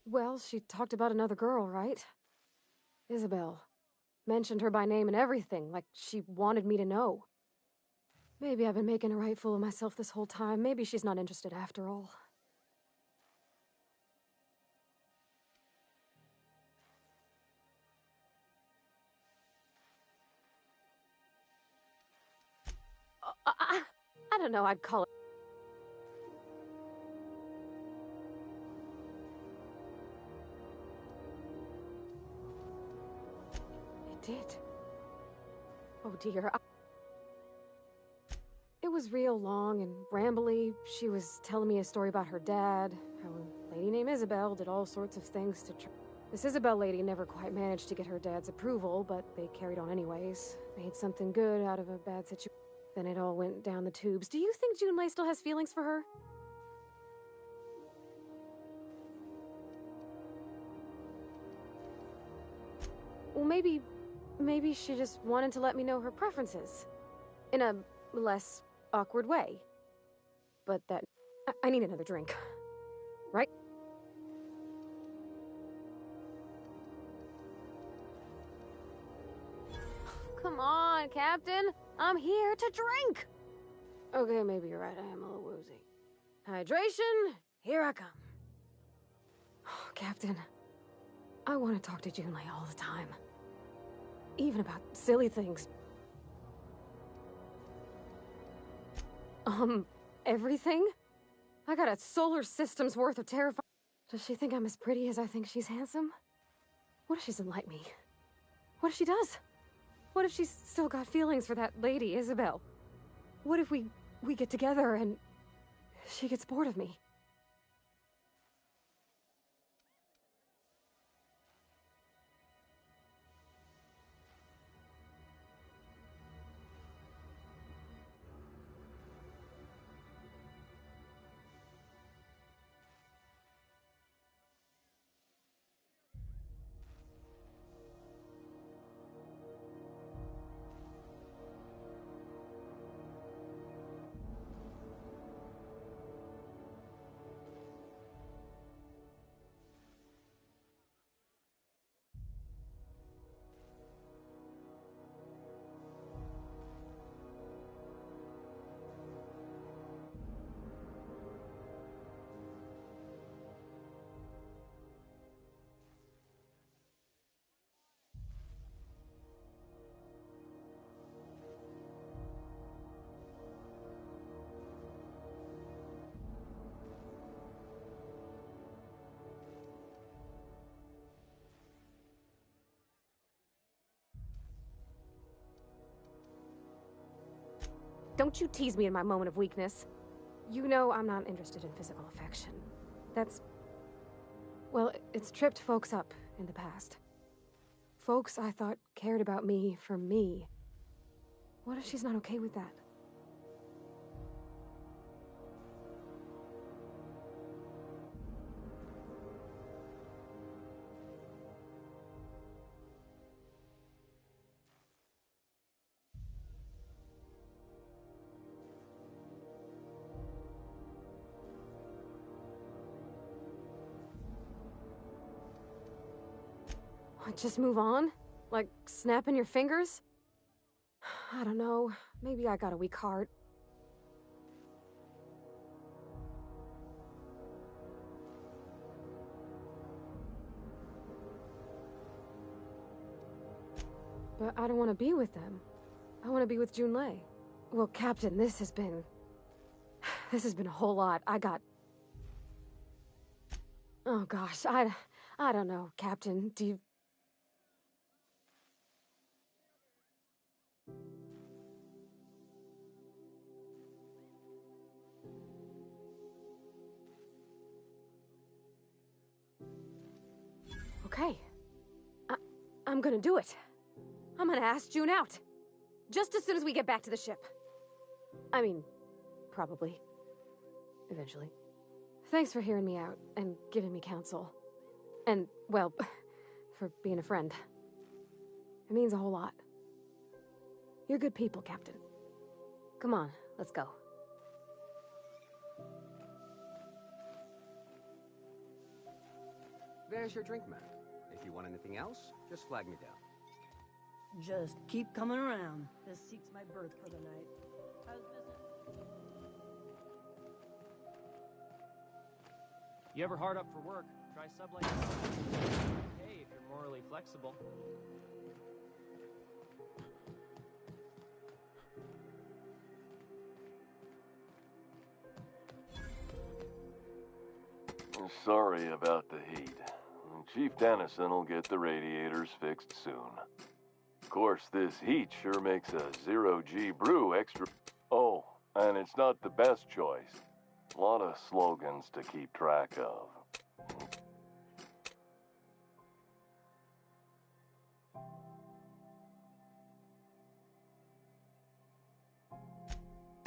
Speaker 1: Well, she talked about another girl, right? Isabel. Mentioned her by name and everything, like she wanted me to know. Maybe I've been making a right fool of myself this whole time. Maybe she's not interested after all. I don't know, I'd call it... It did. Oh dear. It was real long and rambly. She was telling me a story about her dad, how a lady named Isabel did all sorts of things to This Isabel lady never quite managed to get her dad's approval, but they carried on anyways. Made something good out of a bad situation. Then it all went down the tubes. Do you think Junlei still has feelings for her? Well, maybe she just wanted to let me know her preferences. In a less awkward way. But that... I need another drink. Right? Come on, Captain. I'm here to drink. Okay, maybe you're right. I am a little woozy. Hydration, here I come. Oh, Captain, I want to talk to Junlei all the time. Even about silly things. Everything? I got a solar system's worth of terrifying. Does she think I'm as pretty as I think she's handsome? What if she doesn't like me? What if she does? What if she's still got feelings for that lady, Isabel? What if we get together and she gets bored of me? Don't you tease me in my moment of weakness. You know I'm not interested in physical affection. That's... well, it's tripped folks up in the past. Folks I thought cared about me for me. What if she's not okay with that? Just move on? Like, snapping your fingers? I don't know. Maybe I got a weak heart. But I don't want to be with them. I want to be with Junlei. Well, Captain, this has been a whole lot. I got... oh gosh, I don't know, Captain. Do you... Okay. I'm gonna do it. I'm gonna ask June out. Just as soon as we get back to the ship. I mean, probably. Eventually. Thanks for hearing me out and giving me counsel. And, well, for being a friend. It means a whole lot. You're good people, Captain. Come on, let's go.
Speaker 16: There's your drink, ma'am. If you want anything else, just flag me down.
Speaker 17: Just keep coming around. This seats my berth for the night. How's business?
Speaker 22: You ever hard up for work? Try subletting. Hey, if you're morally flexible.
Speaker 23: Sorry about the heat. Chief Dennison will get the radiators fixed soon. Of course, this heat sure makes a zero-G brew extra... oh, and it's not the best choice. A lot of slogans to keep track of.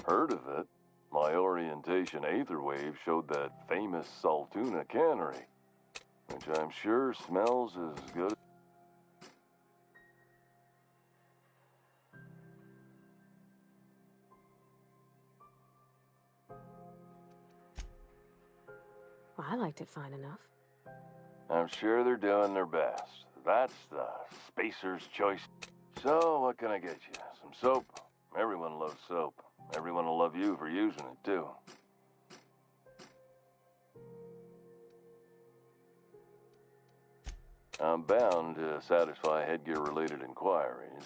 Speaker 23: Heard of it? My orientation aetherwave showed that famous Saltuna cannery, which I'm sure smells as good.
Speaker 1: Well, I liked it fine enough.
Speaker 23: I'm sure they're doing their best. That's the spacer's choice. So, what can I get you? Some soap? Everyone loves soap. Everyone will love you for using it, too. I'm bound to satisfy headgear-related inquiries.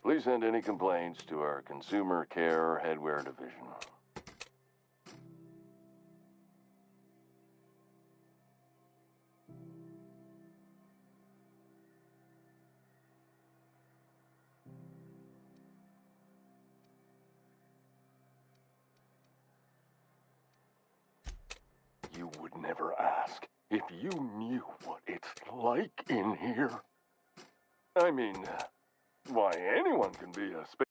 Speaker 23: Please send any complaints to our Consumer Care Headwear Division. You would never ask if you knew what it's like in here. I mean, why, anyone can be a space.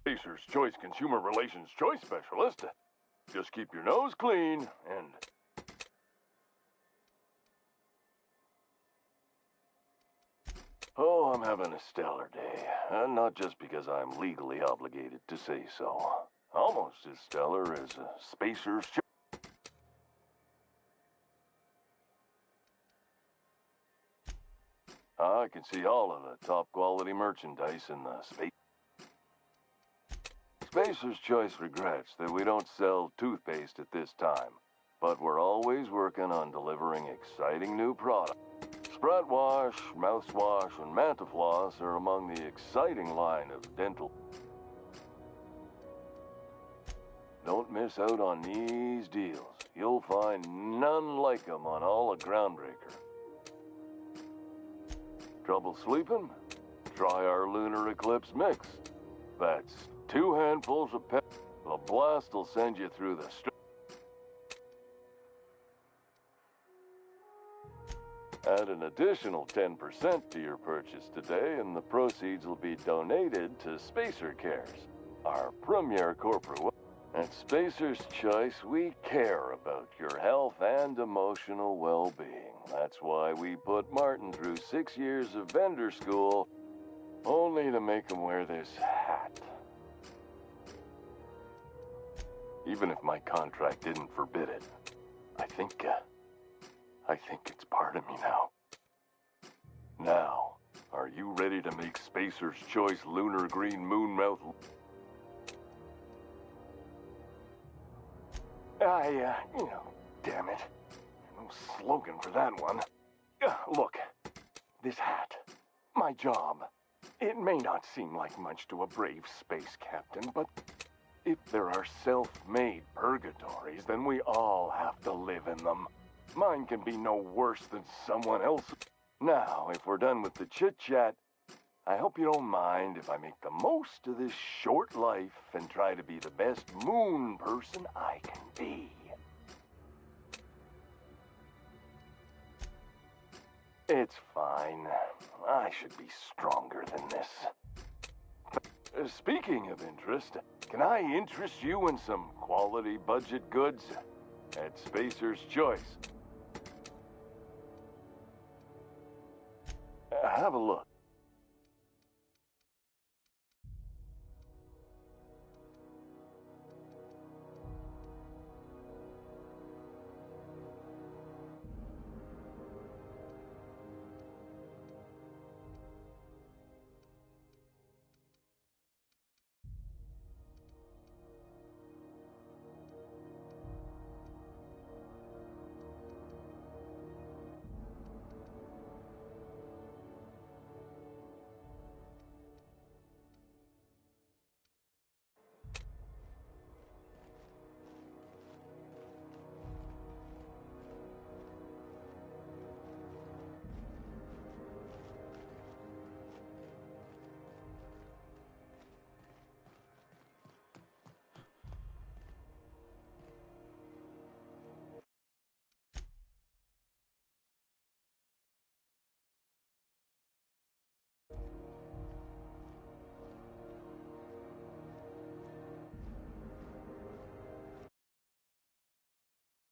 Speaker 23: Spacer's Choice Consumer Relations Choice Specialist. Just keep your nose clean and... Oh, I'm having a stellar day. And not just because I'm legally obligated to say so. Almost as stellar as a Spacer's Choice. I can see all of the top quality merchandise in the Spacer's Choice regrets that we don't sell toothpaste at this time, but we're always working on delivering exciting new products. Spread wash, mouthwash, and Mantafloss are among the exciting line of dental. Don't miss out on these deals. You'll find none like them on all of Groundbreaker. Trouble sleeping? Try our Lunar Eclipse Mix. That's 2 handfuls of pep. The blast will send you through the Add an additional 10% to your purchase today, and the proceeds will be donated to Spacer Cares, our premier corporate. At Spacer's Choice, we care about your health and emotional well-being. That's why we put Martin through 6 years of vendor school, only to make him wear this hat. Even if my contract didn't forbid it, I think it's part of me now. Now, are you ready to make Spacer's Choice Lunar Green Moonmouth? Damn it. No slogan for that one. Look, this hat, my job, it may not seem like much to a brave space captain, but if there are self-made purgatories, then we all have to live in them. Mine can be no worse than someone else's. Now, if we're done with the chit-chat, I hope you don't mind if I make the most of this short life and try to be the best moon person I can be. It's fine. I should be stronger than this. Speaking of interest, can I interest you in some quality budget goods at Spacer's Choice? Have a look.